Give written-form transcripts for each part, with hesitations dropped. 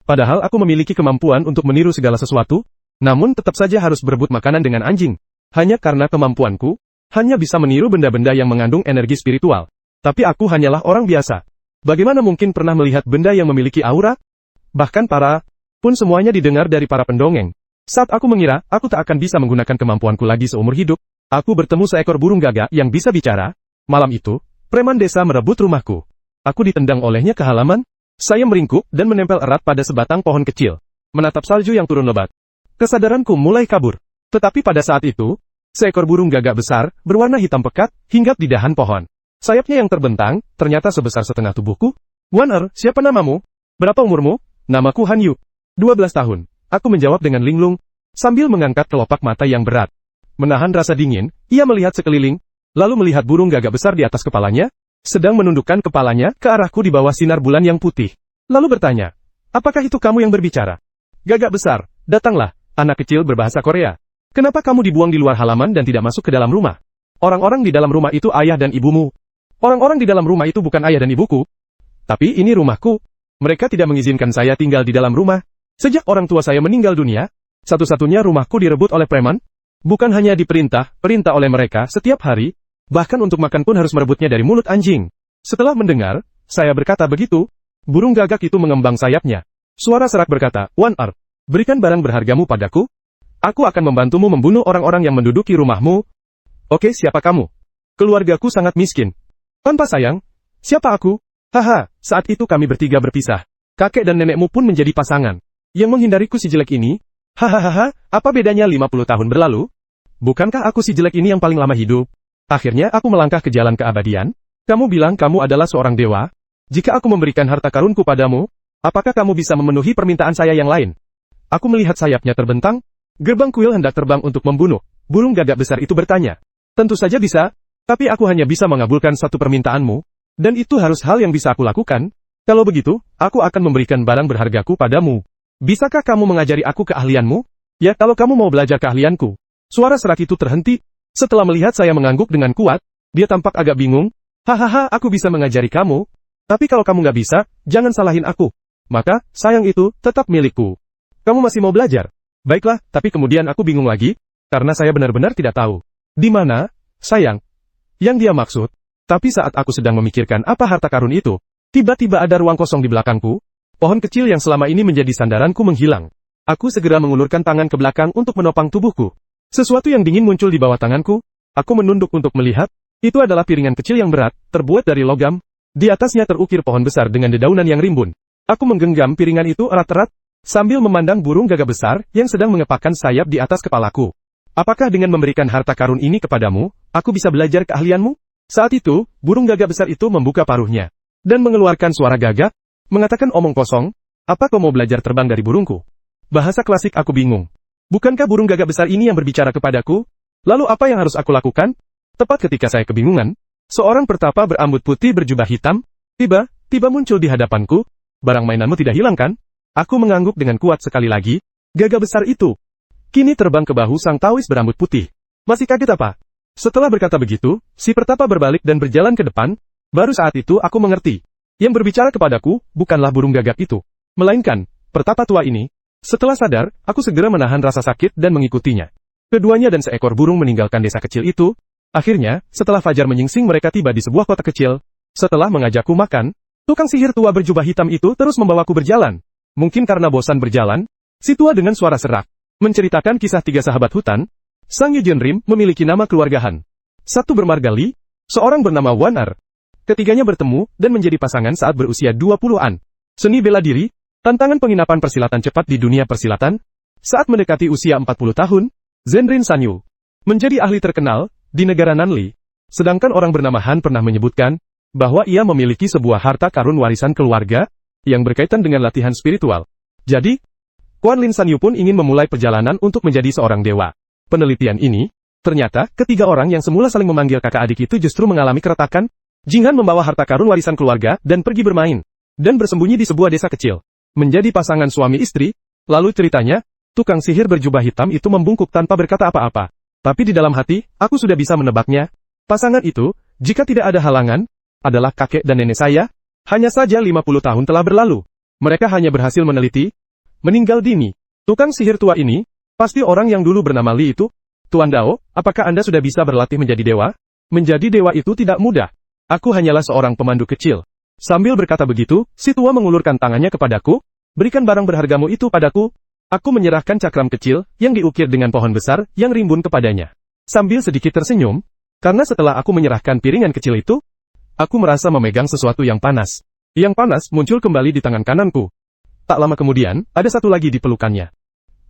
Padahal aku memiliki kemampuan untuk meniru segala sesuatu, namun tetap saja harus berebut makanan dengan anjing. Hanya karena kemampuanku, hanya bisa meniru benda-benda yang mengandung energi spiritual. Tapi aku hanyalah orang biasa. Bagaimana mungkin pernah melihat benda yang memiliki aura? Bahkan pun semuanya didengar dari para pendongeng. Saat aku mengira, aku tak akan bisa menggunakan kemampuanku lagi seumur hidup, aku bertemu seekor burung gagak yang bisa bicara. Malam itu, preman desa merebut rumahku. Aku ditendang olehnya ke halaman. Saya meringkuk dan menempel erat pada sebatang pohon kecil, menatap salju yang turun lebat. Kesadaranku mulai kabur. Tetapi pada saat itu, seekor burung gagak besar, berwarna hitam pekat, hinggap di dahan pohon. Sayapnya yang terbentang, ternyata sebesar setengah tubuhku. Wan siapa namamu? Berapa umurmu? Namaku Han Yu. 12 tahun. Aku menjawab dengan linglung, sambil mengangkat kelopak mata yang berat. Menahan rasa dingin, ia melihat sekeliling, lalu melihat burung gagak besar di atas kepalanya, sedang menundukkan kepalanya ke arahku di bawah sinar bulan yang putih. Lalu bertanya, apakah itu kamu yang berbicara? Gagak besar, datanglah, anak kecil berbahasa Korea. Kenapa kamu dibuang di luar halaman dan tidak masuk ke dalam rumah? Orang-orang di dalam rumah itu ayah dan ibumu. Orang-orang di dalam rumah itu bukan ayah dan ibuku. Tapi ini rumahku. Mereka tidak mengizinkan saya tinggal di dalam rumah. Sejak orang tua saya meninggal dunia, satu-satunya rumahku direbut oleh preman. Bukan hanya perintah oleh mereka setiap hari, bahkan untuk makan pun harus merebutnya dari mulut anjing. Setelah mendengar, saya berkata begitu, burung gagak itu mengembang sayapnya. Suara serak berkata, Wan berikan barang berhargamu padaku. Aku akan membantumu membunuh orang-orang yang menduduki rumahmu. Oke, siapa kamu? Keluargaku sangat miskin. Tanpa sayang, siapa aku? Haha, saat itu kami bertiga berpisah. Kakek dan nenekmu pun menjadi pasangan. Yang menghindariku si jelek ini? Hahaha, apa bedanya 50 tahun berlalu? Bukankah aku si jelek ini yang paling lama hidup? Akhirnya aku melangkah ke jalan keabadian. Kamu bilang kamu adalah seorang dewa. Jika aku memberikan harta karunku padamu, apakah kamu bisa memenuhi permintaan saya yang lain? Aku melihat sayapnya terbentang. Gerbang kuil hendak terbang untuk membunuh. Burung gagak besar itu bertanya. Tentu saja bisa, tapi aku hanya bisa mengabulkan satu permintaanmu. Dan itu harus hal yang bisa aku lakukan. Kalau begitu, aku akan memberikan barang berhargaku padamu. Bisakah kamu mengajari aku keahlianmu? Ya, kalau kamu mau belajar keahlianku. Suara serak itu terhenti. Setelah melihat saya mengangguk dengan kuat, dia tampak agak bingung. Hahaha, aku bisa mengajari kamu. Tapi kalau kamu nggak bisa, jangan salahin aku. Maka, sayang itu tetap milikku. Kamu masih mau belajar? Baiklah, tapi kemudian aku bingung lagi, karena saya benar-benar tidak tahu. Di mana, sayang? Yang dia maksud. Tapi saat aku sedang memikirkan apa harta karun itu, tiba-tiba ada ruang kosong di belakangku. Pohon kecil yang selama ini menjadi sandaranku menghilang. Aku segera mengulurkan tangan ke belakang untuk menopang tubuhku. Sesuatu yang dingin muncul di bawah tanganku. Aku menunduk untuk melihat. Itu adalah piringan kecil yang berat, terbuat dari logam. Di atasnya terukir pohon besar dengan dedaunan yang rimbun. Aku menggenggam piringan itu erat-erat, sambil memandang burung gagak besar yang sedang mengepakkan sayap di atas kepalaku. Apakah dengan memberikan harta karun ini kepadamu, aku bisa belajar keahlianmu? Saat itu, burung gagak besar itu membuka paruhnya, dan mengeluarkan suara gagak, mengatakan omong kosong, apa kau mau belajar terbang dari burungku? Bahasa klasik aku bingung. Bukankah burung gagak besar ini yang berbicara kepadaku? Lalu apa yang harus aku lakukan? Tepat ketika saya kebingungan, seorang pertapa berambut putih berjubah hitam, tiba-tiba muncul di hadapanku. Barang mainanmu tidak hilang kan? Aku mengangguk dengan kuat sekali lagi. Gagak besar itu kini terbang ke bahu sang tawis berambut putih. Masih kaget apa? Setelah berkata begitu, si pertapa berbalik dan berjalan ke depan. Baru saat itu aku mengerti. Yang berbicara kepadaku bukanlah burung gagak itu, melainkan pertapa tua ini. Setelah sadar, aku segera menahan rasa sakit dan mengikutinya. Keduanya dan seekor burung meninggalkan desa kecil itu. Akhirnya, setelah fajar menyingsing mereka tiba di sebuah kota kecil. Setelah mengajakku makan, tukang sihir tua berjubah hitam itu terus membawaku berjalan. Mungkin karena bosan berjalan, si tua dengan suara serak menceritakan kisah 3 sahabat hutan. Sang Yujenrim memiliki nama keluargahan. Satu bermarga Li, seorang bernama Wan Ketiganya bertemu dan menjadi pasangan saat berusia 20-an. Seni bela diri, tantangan penginapan persilatan cepat di dunia persilatan. Saat mendekati usia 40 tahun, Zenrin Sanyu menjadi ahli terkenal di negara Nanli. Sedangkan orang bernama Han pernah menyebutkan bahwa ia memiliki sebuah harta karun warisan keluarga yang berkaitan dengan latihan spiritual. Jadi, Quan Lin Sanyu pun ingin memulai perjalanan untuk menjadi seorang dewa. Penelitian ini, ternyata ketiga orang yang semula saling memanggil kakak adik itu justru mengalami keretakan. Jinghan membawa harta karun warisan keluarga dan pergi bermain, dan bersembunyi di sebuah desa kecil. Menjadi pasangan suami istri. Lalu ceritanya, tukang sihir berjubah hitam itu membungkuk tanpa berkata apa-apa. Tapi di dalam hati, aku sudah bisa menebaknya. Pasangan itu, jika tidak ada halangan, adalah kakek dan nenek saya. Hanya saja 50 tahun telah berlalu. Mereka hanya berhasil meneliti, meninggal dini. Tukang sihir tua ini, pasti orang yang dulu bernama Li itu. Tuan Dao, apakah Anda sudah bisa berlatih menjadi dewa? Menjadi dewa itu tidak mudah. Aku hanyalah seorang pemandu kecil. Sambil berkata begitu, si tua mengulurkan tangannya kepadaku. Berikan barang berhargamu itu padaku. Aku menyerahkan cakram kecil, yang diukir dengan pohon besar, yang rimbun kepadanya. Sambil sedikit tersenyum, karena setelah aku menyerahkan piringan kecil itu, aku merasa memegang sesuatu yang panas. Yang panas muncul kembali di tangan kananku. Tak lama kemudian, ada satu lagi di pelukannya.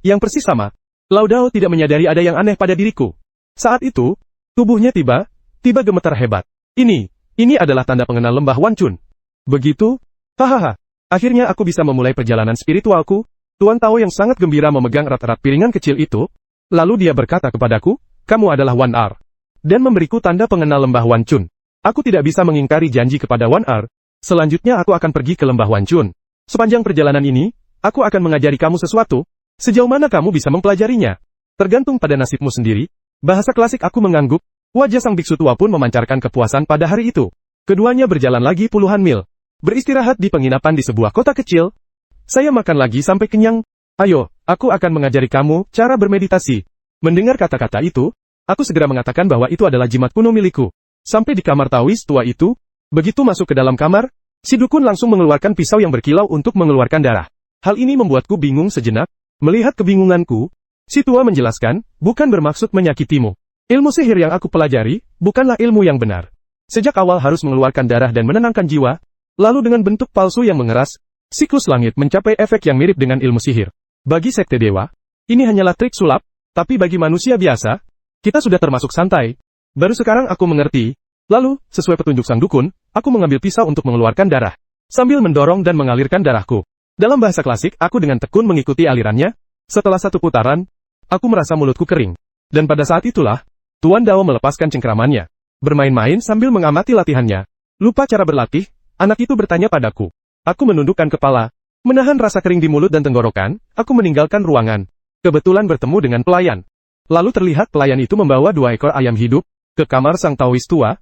Yang persis sama. Lao Dao tidak menyadari ada yang aneh pada diriku. Saat itu, tubuhnya tiba gemetar hebat. Ini adalah tanda pengenal lembah Wan Chun. Begitu? Hahaha. Akhirnya aku bisa memulai perjalanan spiritualku. Tuan Tao yang sangat gembira memegang erat-erat piringan kecil itu. Lalu dia berkata kepadaku, kamu adalah Wan Er. Dan memberiku tanda pengenal lembah Wan Chun. Aku tidak bisa mengingkari janji kepada Wan Er. Selanjutnya aku akan pergi ke lembah Wan Chun. Sepanjang perjalanan ini, aku akan mengajari kamu sesuatu. Sejauh mana kamu bisa mempelajarinya? Tergantung pada nasibmu sendiri. Bahasa klasik aku mengangguk. Wajah sang biksu tua pun memancarkan kepuasan pada hari itu. Keduanya berjalan lagi puluhan mil. Beristirahat di penginapan di sebuah kota kecil. Saya makan lagi sampai kenyang. Ayo, aku akan mengajari kamu cara bermeditasi. Mendengar kata-kata itu, aku segera mengatakan bahwa itu adalah jimat kuno milikku. Sampai di kamar Taois tua itu, begitu masuk ke dalam kamar, si dukun langsung mengeluarkan pisau yang berkilau untuk mengeluarkan darah. Hal ini membuatku bingung sejenak. Melihat kebingunganku, si tua menjelaskan, bukan bermaksud menyakitimu. Ilmu sihir yang aku pelajari, bukanlah ilmu yang benar. Sejak awal harus mengeluarkan darah dan menenangkan jiwa, lalu dengan bentuk palsu yang mengeras, siklus langit mencapai efek yang mirip dengan ilmu sihir. Bagi sekte dewa, ini hanyalah trik sulap, tapi bagi manusia biasa, kita sudah termasuk santai. Baru sekarang aku mengerti. Lalu, sesuai petunjuk sang dukun, aku mengambil pisau untuk mengeluarkan darah, sambil mendorong dan mengalirkan darahku. Dalam bahasa klasik, aku dengan tekun mengikuti alirannya. Setelah satu putaran, aku merasa mulutku kering. Dan pada saat itulah, Tuan Dao melepaskan cengkramannya. Bermain-main sambil mengamati latihannya. Lupa cara berlatih, anak itu bertanya padaku. Aku menundukkan kepala. Menahan rasa kering di mulut dan tenggorokan, aku meninggalkan ruangan. Kebetulan bertemu dengan pelayan. Lalu terlihat pelayan itu membawa 2 ekor ayam hidup ke kamar sang Taois tua.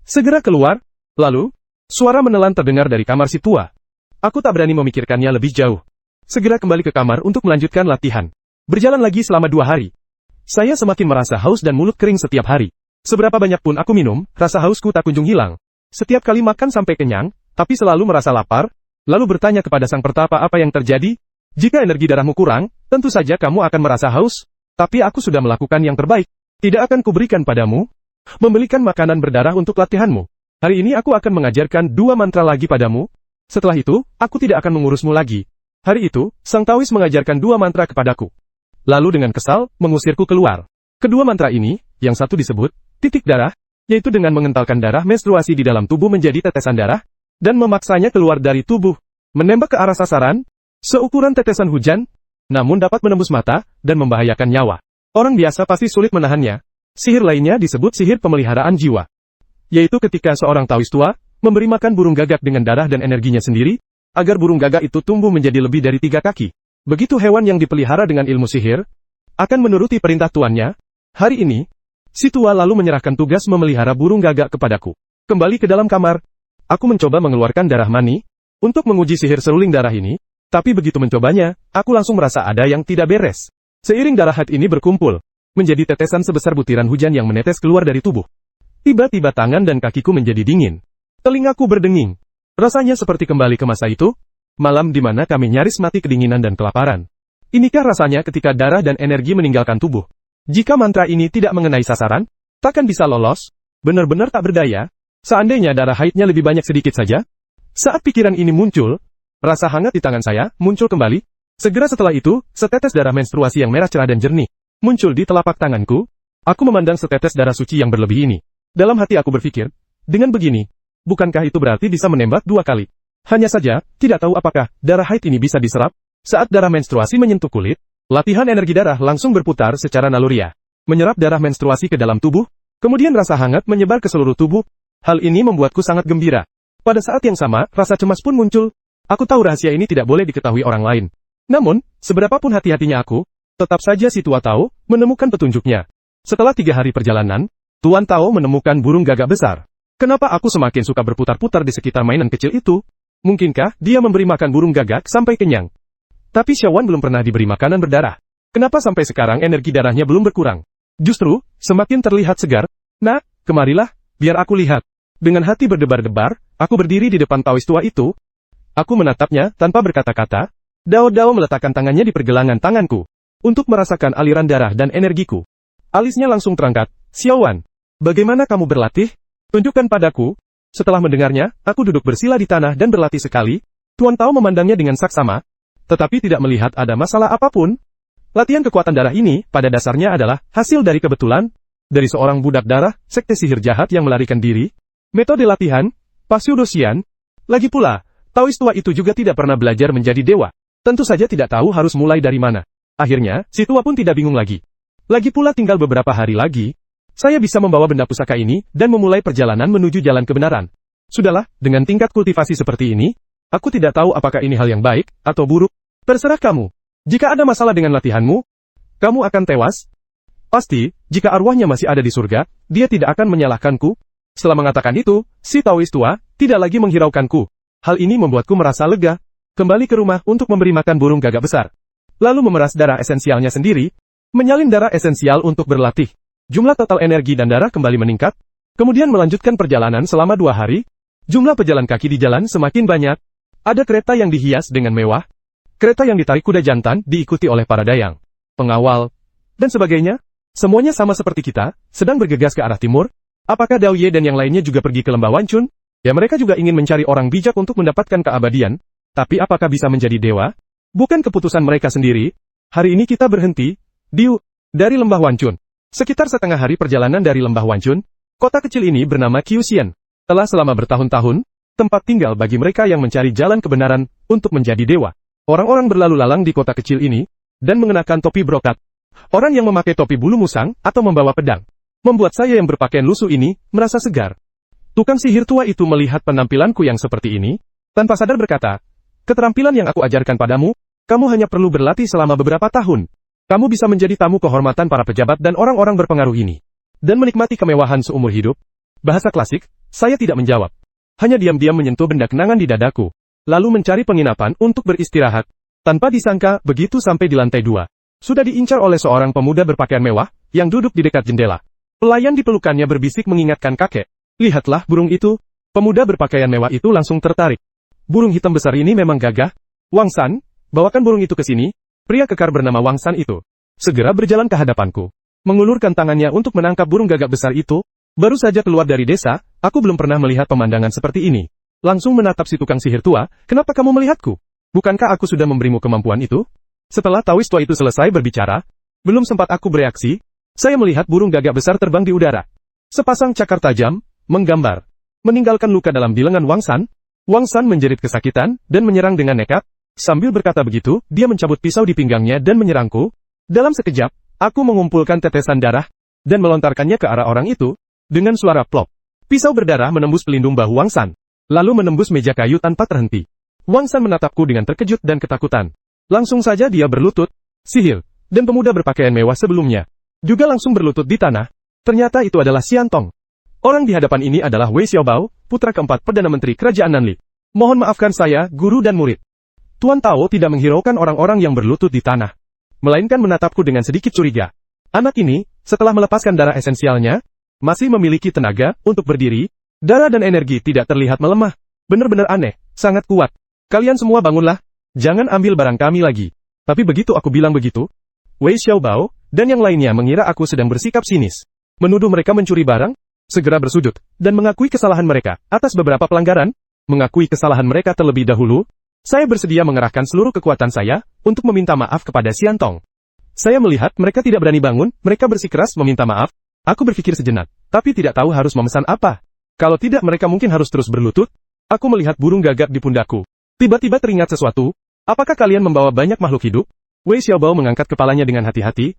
Segera keluar. Lalu, suara menelan terdengar dari kamar si tua. Aku tak berani memikirkannya lebih jauh. Segera kembali ke kamar untuk melanjutkan latihan. Berjalan lagi selama 2 hari. Saya semakin merasa haus dan mulut kering setiap hari. Seberapa banyak pun aku minum, rasa hausku tak kunjung hilang. Setiap kali makan sampai kenyang, tapi selalu merasa lapar, lalu bertanya kepada sang pertapa apa yang terjadi. Jika energi darahmu kurang, tentu saja kamu akan merasa haus. Tapi aku sudah melakukan yang terbaik. Tidak akan kuberikan padamu membelikan makanan berdarah untuk latihanmu. Hari ini aku akan mengajarkan 2 mantra lagi padamu. Setelah itu, aku tidak akan mengurusmu lagi. Hari itu, sang Taois mengajarkan 2 mantra kepadaku. Lalu dengan kesal, mengusirku keluar. Kedua mantra ini, yang satu disebut, titik darah, yaitu dengan mengentalkan darah menstruasi di dalam tubuh menjadi tetesan darah, dan memaksanya keluar dari tubuh, menembak ke arah sasaran, seukuran tetesan hujan, namun dapat menembus mata, dan membahayakan nyawa. Orang biasa pasti sulit menahannya. Sihir lainnya disebut sihir pemeliharaan jiwa. Yaitu ketika seorang Taois tua, memberi makan burung gagak dengan darah dan energinya sendiri, agar burung gagak itu tumbuh menjadi lebih dari 3 kaki. Begitu hewan yang dipelihara dengan ilmu sihir, akan menuruti perintah tuannya. Hari ini, si tua lalu menyerahkan tugas memelihara burung gagak kepadaku. Kembali ke dalam kamar, aku mencoba mengeluarkan darah mani, untuk menguji sihir seruling darah ini, tapi begitu mencobanya, aku langsung merasa ada yang tidak beres. Seiring darah haid ini berkumpul, menjadi tetesan sebesar butiran hujan yang menetes keluar dari tubuh. Tiba-tiba tangan dan kakiku menjadi dingin. Telingaku berdenging. Rasanya seperti kembali ke masa itu, malam di mana kami nyaris mati kedinginan dan kelaparan. Inikah rasanya ketika darah dan energi meninggalkan tubuh? Jika mantra ini tidak mengenai sasaran, takkan bisa lolos? Benar-benar tak berdaya? Seandainya darah haidnya lebih banyak sedikit saja? Saat pikiran ini muncul, rasa hangat di tangan saya muncul kembali. Segera setelah itu, setetes darah menstruasi yang merah cerah dan jernih muncul di telapak tanganku. Aku memandang setetes darah suci yang berlebih ini. Dalam hati aku berpikir, dengan begini, bukankah itu berarti bisa menembak 2 kali? Hanya saja, tidak tahu apakah darah haid ini bisa diserap. Saat darah menstruasi menyentuh kulit, latihan energi darah langsung berputar secara naluriah, menyerap darah menstruasi ke dalam tubuh, kemudian rasa hangat menyebar ke seluruh tubuh. Hal ini membuatku sangat gembira. Pada saat yang sama, rasa cemas pun muncul. Aku tahu rahasia ini tidak boleh diketahui orang lain. Namun, seberapapun hati-hatinya aku, tetap saja si tua Tao menemukan petunjuknya. Setelah 3 hari perjalanan, Tuan Tao menemukan burung gagak besar. Kenapa aku semakin suka berputar-putar di sekitar mainan kecil itu? Mungkinkah dia memberi makan burung gagak sampai kenyang? Tapi Xiaowan belum pernah diberi makanan berdarah. Kenapa sampai sekarang energi darahnya belum berkurang? Justru, semakin terlihat segar. Nah, kemarilah, biar aku lihat. Dengan hati berdebar-debar, aku berdiri di depan Taois tua itu. Aku menatapnya tanpa berkata-kata. Dao Dao meletakkan tangannya di pergelangan tanganku untuk merasakan aliran darah dan energiku. Alisnya langsung terangkat. Xiaowan, bagaimana kamu berlatih? Tunjukkan padaku. Setelah mendengarnya, aku duduk bersila di tanah dan berlatih sekali. Tuan Tao memandangnya dengan saksama, tetapi tidak melihat ada masalah apapun. Latihan kekuatan darah ini, pada dasarnya adalah hasil dari kebetulan, dari seorang budak darah, sekte sihir jahat yang melarikan diri. Metode latihan, Pseudosian. Lagi pula, Taois tua itu juga tidak pernah belajar menjadi dewa. Tentu saja tidak tahu harus mulai dari mana. Akhirnya, si tua pun tidak bingung lagi. Lagi pula tinggal beberapa hari lagi, saya bisa membawa benda pusaka ini, dan memulai perjalanan menuju jalan kebenaran. Sudahlah, dengan tingkat kultivasi seperti ini, aku tidak tahu apakah ini hal yang baik, atau buruk. Terserah kamu. Jika ada masalah dengan latihanmu, kamu akan tewas. Pasti, jika arwahnya masih ada di surga, dia tidak akan menyalahkanku. Setelah mengatakan itu, si Taois tua tidak lagi menghiraukanku. Hal ini membuatku merasa lega. Kembali ke rumah untuk memberi makan burung gagak besar. Lalu memeras darah esensialnya sendiri, menyalin darah esensial untuk berlatih. Jumlah total energi dan darah kembali meningkat. Kemudian melanjutkan perjalanan selama 2 hari. Jumlah pejalan kaki di jalan semakin banyak. Ada kereta yang dihias dengan mewah. Kereta yang ditarik kuda jantan diikuti oleh para dayang, pengawal, dan sebagainya. Semuanya sama seperti kita, sedang bergegas ke arah timur. Apakah Dao Ye dan yang lainnya juga pergi ke lembah Wancun? Ya mereka juga ingin mencari orang bijak untuk mendapatkan keabadian. Tapi apakah bisa menjadi dewa? Bukan keputusan mereka sendiri. Hari ini kita berhenti, dari lembah Wancun. Sekitar setengah hari perjalanan dari lembah Wancun, kota kecil ini bernama Qiuxian. Telah selama bertahun-tahun, tempat tinggal bagi mereka yang mencari jalan kebenaran untuk menjadi dewa. Orang-orang berlalu lalang di kota kecil ini, dan mengenakan topi brokat. Orang yang memakai topi bulu musang, atau membawa pedang. Membuat saya yang berpakaian lusuh ini, merasa segar. Tukang sihir tua itu melihat penampilanku yang seperti ini, tanpa sadar berkata, keterampilan yang aku ajarkan padamu, kamu hanya perlu berlatih selama beberapa tahun. Kamu bisa menjadi tamu kehormatan para pejabat dan orang-orang berpengaruh ini. Dan menikmati kemewahan seumur hidup. Bahasa klasik, saya tidak menjawab. Hanya diam-diam menyentuh benda kenangan di dadaku. Lalu mencari penginapan untuk beristirahat. Tanpa disangka, begitu sampai di lantai 2. Sudah diincar oleh seorang pemuda berpakaian mewah, yang duduk di dekat jendela. Pelayan di pelukannya berbisik mengingatkan kakek. Lihatlah burung itu. Pemuda berpakaian mewah itu langsung tertarik. Burung hitam besar ini memang gagah. Wang San, bawakan burung itu ke sini. Pria kekar bernama Wang San itu segera berjalan ke hadapanku. Mengulurkan tangannya untuk menangkap burung gagak besar itu. Baru saja keluar dari desa, aku belum pernah melihat pemandangan seperti ini. Langsung menatap si tukang sihir tua, kenapa kamu melihatku? Bukankah aku sudah memberimu kemampuan itu? Setelah Taois tua itu selesai berbicara, belum sempat aku bereaksi, saya melihat burung gagak besar terbang di udara. Sepasang cakar tajam, menggambar, meninggalkan luka dalam di lengan Wang San. Wang San menjerit kesakitan, dan menyerang dengan nekat. Sambil berkata begitu, dia mencabut pisau di pinggangnya dan menyerangku. Dalam sekejap, aku mengumpulkan tetesan darah, dan melontarkannya ke arah orang itu, dengan suara plop. Pisau berdarah menembus pelindung bahu Wang San, lalu menembus meja kayu tanpa terhenti. Wang San menatapku dengan terkejut dan ketakutan. Langsung saja dia berlutut. Sihir, dan pemuda berpakaian mewah sebelumnya juga langsung berlutut di tanah. Ternyata itu adalah Xian Tong. Orang di hadapan ini adalah Wei Xiaobao, putra keempat Perdana Menteri Kerajaan Nanli. Mohon maafkan saya, guru dan murid. Tuan Tao tidak menghiraukan orang-orang yang berlutut di tanah, melainkan menatapku dengan sedikit curiga. Anak ini, setelah melepaskan darah esensialnya, masih memiliki tenaga untuk berdiri. Darah dan energi tidak terlihat melemah. Benar-benar aneh, sangat kuat. Kalian semua bangunlah. Jangan ambil barang kami lagi. Tapi begitu aku bilang begitu, Wei Xiaobao dan yang lainnya mengira aku sedang bersikap sinis. Menuduh mereka mencuri barang, segera bersujud, dan mengakui kesalahan mereka atas beberapa pelanggaran. Mengakui kesalahan mereka terlebih dahulu, saya bersedia mengerahkan seluruh kekuatan saya untuk meminta maaf kepada Xian Tong. Saya melihat mereka tidak berani bangun, mereka bersikeras meminta maaf. Aku berpikir sejenak, tapi tidak tahu harus memesan apa. Kalau tidak mereka mungkin harus terus berlutut. Aku melihat burung gagak di pundakku. Tiba-tiba teringat sesuatu. Apakah kalian membawa banyak makhluk hidup? Wei Xiaobao mengangkat kepalanya dengan hati-hati.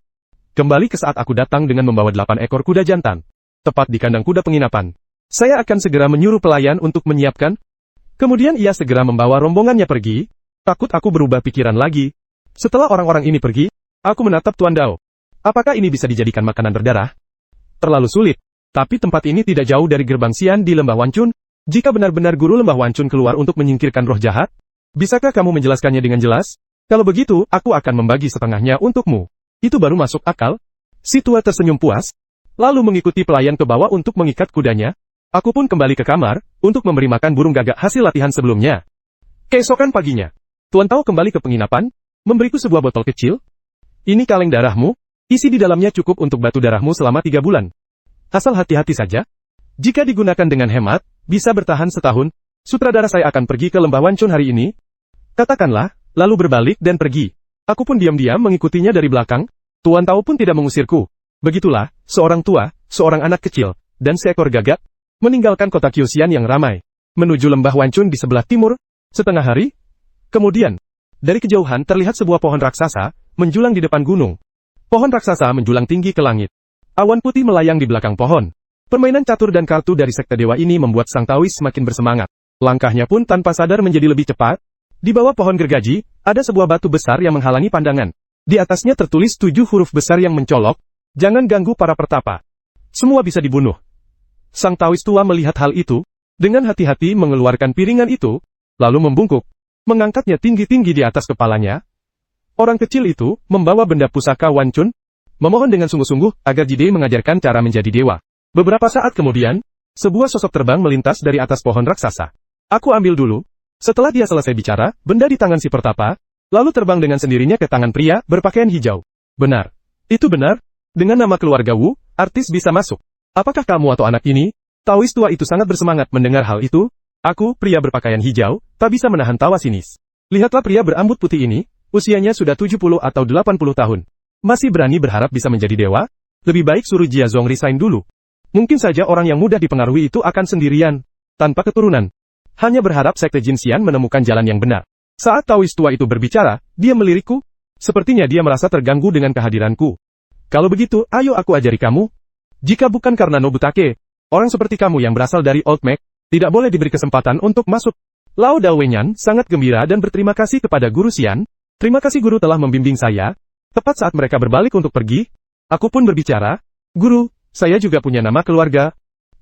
Kembali ke saat aku datang dengan membawa 8 ekor kuda jantan. Tepat di kandang kuda penginapan. Saya akan segera menyuruh pelayan untuk menyiapkan. Kemudian ia segera membawa rombongannya pergi. Takut aku berubah pikiran lagi. Setelah orang-orang ini pergi, aku menatap Tuan Dao. Apakah ini bisa dijadikan makanan berdarah? Terlalu sulit. Tapi tempat ini tidak jauh dari gerbang Xian di lembah Wancun. Jika benar-benar guru lembah Wancun keluar untuk menyingkirkan roh jahat, bisakah kamu menjelaskannya dengan jelas? Kalau begitu, aku akan membagi setengahnya untukmu. Itu baru masuk akal? Si tua tersenyum puas, lalu mengikuti pelayan ke bawah untuk mengikat kudanya. Aku pun kembali ke kamar, untuk memberi makan burung gagak hasil latihan sebelumnya. Keesokan paginya, Tuan Tao kembali ke penginapan, memberiku sebuah botol kecil. Ini kaleng darahmu, isi di dalamnya cukup untuk batu darahmu selama 3 bulan. Asal hati-hati saja. Jika digunakan dengan hemat, bisa bertahan setahun. Sutradara saya akan pergi ke lembah Wancun hari ini. Katakanlah, lalu berbalik dan pergi. Aku pun diam-diam mengikutinya dari belakang. Tuan Tao pun tidak mengusirku. Begitulah, seorang tua, seorang anak kecil, dan seekor gagak, meninggalkan kota Kyosian yang ramai, menuju lembah Wancun di sebelah timur. Setengah hari kemudian, dari kejauhan terlihat sebuah pohon raksasa, menjulang di depan gunung. Pohon raksasa menjulang tinggi ke langit. Awan putih melayang di belakang pohon. Permainan catur dan kartu dari sekte dewa ini membuat sang Taois semakin bersemangat. Langkahnya pun tanpa sadar menjadi lebih cepat. Di bawah pohon gergaji, ada sebuah batu besar yang menghalangi pandangan. Di atasnya tertulis 7 huruf besar yang mencolok, "Jangan ganggu para pertapa. Semua bisa dibunuh." Sang Taois tua melihat hal itu, dengan hati-hati mengeluarkan piringan itu, lalu membungkuk, mengangkatnya tinggi-tinggi di atas kepalanya. Orang kecil itu membawa benda pusaka Wancun, memohon dengan sungguh-sungguh agar Jide mengajarkan cara menjadi dewa. Beberapa saat kemudian, sebuah sosok terbang melintas dari atas pohon raksasa. Aku ambil dulu. Setelah dia selesai bicara, benda di tangan si pertapa, lalu terbang dengan sendirinya ke tangan pria berpakaian hijau. Benar. Itu benar. Dengan nama keluarga Wu, artis bisa masuk. Apakah kamu atau anak ini? Taois tua itu sangat bersemangat mendengar hal itu. Aku, pria berpakaian hijau, tak bisa menahan tawa sinis. Lihatlah pria berambut putih ini, usianya sudah 70 atau 80 tahun. Masih berani berharap bisa menjadi dewa? Lebih baik suruh Jia Zong resign dulu. Mungkin saja orang yang mudah dipengaruhi itu akan sendirian, tanpa keturunan. Hanya berharap sekte Jin Xian menemukan jalan yang benar. Saat Taois tua itu berbicara, dia melirikku. Sepertinya dia merasa terganggu dengan kehadiranku. Kalau begitu, ayo aku ajari kamu. Jika bukan karena Nobutake, orang seperti kamu yang berasal dari Old Mac, tidak boleh diberi kesempatan untuk masuk. Lao Dao Wenyan sangat gembira dan berterima kasih kepada Guru Xian. Terima kasih guru telah membimbing saya. Tepat saat mereka berbalik untuk pergi, aku pun berbicara. Guru, saya juga punya nama keluarga.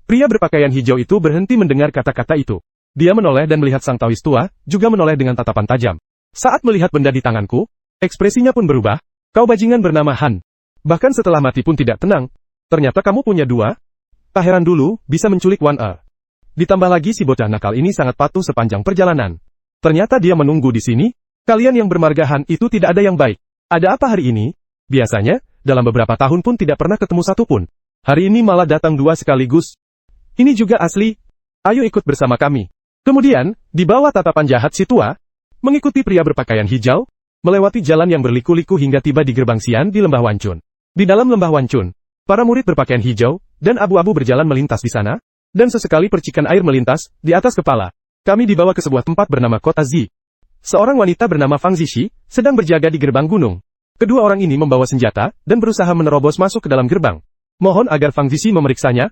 Pria berpakaian hijau itu berhenti mendengar kata-kata itu. Dia menoleh dan melihat sang Taois tua, juga menoleh dengan tatapan tajam. Saat melihat benda di tanganku, ekspresinya pun berubah. Kau bajingan bernama Han. Bahkan setelah mati pun tidak tenang. Ternyata kamu punya 2. Tak heran dulu, bisa menculik Wan Er. Ditambah lagi si bocah nakal ini sangat patuh sepanjang perjalanan. Ternyata dia menunggu di sini. Kalian yang bermarga Han itu tidak ada yang baik. Ada apa hari ini? Biasanya, dalam beberapa tahun pun tidak pernah ketemu satupun. Hari ini malah datang 2 sekaligus. Ini juga asli. Ayo ikut bersama kami. Kemudian, di bawah tatapan jahat si tua, mengikuti pria berpakaian hijau, melewati jalan yang berliku-liku hingga tiba di gerbang Xian di lembah Wancun. Di dalam lembah Wancun, para murid berpakaian hijau, dan abu-abu berjalan melintas di sana, dan sesekali percikan air melintas, di atas kepala. Kami dibawa ke sebuah tempat bernama Kota Zi. Seorang wanita bernama Fang Zishi, sedang berjaga di gerbang gunung. Kedua orang ini membawa senjata, dan berusaha menerobos masuk ke dalam gerbang. Mohon agar Fang Zishi memeriksanya.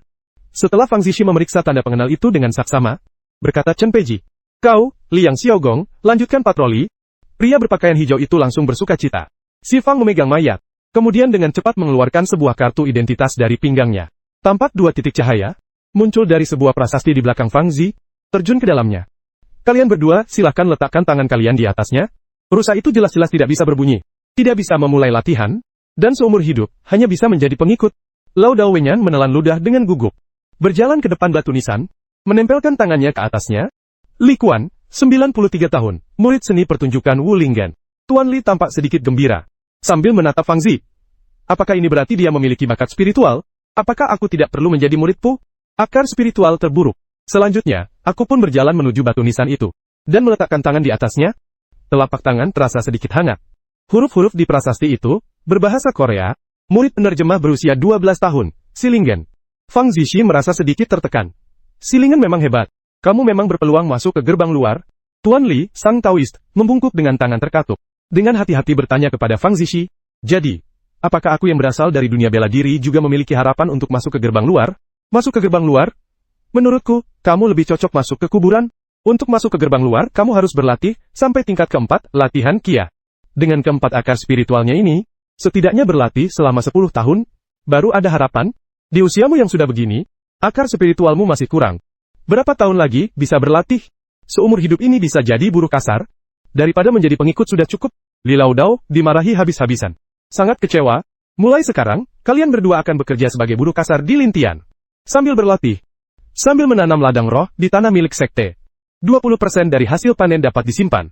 Setelah Fang Zishi memeriksa tanda pengenal itu dengan saksama, berkata Chen Peji, "Kau, Liang Xiaogong, lanjutkan patroli." Pria berpakaian hijau itu langsung bersuka cita. Si Fang memegang mayat, kemudian dengan cepat mengeluarkan sebuah kartu identitas dari pinggangnya. Tampak 2 titik cahaya, muncul dari sebuah prasasti di belakang Fang Zi, terjun ke dalamnya. Kalian berdua, silahkan letakkan tangan kalian di atasnya. Rusa itu jelas-jelas tidak bisa berbunyi, tidak bisa memulai latihan, dan seumur hidup, hanya bisa menjadi pengikut. Lao Dao Wenyan menelan ludah dengan gugup. Berjalan ke depan batu nisan, menempelkan tangannya ke atasnya. Li Quan, 93 tahun, murid seni pertunjukan Wu Linggan. Tuan Li tampak sedikit gembira, sambil menatap Fang Zi. Apakah ini berarti dia memiliki bakat spiritual? Apakah aku tidak perlu menjadi muridmu? Akar spiritual terburuk. Selanjutnya, aku pun berjalan menuju batu nisan itu, dan meletakkan tangan di atasnya. Telapak tangan terasa sedikit hangat. Huruf-huruf di prasasti itu, berbahasa Korea. Murid penerjemah berusia 12 tahun, Silingen. Fang Zishi merasa sedikit tertekan. Silingen memang hebat. Kamu memang berpeluang masuk ke gerbang luar. Tuan Li, sang Taoist, membungkuk dengan tangan terkatup. Dengan hati-hati bertanya kepada Fang Zishi, "Jadi, apakah aku yang berasal dari dunia bela diri juga memiliki harapan untuk masuk ke gerbang luar?" "Masuk ke gerbang luar? Menurutku, kamu lebih cocok masuk ke kuburan. Untuk masuk ke gerbang luar, kamu harus berlatih sampai tingkat keempat, latihan Kia. Dengan keempat akar spiritualnya ini, setidaknya berlatih selama 10 tahun, baru ada harapan. Di usiamu yang sudah begini, akar spiritualmu masih kurang. Berapa tahun lagi bisa berlatih? Seumur hidup ini bisa jadi buruh kasar? Daripada menjadi pengikut sudah cukup. Li Laodao dimarahi habis-habisan. Sangat kecewa. Mulai sekarang, kalian berdua akan bekerja sebagai buruh kasar di Lintian. Sambil berlatih. Sambil menanam ladang roh di tanah milik sekte. 20% dari hasil panen dapat disimpan.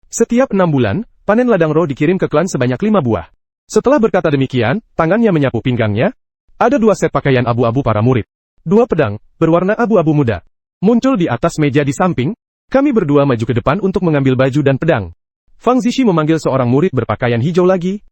Setiap 6 bulan, panen ladang roh dikirim ke klan sebanyak 5 buah. Setelah berkata demikian, tangannya menyapu pinggangnya. Ada 2 set pakaian abu-abu para murid. 2 pedang, berwarna abu-abu muda. Muncul di atas meja di samping. Kami berdua maju ke depan untuk mengambil baju dan pedang. Fang Zishi memanggil seorang murid berpakaian hijau lagi.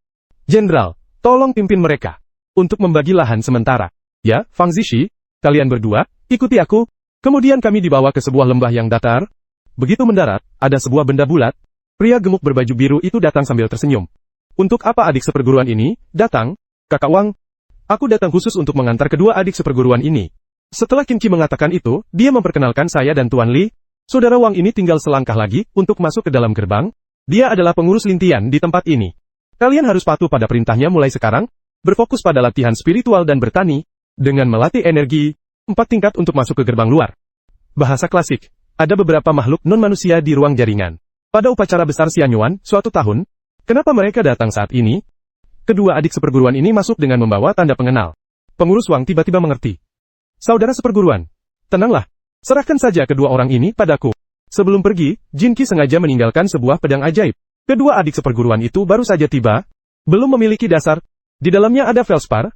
Jenderal, tolong pimpin mereka. Untuk membagi lahan sementara. Ya, Fang Zishi, kalian berdua, ikuti aku. Kemudian kami dibawa ke sebuah lembah yang datar. Begitu mendarat, ada sebuah benda bulat. Pria gemuk berbaju biru itu datang sambil tersenyum. Untuk apa adik seperguruan ini datang? Kakak Wang. Aku datang khusus untuk mengantar kedua adik seperguruan ini. Setelah Qin Qi mengatakan itu, dia memperkenalkan saya dan Tuan Li. Saudara Wang ini tinggal selangkah lagi untuk masuk ke dalam gerbang. Dia adalah pengurus Lintian di tempat ini. Kalian harus patuh pada perintahnya mulai sekarang. Berfokus pada latihan spiritual dan bertani. Dengan melatih energi, 4 tingkat untuk masuk ke gerbang luar. Bahasa klasik. Ada beberapa makhluk non-manusia di ruang jaringan. Pada upacara besar Xianyuan, suatu tahun, kenapa mereka datang saat ini? Kedua adik seperguruan ini masuk dengan membawa tanda pengenal. Pengurus Wang tiba-tiba mengerti. Saudara seperguruan, tenanglah. Serahkan saja kedua orang ini padaku. Sebelum pergi, Jin Qi sengaja meninggalkan sebuah pedang ajaib. Kedua adik seperguruan itu baru saja tiba. Belum memiliki dasar. Di dalamnya ada Felspar.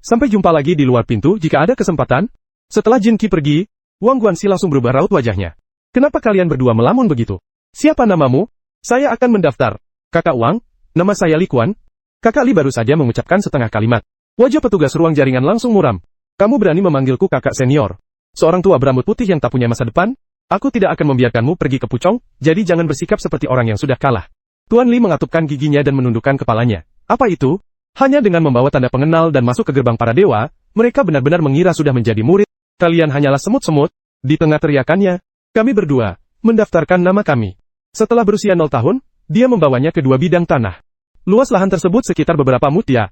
Sampai jumpa lagi di luar pintu jika ada kesempatan. Setelah Jin Qi pergi, Wang Guanxi langsung berubah raut wajahnya. Kenapa kalian berdua melamun begitu? Siapa namamu? Saya akan mendaftar. Kakak Wang, nama saya Li Quan. Kakak Li baru saja mengucapkan setengah kalimat. Wajah petugas ruang jaringan langsung muram. Kamu berani memanggilku kakak senior? Seorang tua berambut putih yang tak punya masa depan? Aku tidak akan membiarkanmu pergi ke pucong, jadi jangan bersikap seperti orang yang sudah kalah. Tuan Li mengatupkan giginya dan menundukkan kepalanya. Apa itu? Hanya dengan membawa tanda pengenal dan masuk ke gerbang para dewa, mereka benar-benar mengira sudah menjadi murid. Kalian hanyalah semut-semut. Di tengah teriakannya, kami berdua mendaftarkan nama kami. Setelah berusia 0 tahun, dia membawanya ke 2 bidang tanah. Luas lahan tersebut sekitar beberapa mutia.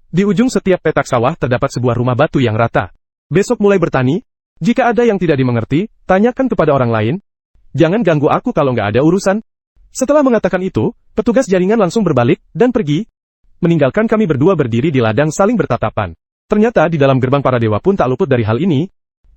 Di ujung setiap petak sawah terdapat sebuah rumah batu yang rata. Besok mulai bertani. Jika ada yang tidak dimengerti, tanyakan kepada orang lain. Jangan ganggu aku kalau nggak ada urusan. Setelah mengatakan itu, petugas jaringan langsung berbalik dan pergi. Meninggalkan kami berdua berdiri di ladang saling bertatapan. Ternyata di dalam gerbang para dewa pun tak luput dari hal ini.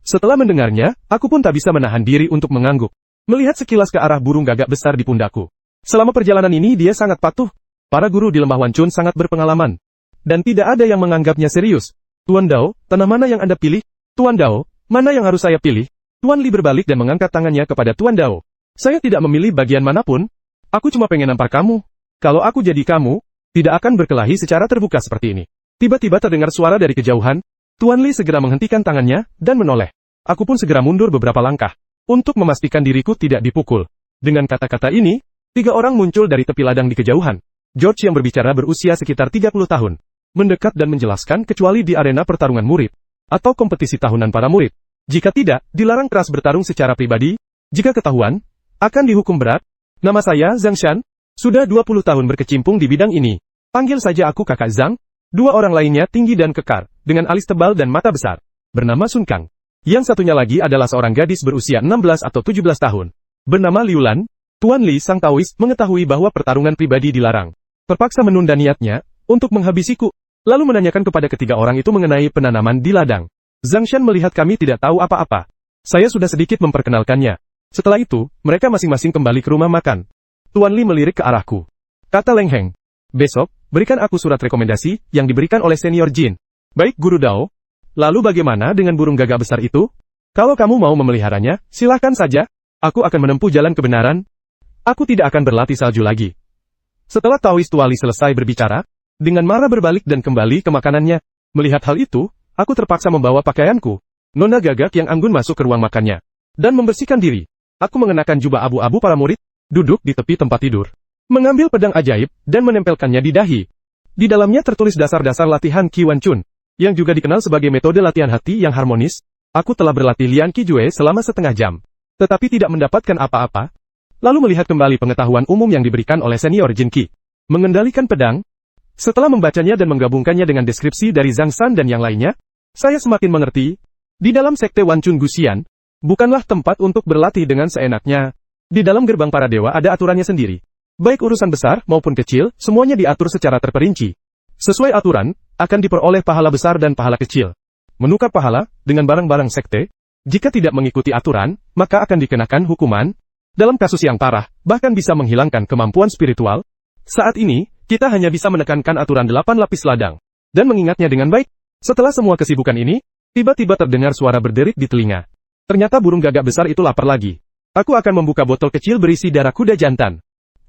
Setelah mendengarnya, aku pun tak bisa menahan diri untuk mengangguk. Melihat sekilas ke arah burung gagak besar di pundakku. Selama perjalanan ini dia sangat patuh. Para guru di lembah Wancun sangat berpengalaman. Dan tidak ada yang menganggapnya serius. Tuan Dao, tanah mana yang Anda pilih? Tuan Dao, mana yang harus saya pilih? Tuan Li berbalik dan mengangkat tangannya kepada Tuan Dao. Saya tidak memilih bagian manapun. Aku cuma pengen nampar kamu. Kalau aku jadi kamu, tidak akan berkelahi secara terbuka seperti ini. Tiba-tiba terdengar suara dari kejauhan. Tuan Li segera menghentikan tangannya dan menoleh. Aku pun segera mundur beberapa langkah. Untuk memastikan diriku tidak dipukul. Dengan kata-kata ini, 3 orang muncul dari tepi ladang di kejauhan. George yang berbicara berusia sekitar 30 tahun. Mendekat dan menjelaskan kecuali di arena pertarungan murid. Atau kompetisi tahunan para murid. Jika tidak, dilarang keras bertarung secara pribadi. Jika ketahuan, akan dihukum berat. Nama saya Zhang Shan. Sudah 20 tahun berkecimpung di bidang ini. Panggil saja aku kakak Zhang. 2 orang lainnya tinggi dan kekar, dengan alis tebal dan mata besar. Bernama Sun Kang. Yang satunya lagi adalah seorang gadis berusia 16 atau 17 tahun. Bernama Liulan. Tuan Li sang Taois mengetahui bahwa pertarungan pribadi dilarang. Terpaksa menunda niatnya untuk menghabisiku. Lalu menanyakan kepada ketiga orang itu mengenai penanaman di ladang. Zhang Shan melihat kami tidak tahu apa-apa. Saya sudah sedikit memperkenalkannya. Setelah itu, mereka masing-masing kembali ke rumah makan. Tuan Li melirik ke arahku. Kata Leng Heng. Besok, berikan aku surat rekomendasi yang diberikan oleh senior Jin. Baik Guru Dao. Lalu bagaimana dengan burung gagak besar itu? Kalau kamu mau memeliharanya, silakan saja. Aku akan menempuh jalan kebenaran. Aku tidak akan berlatih salju lagi. Setelah Taois Tua Li selesai berbicara, dengan marah berbalik dan kembali ke makanannya. Melihat hal itu, aku terpaksa membawa pakaianku. Nona gagak yang anggun masuk ke ruang makannya. Dan membersihkan diri. Aku mengenakan jubah abu-abu para murid, duduk di tepi tempat tidur. Mengambil pedang ajaib, dan menempelkannya di dahi. Di dalamnya tertulis dasar-dasar latihan Qi Wan Chun, yang juga dikenal sebagai metode latihan hati yang harmonis. Aku telah berlatih Lian Qi Jue selama setengah jam. Tetapi tidak mendapatkan apa-apa. Lalu melihat kembali pengetahuan umum yang diberikan oleh senior Jin Qi. Mengendalikan pedang. Setelah membacanya dan menggabungkannya dengan deskripsi dari Zhang San dan yang lainnya, saya semakin mengerti. Di dalam sekte Wan Chun Guxian, bukanlah tempat untuk berlatih dengan seenaknya. Di dalam gerbang para dewa ada aturannya sendiri. Baik urusan besar maupun kecil, semuanya diatur secara terperinci. Sesuai aturan, akan diperoleh pahala besar dan pahala kecil. Menukar pahala dengan barang-barang sekte, jika tidak mengikuti aturan, maka akan dikenakan hukuman. Dalam kasus yang parah, bahkan bisa menghilangkan kemampuan spiritual. Saat ini, kita hanya bisa menekankan aturan 8 lapis ladang, dan mengingatnya dengan baik. Setelah semua kesibukan ini, tiba-tiba terdengar suara berderit di telinga. Ternyata burung gagak besar itu lapar lagi. Aku akan membuka botol kecil berisi darah kuda jantan.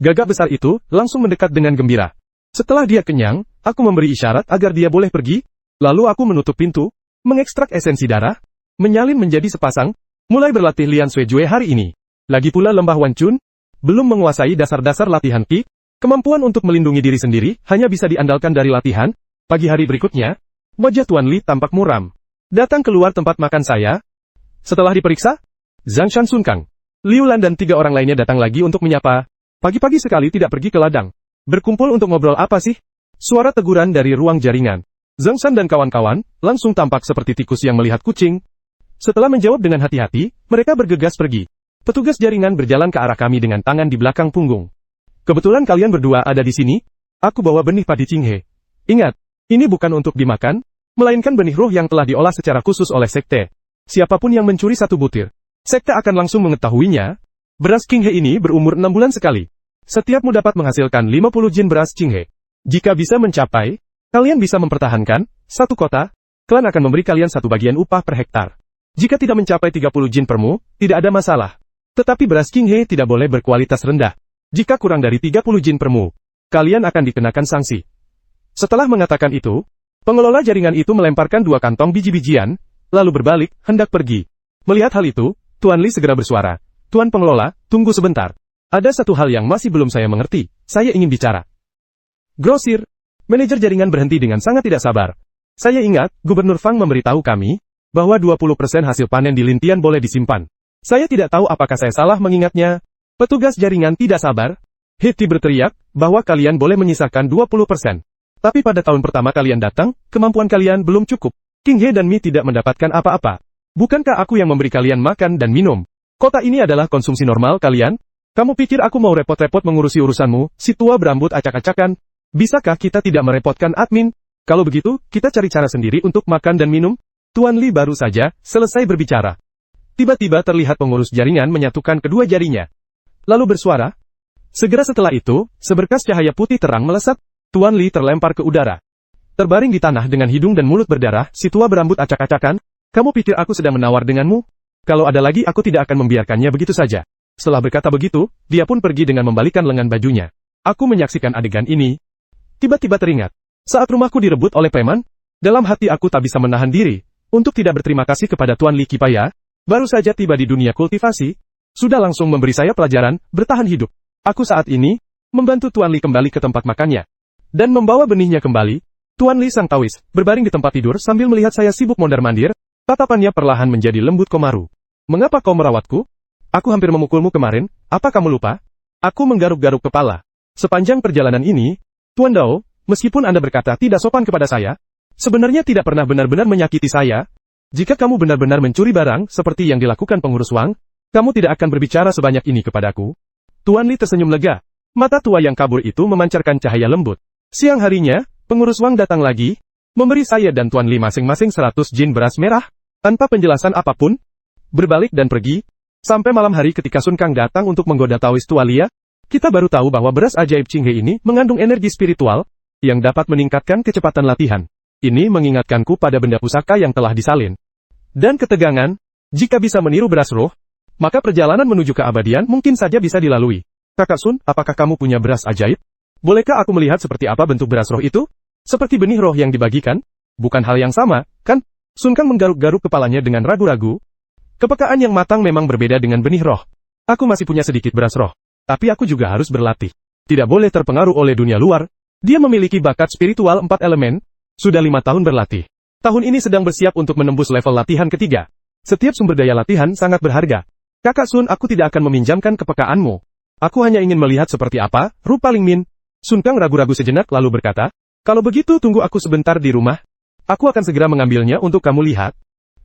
Gagak besar itu langsung mendekat dengan gembira. Setelah dia kenyang, aku memberi isyarat agar dia boleh pergi, lalu aku menutup pintu, mengekstrak esensi darah, menyalin menjadi sepasang, mulai berlatih Lian Suejue hari ini. Lagi pula lembah Wancun, belum menguasai dasar-dasar latihan Qi, kemampuan untuk melindungi diri sendiri hanya bisa diandalkan dari latihan. Pagi hari berikutnya, wajah Tuan Li tampak muram. Datang keluar tempat makan saya. Setelah diperiksa, Zhang Shan Sun Kang, Liu Lan dan 3 orang lainnya datang lagi untuk menyapa. Pagi-pagi sekali tidak pergi ke ladang. Berkumpul untuk ngobrol apa sih? Suara teguran dari ruang jaringan. Zhang Shan dan kawan-kawan langsung tampak seperti tikus yang melihat kucing. Setelah menjawab dengan hati-hati, mereka bergegas pergi. Petugas jaringan berjalan ke arah kami dengan tangan di belakang punggung. Kebetulan kalian berdua ada di sini. Aku bawa benih padi Qinghe. Ingat, ini bukan untuk dimakan, melainkan benih roh yang telah diolah secara khusus oleh sekte. Siapapun yang mencuri 1 butir, sekte akan langsung mengetahuinya. Beras Qinghe ini berumur 6 bulan sekali. Setiapmu dapat menghasilkan 50 jin beras Qinghe. Jika bisa mencapai, kalian bisa mempertahankan 1 kota, klan akan memberi kalian 1 bagian upah per hektar. Jika tidak mencapai 30 jin per mu, tidak ada masalah. Tetapi beras Qinghe tidak boleh berkualitas rendah. Jika kurang dari 30 jin per mu, kalian akan dikenakan sanksi. Setelah mengatakan itu, pengelola jaringan itu melemparkan 2 kantong biji-bijian, lalu berbalik, hendak pergi. Melihat hal itu, Tuan Li segera bersuara. Tuan pengelola, tunggu sebentar. Ada satu hal yang masih belum saya mengerti. Saya ingin bicara. Grosir. Manajer jaringan berhenti dengan sangat tidak sabar. Saya ingat, Gubernur Fang memberitahu kami, bahwa 20% hasil panen di Lintian boleh disimpan. Saya tidak tahu apakah saya salah mengingatnya. Petugas jaringan tidak sabar. Hiti berteriak, bahwa kalian boleh menyisakan 20%. Tapi pada tahun pertama kalian datang, kemampuan kalian belum cukup. Qinghe dan Mi tidak mendapatkan apa-apa. Bukankah aku yang memberi kalian makan dan minum? Kota ini adalah konsumsi normal kalian? Kamu pikir aku mau repot-repot mengurusi urusanmu, si tua berambut acak-acakan? Bisakah kita tidak merepotkan admin? Kalau begitu, kita cari cara sendiri untuk makan dan minum? Tuan Li baru saja selesai berbicara. Tiba-tiba terlihat pengurus jaringan menyatukan kedua jarinya. Lalu bersuara. Segera setelah itu, seberkas cahaya putih terang melesat, Tuan Li terlempar ke udara. Terbaring di tanah dengan hidung dan mulut berdarah, si tua berambut acak-acakan, kamu pikir aku sedang menawar denganmu? Kalau ada lagi aku tidak akan membiarkannya begitu saja. Setelah berkata begitu, dia pun pergi dengan membalikkan lengan bajunya. Aku menyaksikan adegan ini. Tiba-tiba teringat. Saat rumahku direbut oleh preman, dalam hati aku tak bisa menahan diri, untuk tidak berterima kasih kepada Tuan Li Kipaya, baru saja tiba di dunia kultivasi, sudah langsung memberi saya pelajaran, bertahan hidup. Aku saat ini, membantu Tuan Li kembali ke tempat makannya, dan membawa benihnya kembali. Tuan Li sang tawis, berbaring di tempat tidur sambil melihat saya sibuk mondar-mandir. Tatapannya perlahan menjadi lembut komaru. Mengapa kau merawatku? Aku hampir memukulmu kemarin, apa kamu lupa? Aku menggaruk-garuk kepala. Sepanjang perjalanan ini, Tuan Dao, meskipun Anda berkata tidak sopan kepada saya, sebenarnya tidak pernah benar-benar menyakiti saya. Jika kamu benar-benar mencuri barang, seperti yang dilakukan pengurus Wang, kamu tidak akan berbicara sebanyak ini kepadaku. Tuan Li tersenyum lega. Mata tua yang kabur itu memancarkan cahaya lembut. Siang harinya, pengurus Wang datang lagi, memberi saya dan Tuan Li masing-masing 100 jin beras merah, tanpa penjelasan apapun, berbalik dan pergi. Sampai malam hari ketika Sun Kang datang untuk menggoda Taois Tua Lia, kita baru tahu bahwa beras ajaib Qinghe ini mengandung energi spiritual, yang dapat meningkatkan kecepatan latihan. Ini mengingatkanku pada benda pusaka yang telah disalin. Dan ketegangan, jika bisa meniru beras roh, maka perjalanan menuju keabadian mungkin saja bisa dilalui. Kakak Sun, apakah kamu punya beras ajaib? Bolehkah aku melihat seperti apa bentuk beras roh itu? Seperti benih roh yang dibagikan? Bukan hal yang sama, kan? Sun Kang menggaruk-garuk kepalanya dengan ragu-ragu. Kepekaan yang matang memang berbeda dengan benih roh. Aku masih punya sedikit beras roh. Tapi aku juga harus berlatih. Tidak boleh terpengaruh oleh dunia luar. Dia memiliki bakat spiritual 4 elemen. Sudah 5 tahun berlatih. Tahun ini sedang bersiap untuk menembus level latihan ketiga. Setiap sumber daya latihan sangat berharga. Kakak Sun, aku tidak akan meminjamkan kepekaanmu. Aku hanya ingin melihat seperti apa rupa Ling Min. Sun Kang ragu-ragu sejenak lalu berkata, kalau begitu tunggu aku sebentar di rumah. Aku akan segera mengambilnya untuk kamu lihat.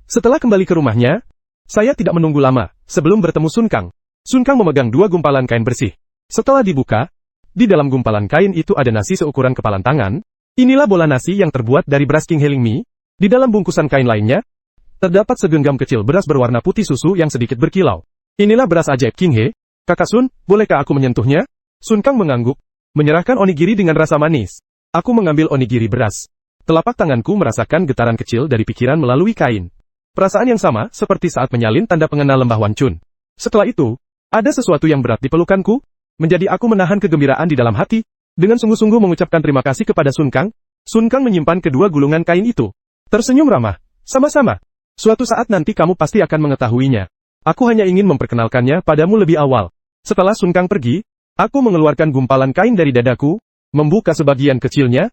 Setelah kembali ke rumahnya, Saya tidak menunggu lama, sebelum bertemu Sun Kang. Sun Kang memegang dua gumpalan kain bersih. Setelah dibuka, di dalam gumpalan kain itu ada nasi seukuran kepalan tangan. Inilah bola nasi yang terbuat dari beras King Healing Mi. Di dalam bungkusan kain lainnya, terdapat segenggam kecil beras berwarna putih susu yang sedikit berkilau. Inilah beras ajaib King He. Kakak Sun, bolehkah aku menyentuhnya? Sun Kang mengangguk, menyerahkan onigiri dengan rasa manis. Aku mengambil onigiri beras. Telapak tanganku merasakan getaran kecil dari pikiran melalui kain. Perasaan yang sama seperti saat menyalin tanda pengenal lembah Wan Chun. Setelah itu, ada sesuatu yang berat di pelukanku, menjadi aku menahan kegembiraan di dalam hati, dengan sungguh-sungguh mengucapkan terima kasih kepada Sun Kang. Sun Kang menyimpan kedua gulungan kain itu. Tersenyum ramah. Sama-sama. Suatu saat nanti kamu pasti akan mengetahuinya. Aku hanya ingin memperkenalkannya padamu lebih awal. Setelah Sun Kang pergi, aku mengeluarkan gumpalan kain dari dadaku, membuka sebagian kecilnya.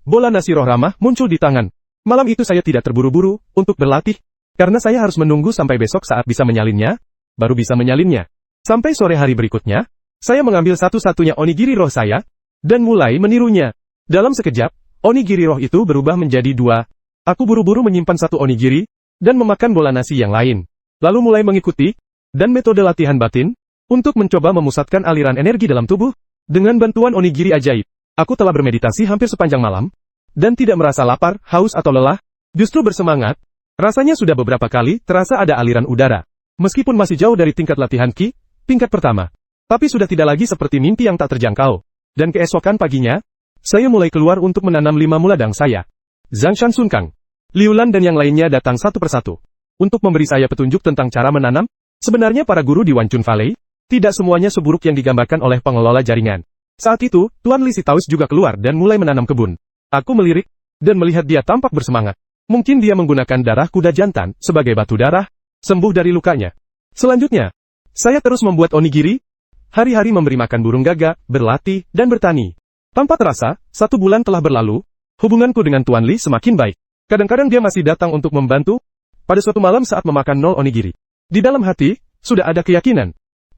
Bola nasi roh ramah muncul di tangan. Malam itu saya tidak terburu-buru untuk berlatih, karena saya harus menunggu sampai besok saat bisa menyalinnya, baru bisa menyalinnya. Sampai sore hari berikutnya, saya mengambil satu-satunya onigiri roh saya, dan mulai menirunya. Dalam sekejap, onigiri roh itu berubah menjadi dua. Aku buru-buru menyimpan satu onigiri, dan memakan bola nasi yang lain. Lalu mulai mengikuti, dan metode latihan batin, untuk mencoba memusatkan aliran energi dalam tubuh, dengan bantuan onigiri ajaib. Aku telah bermeditasi hampir sepanjang malam, dan tidak merasa lapar, haus atau lelah, justru bersemangat. Rasanya sudah beberapa kali terasa ada aliran udara. Meskipun masih jauh dari tingkat latihan Ki, tingkat pertama. Tapi sudah tidak lagi seperti mimpi yang tak terjangkau. Dan keesokan paginya, saya mulai keluar untuk menanam 5 muladang saya. Zhang Shan, Sun Kang, Liu Lan dan yang lainnya datang satu persatu. Untuk memberi saya petunjuk tentang cara menanam, sebenarnya para guru di Wan Chun Valley, tidak semuanya seburuk yang digambarkan oleh pengelola jaringan. Saat itu, Tuan Li Sitaus juga keluar dan mulai menanam kebun. Aku melirik, dan melihat dia tampak bersemangat. Mungkin dia menggunakan darah kuda jantan sebagai batu darah, sembuh dari lukanya. Selanjutnya, saya terus membuat onigiri, hari-hari memberi makan burung gagak, berlatih, dan bertani. Tanpa terasa, 1 bulan telah berlalu, hubunganku dengan Tuan Li semakin baik. Kadang-kadang dia masih datang untuk membantu, pada suatu malam saat memakan 0 onigiri. Di dalam hati, sudah ada keyakinan.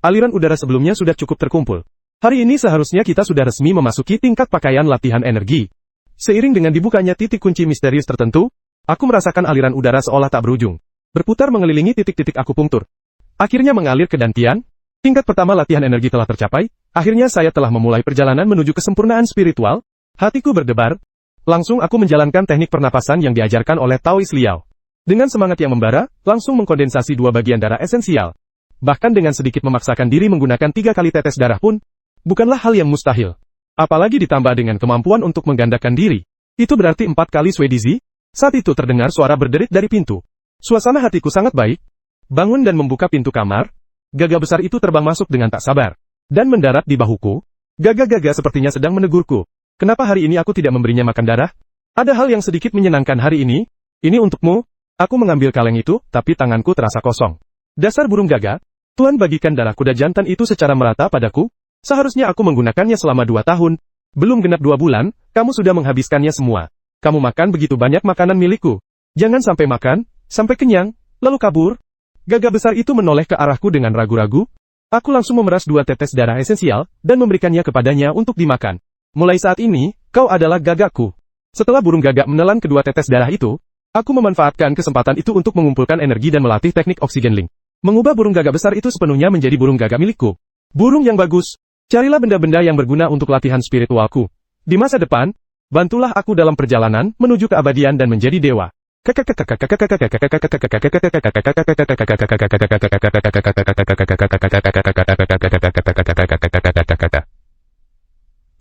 Aliran udara sebelumnya sudah cukup terkumpul. Hari ini seharusnya kita sudah resmi memasuki tingkat pakaian latihan energi. Seiring dengan dibukanya titik kunci misterius tertentu, aku merasakan aliran udara seolah tak berujung, berputar mengelilingi titik-titik akupunktur. Akhirnya mengalir ke dantian, tingkat pertama latihan energi telah tercapai, akhirnya saya telah memulai perjalanan menuju kesempurnaan spiritual, hatiku berdebar, langsung aku menjalankan teknik pernapasan yang diajarkan oleh Taois Liao. Dengan semangat yang membara, langsung mengkondensasi 2 bagian darah esensial. Bahkan dengan sedikit memaksakan diri menggunakan 3 kali tetes darah pun, bukanlah hal yang mustahil. Apalagi ditambah dengan kemampuan untuk menggandakan diri. Itu berarti 4 kali Swedizi. Saat itu terdengar suara berderit dari pintu. Suasana hatiku sangat baik. Bangun dan membuka pintu kamar. Gagak besar itu terbang masuk dengan tak sabar. Dan mendarat di bahuku. Gagak-gagak sepertinya sedang menegurku. Kenapa hari ini aku tidak memberinya makan darah? Ada hal yang sedikit menyenangkan hari ini. Ini untukmu. Aku mengambil kaleng itu, tapi tanganku terasa kosong. Dasar burung gagak. Tuan bagikan darah kuda jantan itu secara merata padaku. Seharusnya aku menggunakannya selama 2 tahun. Belum genap 2 bulan, kamu sudah menghabiskannya semua. Kamu makan begitu banyak makanan milikku. Jangan sampai makan, sampai kenyang, lalu kabur. Gagak besar itu menoleh ke arahku dengan ragu-ragu. Aku langsung memeras 2 tetes darah esensial, dan memberikannya kepadanya untuk dimakan. Mulai saat ini, kau adalah gagakku. Setelah burung gagak menelan kedua tetes darah itu, aku memanfaatkan kesempatan itu untuk mengumpulkan energi dan melatih teknik oksigen link. Mengubah burung gagak besar itu sepenuhnya menjadi burung gagak milikku. Burung yang bagus. Carilah benda-benda yang berguna untuk latihan spiritualku. Di masa depan, bantulah aku dalam perjalanan menuju keabadian dan menjadi dewa.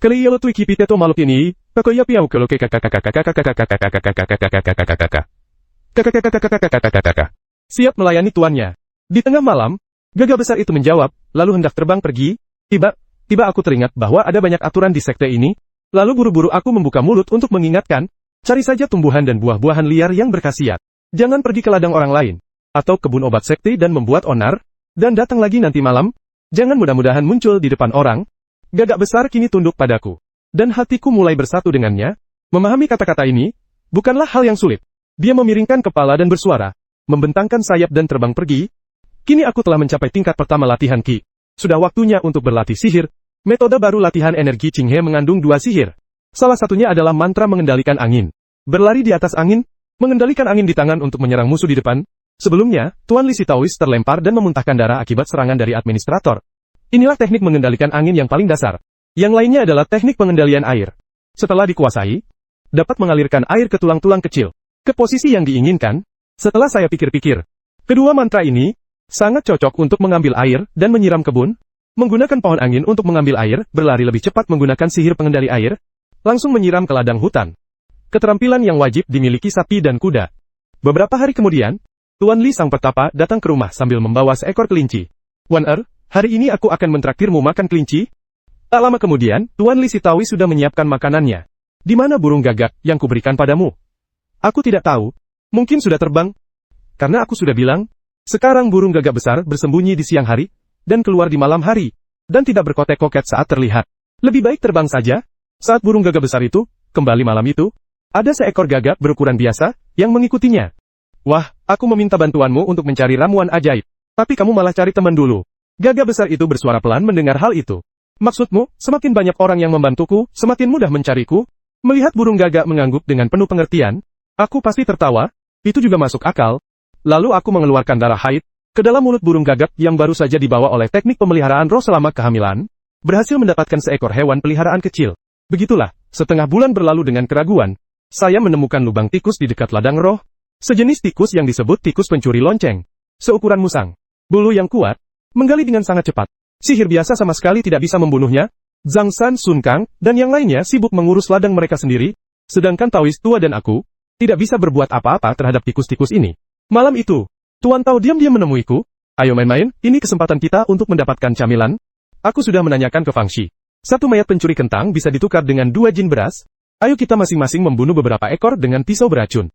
Kaliyo tu ikipiteto maluk ini, pakoya piau kalau siap melayani tuannya. Di tengah malam, gagak besar itu menjawab, lalu hendak terbang pergi. Tiba aku teringat bahwa ada banyak aturan di sekte ini, lalu buru-buru aku membuka mulut untuk mengingatkan, cari saja tumbuhan dan buah-buahan liar yang berkhasiat. Jangan pergi ke ladang orang lain, atau kebun obat sekte dan membuat onar, dan datang lagi nanti malam, jangan mudah-mudahan muncul di depan orang. Gagak besar kini tunduk padaku, dan hatiku mulai bersatu dengannya. Memahami kata-kata ini, bukanlah hal yang sulit. Dia memiringkan kepala dan bersuara, membentangkan sayap dan terbang pergi. Kini aku telah mencapai tingkat pertama latihan Ki. Sudah waktunya untuk berlatih sihir. Metode baru latihan energi Qing He mengandung 2 sihir. Salah satunya adalah mantra mengendalikan angin. Berlari di atas angin, mengendalikan angin di tangan untuk menyerang musuh di depan. Sebelumnya, Tuan Li Sitawis terlempar dan memuntahkan darah akibat serangan dari administrator. Inilah teknik mengendalikan angin yang paling dasar. Yang lainnya adalah teknik pengendalian air. Setelah dikuasai, dapat mengalirkan air ke tulang-tulang kecil, ke posisi yang diinginkan. Setelah saya pikir-pikir, kedua mantra ini sangat cocok untuk mengambil air dan menyiram kebun, menggunakan pohon angin untuk mengambil air, berlari lebih cepat menggunakan sihir pengendali air, langsung menyiram ke ladang hutan. Keterampilan yang wajib dimiliki sapi dan kuda. Beberapa hari kemudian, Tuan Li sang petapa datang ke rumah sambil membawa seekor kelinci. Wan hari ini aku akan mentraktirmu makan kelinci. Tak lama kemudian, Tuan Li Sitawis sudah menyiapkan makanannya. Di mana burung gagak yang kuberikan padamu? Aku tidak tahu. Mungkin sudah terbang. Karena aku sudah bilang, sekarang burung gagak besar bersembunyi di siang hari, dan keluar di malam hari, dan tidak berkotek-koket saat terlihat. Lebih baik terbang saja. Saat burung gagak besar itu kembali malam itu, ada seekor gagak berukuran biasa yang mengikutinya. Wah, aku meminta bantuanmu untuk mencari ramuan ajaib. Tapi kamu malah cari teman dulu. Gagak besar itu bersuara pelan mendengar hal itu. Maksudmu, semakin banyak orang yang membantuku, semakin mudah mencariku? Melihat burung gagak mengangguk dengan penuh pengertian, aku pasti tertawa. Itu juga masuk akal. Lalu aku mengeluarkan darah haid ke dalam mulut burung gagak yang baru saja dibawa oleh teknik pemeliharaan roh selama kehamilan, berhasil mendapatkan seekor hewan peliharaan kecil. Begitulah, setengah bulan berlalu dengan keraguan. Saya menemukan lubang tikus di dekat ladang roh, sejenis tikus yang disebut tikus pencuri lonceng. Seukuran musang. Bulu yang kuat, menggali dengan sangat cepat. Sihir biasa sama sekali tidak bisa membunuhnya. Zhang San, Sun Kang, dan yang lainnya sibuk mengurus ladang mereka sendiri, sedangkan Taois tua dan aku, tidak bisa berbuat apa-apa terhadap tikus-tikus ini. Malam itu, Tuan Tao diam-diam menemuiku. Ayo main-main, ini kesempatan kita untuk mendapatkan camilan. Aku sudah menanyakan ke Fang Shi. Satu mayat pencuri kentang bisa ditukar dengan 2 jin beras. Ayo kita masing-masing membunuh beberapa ekor dengan pisau beracun.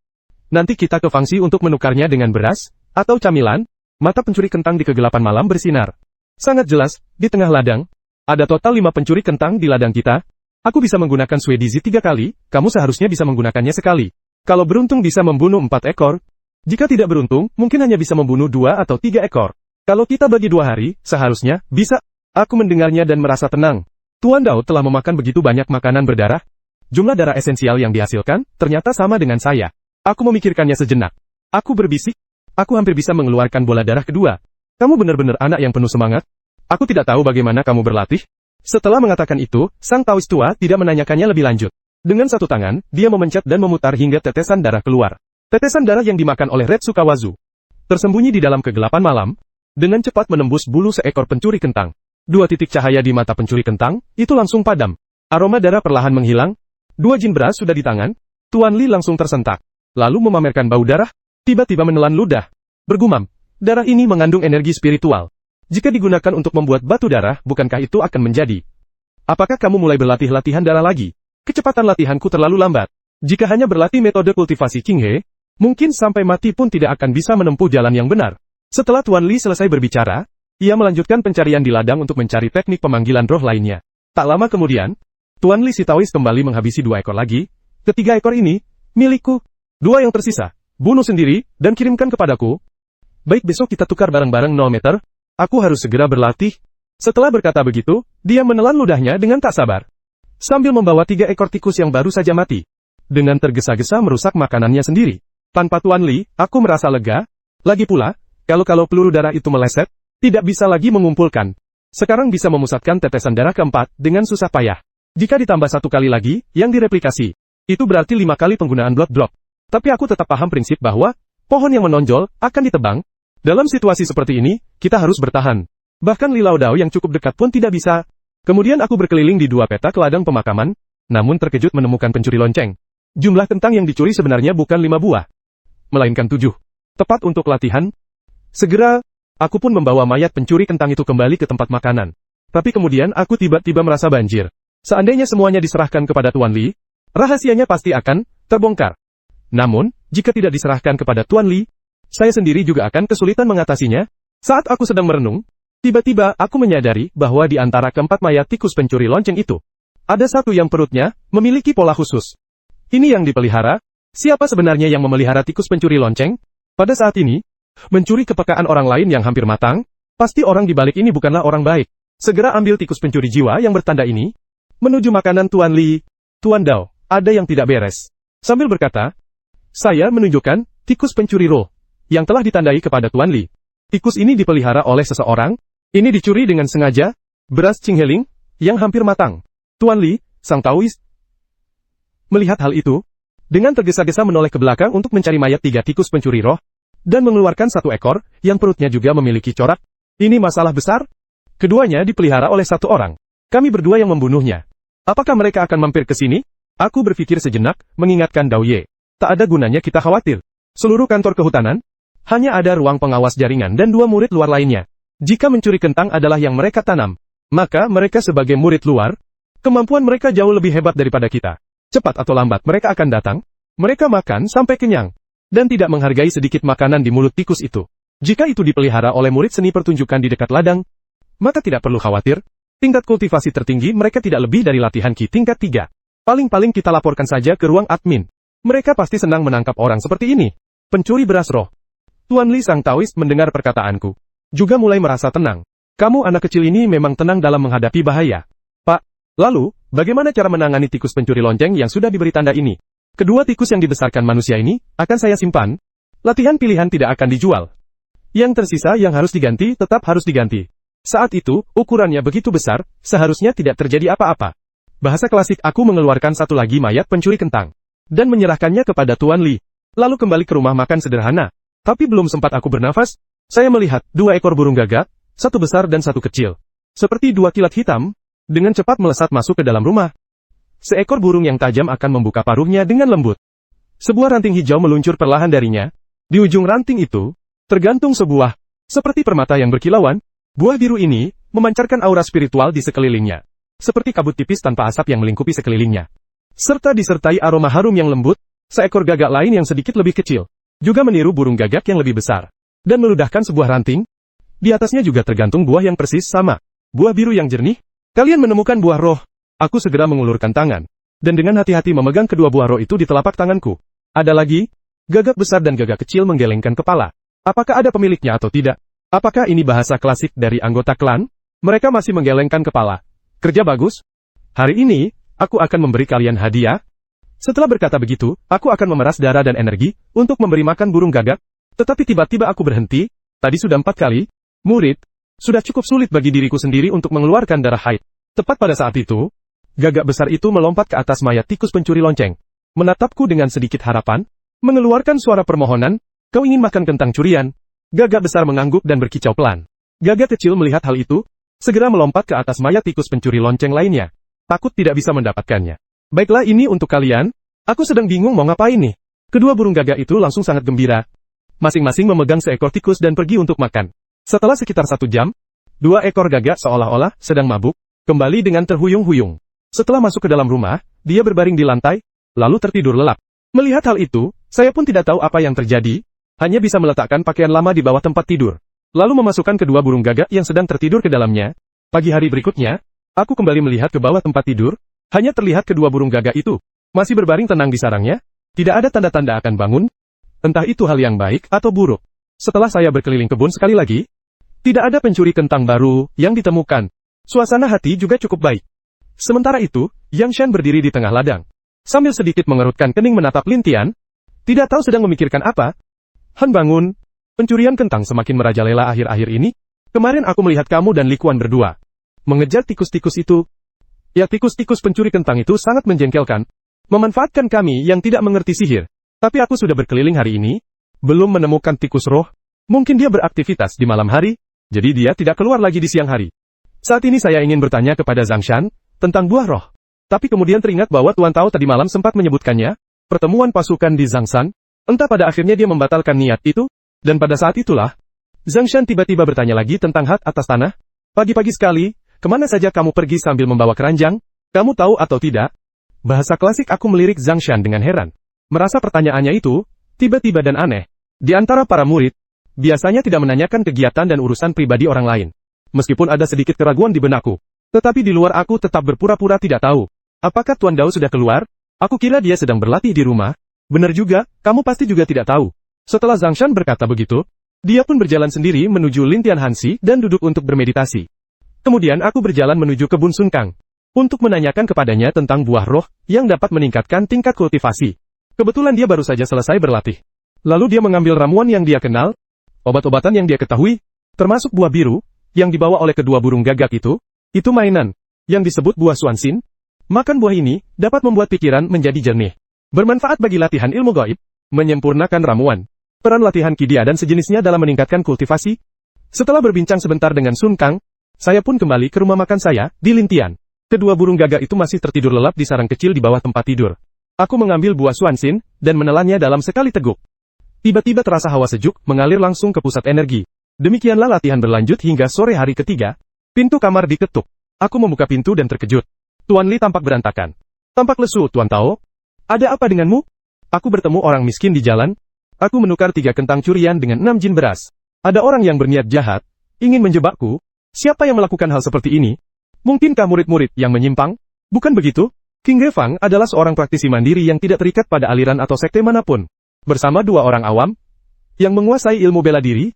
Nanti kita ke Fang Shi untuk menukarnya dengan beras, atau camilan. Mata pencuri kentang di kegelapan malam bersinar. Sangat jelas, di tengah ladang, ada total 5 pencuri kentang di ladang kita. Aku bisa menggunakan Swedizi 3 kali, kamu seharusnya bisa menggunakannya sekali. Kalau beruntung bisa membunuh 4 ekor. Jika tidak beruntung, mungkin hanya bisa membunuh 2 atau 3 ekor. Kalau kita bagi 2 hari, seharusnya bisa. Aku mendengarnya dan merasa tenang. Tuan Dao telah memakan begitu banyak makanan berdarah. Jumlah darah esensial yang dihasilkan, ternyata sama dengan saya. Aku memikirkannya sejenak. Aku berbisik. Aku hampir bisa mengeluarkan bola darah kedua. Kamu benar-benar anak yang penuh semangat. Aku tidak tahu bagaimana kamu berlatih. Setelah mengatakan itu, sang Taois tua tidak menanyakannya lebih lanjut. Dengan satu tangan, dia memencet dan memutar hingga tetesan darah keluar. Tetesan darah yang dimakan oleh Red Sukawazu tersembunyi di dalam kegelapan malam, dengan cepat menembus bulu seekor pencuri kentang. 2 titik cahaya di mata pencuri kentang, itu langsung padam. Aroma darah perlahan menghilang. 2 jin beras sudah di tangan. Tuan Li langsung tersentak. Lalu memamerkan bau darah, tiba-tiba menelan ludah. Bergumam, darah ini mengandung energi spiritual. Jika digunakan untuk membuat batu darah, bukankah itu akan menjadi? Apakah kamu mulai berlatih latihan darah lagi? Kecepatan latihanku terlalu lambat. Jika hanya berlatih metode kultivasi Qinghe, mungkin sampai mati pun tidak akan bisa menempuh jalan yang benar. Setelah Tuan Li selesai berbicara, ia melanjutkan pencarian di ladang untuk mencari teknik pemanggilan roh lainnya. Tak lama kemudian, Tuan Li Sitawis kembali menghabisi 2 ekor lagi. Ketiga ekor ini, milikku. 2 yang tersisa, bunuh sendiri, dan kirimkan kepadaku. Baik, besok kita tukar bareng-bareng 0 meter. Aku harus segera berlatih. Setelah berkata begitu, dia menelan ludahnya dengan tak sabar. Sambil membawa 3 ekor tikus yang baru saja mati. Dengan tergesa-gesa merusak makanannya sendiri. Tanpa Tuan Li, aku merasa lega. Lagi pula, kalau peluru darah itu meleset, tidak bisa lagi mengumpulkan. Sekarang bisa memusatkan tetesan darah keempat dengan susah payah. Jika ditambah 1 kali lagi, yang direplikasi, itu berarti 5 kali penggunaan blood drop. Tapi aku tetap paham prinsip bahwa, pohon yang menonjol, akan ditebang. Dalam situasi seperti ini, kita harus bertahan. Bahkan Li Lao Dao yang cukup dekat pun tidak bisa. Kemudian aku berkeliling di 2 petak ladang pemakaman, namun terkejut menemukan pencuri lonceng. Jumlah kentang yang dicuri sebenarnya bukan 5 buah, melainkan 7. Tepat untuk latihan. Segera, aku pun membawa mayat pencuri kentang itu kembali ke tempat makanan. Tapi kemudian aku tiba-tiba merasa banjir. Seandainya semuanya diserahkan kepada Tuan Li, rahasianya pasti akan terbongkar. Namun, jika tidak diserahkan kepada Tuan Li, saya sendiri juga akan kesulitan mengatasinya. Saat aku sedang merenung, tiba-tiba aku menyadari bahwa di antara keempat mayat tikus pencuri lonceng itu, ada satu yang perutnya memiliki pola khusus. Ini yang dipelihara. Siapa sebenarnya yang memelihara tikus pencuri lonceng? Pada saat ini, mencuri kepekaan orang lain yang hampir matang, pasti orang di balik ini bukanlah orang baik. Segera ambil tikus pencuri jiwa yang bertanda ini, menuju makanan Tuan Li. Tuan Dao, ada yang tidak beres. Sambil berkata, saya menunjukkan tikus pencuri roh. yang telah ditandai kepada Tuan Li. Tikus ini dipelihara oleh seseorang, ini dicuri dengan sengaja, beras Qingheling, yang hampir matang. Tuan Li, sang Taois, melihat hal itu, dengan tergesa-gesa menoleh ke belakang untuk mencari mayat 3 tikus pencuri roh, dan mengeluarkan 1 ekor, yang perutnya juga memiliki corak. Ini masalah besar? Keduanya dipelihara oleh 1 orang. Kami berdua yang membunuhnya. Apakah mereka akan mampir ke sini? Aku berpikir sejenak, mengingatkan Dao Ye. Tak ada gunanya kita khawatir. Seluruh kantor kehutanan, hanya ada ruang pengawas jaringan dan 2 murid luar lainnya. Jika mencuri kentang adalah yang mereka tanam, maka mereka sebagai murid luar, kemampuan mereka jauh lebih hebat daripada kita. Cepat atau lambat mereka akan datang, mereka makan sampai kenyang, dan tidak menghargai sedikit makanan di mulut tikus itu. Jika itu dipelihara oleh murid seni pertunjukan di dekat ladang, maka tidak perlu khawatir, tingkat kultivasi tertinggi mereka tidak lebih dari latihan Qi tingkat 3. Paling-paling kita laporkan saja ke ruang admin. Mereka pasti senang menangkap orang seperti ini. Pencuri beras roh. Tuan Li sang Taois mendengar perkataanku. Juga mulai merasa tenang. Kamu anak kecil ini memang tenang dalam menghadapi bahaya. Pak, lalu, bagaimana cara menangani tikus pencuri lonceng yang sudah diberi tanda ini? Kedua tikus yang dibesarkan manusia ini, akan saya simpan. Latihan pilihan tidak akan dijual. Yang tersisa yang harus diganti, tetap harus diganti. Saat itu, ukurannya begitu besar, seharusnya tidak terjadi apa-apa. Bahasa klasik aku mengeluarkan 1 lagi mayat pencuri kentang. Dan menyerahkannya kepada Tuan Li. Lalu kembali ke rumah makan sederhana. Tapi belum sempat aku bernafas, saya melihat 2 ekor burung gagak, 1 besar dan 1 kecil. Seperti 2 kilat hitam, dengan cepat melesat masuk ke dalam rumah. Seekor burung yang tajam akan membuka paruhnya dengan lembut. Sebuah ranting hijau meluncur perlahan darinya. Di ujung ranting itu, tergantung sebuah, seperti permata yang berkilauan, buah biru ini, memancarkan aura spiritual di sekelilingnya. Seperti kabut tipis tanpa asap yang melingkupi sekelilingnya. Serta disertai aroma harum yang lembut, seekor gagak lain yang sedikit lebih kecil, juga meniru burung gagak yang lebih besar. Dan meludahkan sebuah ranting. Di atasnya juga tergantung buah yang persis sama. Buah biru yang jernih. Kalian menemukan buah roh. Aku segera mengulurkan tangan. Dan dengan hati-hati memegang kedua buah roh itu di telapak tanganku. Ada lagi. Gagak besar dan gagak kecil menggelengkan kepala. Apakah ada pemiliknya atau tidak? Apakah ini bahasa klasik dari anggota klan? Mereka masih menggelengkan kepala. Kerja bagus. Hari ini, aku akan memberi kalian hadiah. Setelah berkata begitu, aku akan memeras darah dan energi untuk memberi makan burung gagak. Tetapi tiba-tiba aku berhenti. Tadi sudah 4 kali. Murid, sudah cukup sulit bagi diriku sendiri untuk mengeluarkan darah haid. Tepat pada saat itu, gagak besar itu melompat ke atas mayat tikus pencuri lonceng. Menatapku dengan sedikit harapan, mengeluarkan suara permohonan, kau ingin makan kentang curian? Gagak besar mengangguk dan berkicau pelan. Gagak kecil melihat hal itu, segera melompat ke atas mayat tikus pencuri lonceng lainnya. Takut tidak bisa mendapatkannya. Baiklah ini untuk kalian, aku sedang bingung mau ngapain nih. Kedua burung gagak itu langsung sangat gembira. Masing-masing memegang seekor tikus dan pergi untuk makan. Setelah sekitar 1 jam, 2 ekor gagak seolah-olah sedang mabuk, kembali dengan terhuyung-huyung. Setelah masuk ke dalam rumah, dia berbaring di lantai, lalu tertidur lelap. Melihat hal itu, saya pun tidak tahu apa yang terjadi, hanya bisa meletakkan pakaian lama di bawah tempat tidur. Lalu memasukkan kedua burung gagak yang sedang tertidur ke dalamnya. Pagi hari berikutnya, aku kembali melihat ke bawah tempat tidur, hanya terlihat kedua burung gagak itu, masih berbaring tenang di sarangnya, tidak ada tanda-tanda akan bangun. Entah itu hal yang baik atau buruk. Setelah saya berkeliling kebun sekali lagi, tidak ada pencuri kentang baru yang ditemukan. Suasana hati juga cukup baik. Sementara itu, Yang Shan berdiri di tengah ladang. Sambil sedikit mengerutkan kening menatap Lin Tian, tidak tahu sedang memikirkan apa. Han bangun. Pencurian kentang semakin merajalela akhir-akhir ini. Kemarin aku melihat kamu dan Li Quan berdua mengejar tikus-tikus itu. Ya tikus-tikus pencuri kentang itu sangat menjengkelkan. Memanfaatkan kami yang tidak mengerti sihir. Tapi aku sudah berkeliling hari ini, belum menemukan tikus roh. Mungkin dia beraktivitas di malam hari, jadi dia tidak keluar lagi di siang hari. Saat ini saya ingin bertanya kepada Zhang Shan tentang buah roh. Tapi kemudian teringat bahwa Tuan Tao tadi malam sempat menyebutkannya, pertemuan pasukan di Zangshan. Entah pada akhirnya dia membatalkan niat itu, dan pada saat itulah, Zhang Shan tiba-tiba bertanya lagi tentang hak atas tanah. Pagi-pagi sekali, kemana saja kamu pergi sambil membawa keranjang? Kamu tahu atau tidak? Bahasa klasik aku melirik Zhang Shan dengan heran. Merasa pertanyaannya itu, tiba-tiba dan aneh. Di antara para murid, biasanya tidak menanyakan kegiatan dan urusan pribadi orang lain. Meskipun ada sedikit keraguan di benakku. Tetapi di luar aku tetap berpura-pura tidak tahu. Apakah Tuan Dao sudah keluar? Aku kira dia sedang berlatih di rumah. Benar juga, kamu pasti juga tidak tahu. Setelah Zhang Shan berkata begitu, dia pun berjalan sendiri menuju Lin Tian Hansi dan duduk untuk bermeditasi. Kemudian aku berjalan menuju kebun Sun Kang. Untuk menanyakan kepadanya tentang buah roh yang dapat meningkatkan tingkat kultivasi. Kebetulan dia baru saja selesai berlatih. Lalu dia mengambil ramuan yang dia kenal, obat-obatan yang dia ketahui, termasuk buah biru, yang dibawa oleh kedua burung gagak itu mainan, yang disebut buah Suansin. Makan buah ini, dapat membuat pikiran menjadi jernih. Bermanfaat bagi latihan ilmu gaib, menyempurnakan ramuan. Peran latihan Kidia dan sejenisnya dalam meningkatkan kultivasi. Setelah berbincang sebentar dengan Sun Kang, saya pun kembali ke rumah makan saya, di Lintian. Kedua burung gagak itu masih tertidur lelap di sarang kecil di bawah tempat tidur. Aku mengambil buah Suansin, dan menelannya dalam sekali teguk. Tiba-tiba terasa hawa sejuk, mengalir langsung ke pusat energi. Demikianlah latihan berlanjut hingga sore hari ketiga. Pintu kamar diketuk. Aku membuka pintu dan terkejut. Tuan Li tampak berantakan. Tampak lesu, Tuan Tao. Ada apa denganmu? Aku bertemu orang miskin di jalan. Aku menukar 3 kentang curian dengan 6 jin beras. Ada orang yang berniat jahat, ingin menjebakku. Siapa yang melakukan hal seperti ini? Mungkinkah murid-murid yang menyimpang? Bukan begitu? King He Fang adalah seorang praktisi mandiri yang tidak terikat pada aliran atau sekte manapun. Bersama 2 orang awam, yang menguasai ilmu bela diri.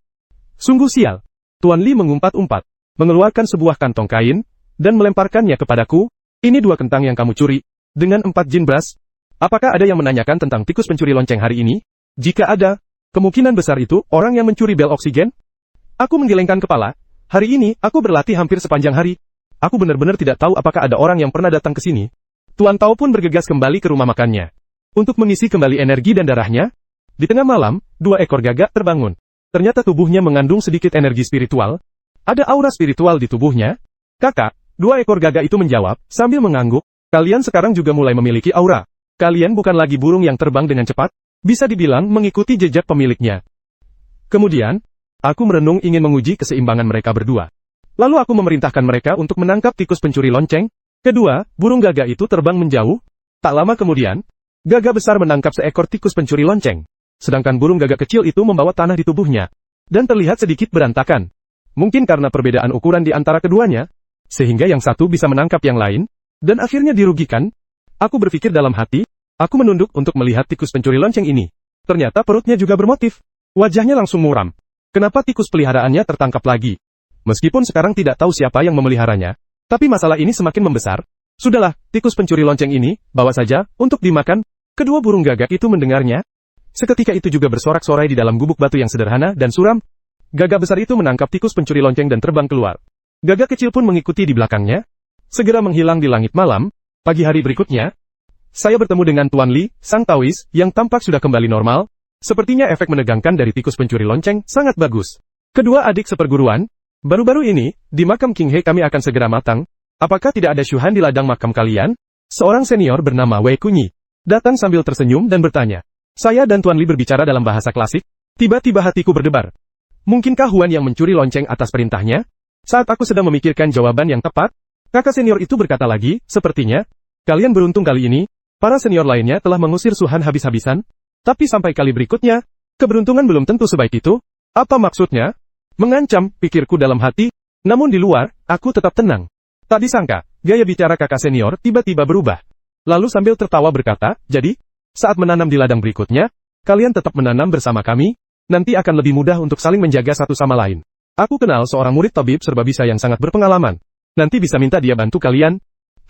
Sungguh sial. Tuan Li mengumpat-umpat, mengeluarkan sebuah kantong kain, dan melemparkannya kepadaku. Ini 2 kentang yang kamu curi, dengan 4 jin beras. Apakah ada yang menanyakan tentang tikus pencuri lonceng hari ini? Jika ada, kemungkinan besar itu orang yang mencuri bel oksigen. Aku menggelengkan kepala. Hari ini, aku berlatih hampir sepanjang hari. Aku benar-benar tidak tahu apakah ada orang yang pernah datang ke sini. Tuan Tao pun bergegas kembali ke rumah makannya. Untuk mengisi kembali energi dan darahnya, di tengah malam, 2 ekor gagak terbangun. Ternyata tubuhnya mengandung sedikit energi spiritual. Ada aura spiritual di tubuhnya. Kakak, 2 ekor gagak itu menjawab, sambil mengangguk. Kalian sekarang juga mulai memiliki aura. Kalian bukan lagi burung yang terbang dengan cepat, bisa dibilang mengikuti jejak pemiliknya. Kemudian, aku merenung ingin menguji keseimbangan mereka berdua. Lalu aku memerintahkan mereka untuk menangkap tikus pencuri lonceng. Kedua, burung gagak itu terbang menjauh. Tak lama kemudian, gagak besar menangkap seekor tikus pencuri lonceng. Sedangkan burung gagak kecil itu membawa tanah di tubuhnya. Dan terlihat sedikit berantakan. Mungkin karena perbedaan ukuran di antara keduanya, sehingga yang satu bisa menangkap yang lain, dan akhirnya dirugikan. Aku berpikir dalam hati, aku menunduk untuk melihat tikus pencuri lonceng ini. Ternyata perutnya juga bermotif. Wajahnya langsung muram. Kenapa tikus peliharaannya tertangkap lagi? Meskipun sekarang tidak tahu siapa yang memeliharanya, tapi masalah ini semakin membesar. Sudahlah, tikus pencuri lonceng ini, bawa saja, untuk dimakan. Kedua burung gagak itu mendengarnya. Seketika itu juga bersorak-sorai di dalam gubuk batu yang sederhana dan suram. Gagak besar itu menangkap tikus pencuri lonceng dan terbang keluar. Gagak kecil pun mengikuti di belakangnya. Segera menghilang di langit malam. Pagi hari berikutnya, saya bertemu dengan Tuan Li, sang Taois, yang tampak sudah kembali normal. Sepertinya efek menegangkan dari tikus pencuri lonceng sangat bagus. Kedua adik seperguruan, baru-baru ini, di makam King He kami akan segera matang. Apakah tidak ada syuhan di ladang makam kalian? Seorang senior bernama Wei Kunyi datang sambil tersenyum dan bertanya. Saya dan Tuan Li berbicara dalam bahasa klasik. Tiba-tiba hatiku berdebar. Mungkinkah Huan yang mencuri lonceng atas perintahnya? Saat aku sedang memikirkan jawaban yang tepat, kakak senior itu berkata lagi, sepertinya, kalian beruntung kali ini, para senior lainnya telah mengusir Suhan habis-habisan. Tapi sampai kali berikutnya, keberuntungan belum tentu sebaik itu. Apa maksudnya? Mengancam, pikirku dalam hati. Namun di luar, aku tetap tenang. Tak disangka, gaya bicara kakak senior tiba-tiba berubah. Lalu sambil tertawa berkata, jadi, saat menanam di ladang berikutnya, kalian tetap menanam bersama kami, nanti akan lebih mudah untuk saling menjaga satu sama lain. Aku kenal seorang murid tabib serbabisa yang sangat berpengalaman. Nanti bisa minta dia bantu kalian.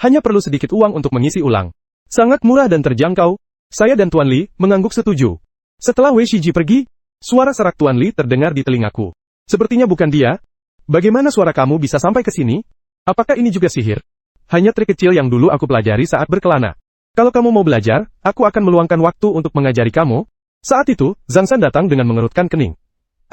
Hanya perlu sedikit uang untuk mengisi ulang. Sangat murah dan terjangkau. Saya dan Tuan Li mengangguk setuju. Setelah Wei Shiji pergi, suara serak Tuan Li terdengar di telingaku. Sepertinya bukan dia. Bagaimana suara kamu bisa sampai ke sini? Apakah ini juga sihir? Hanya trik kecil yang dulu aku pelajari saat berkelana. Kalau kamu mau belajar, aku akan meluangkan waktu untuk mengajari kamu. Saat itu, Zhang San datang dengan mengerutkan kening.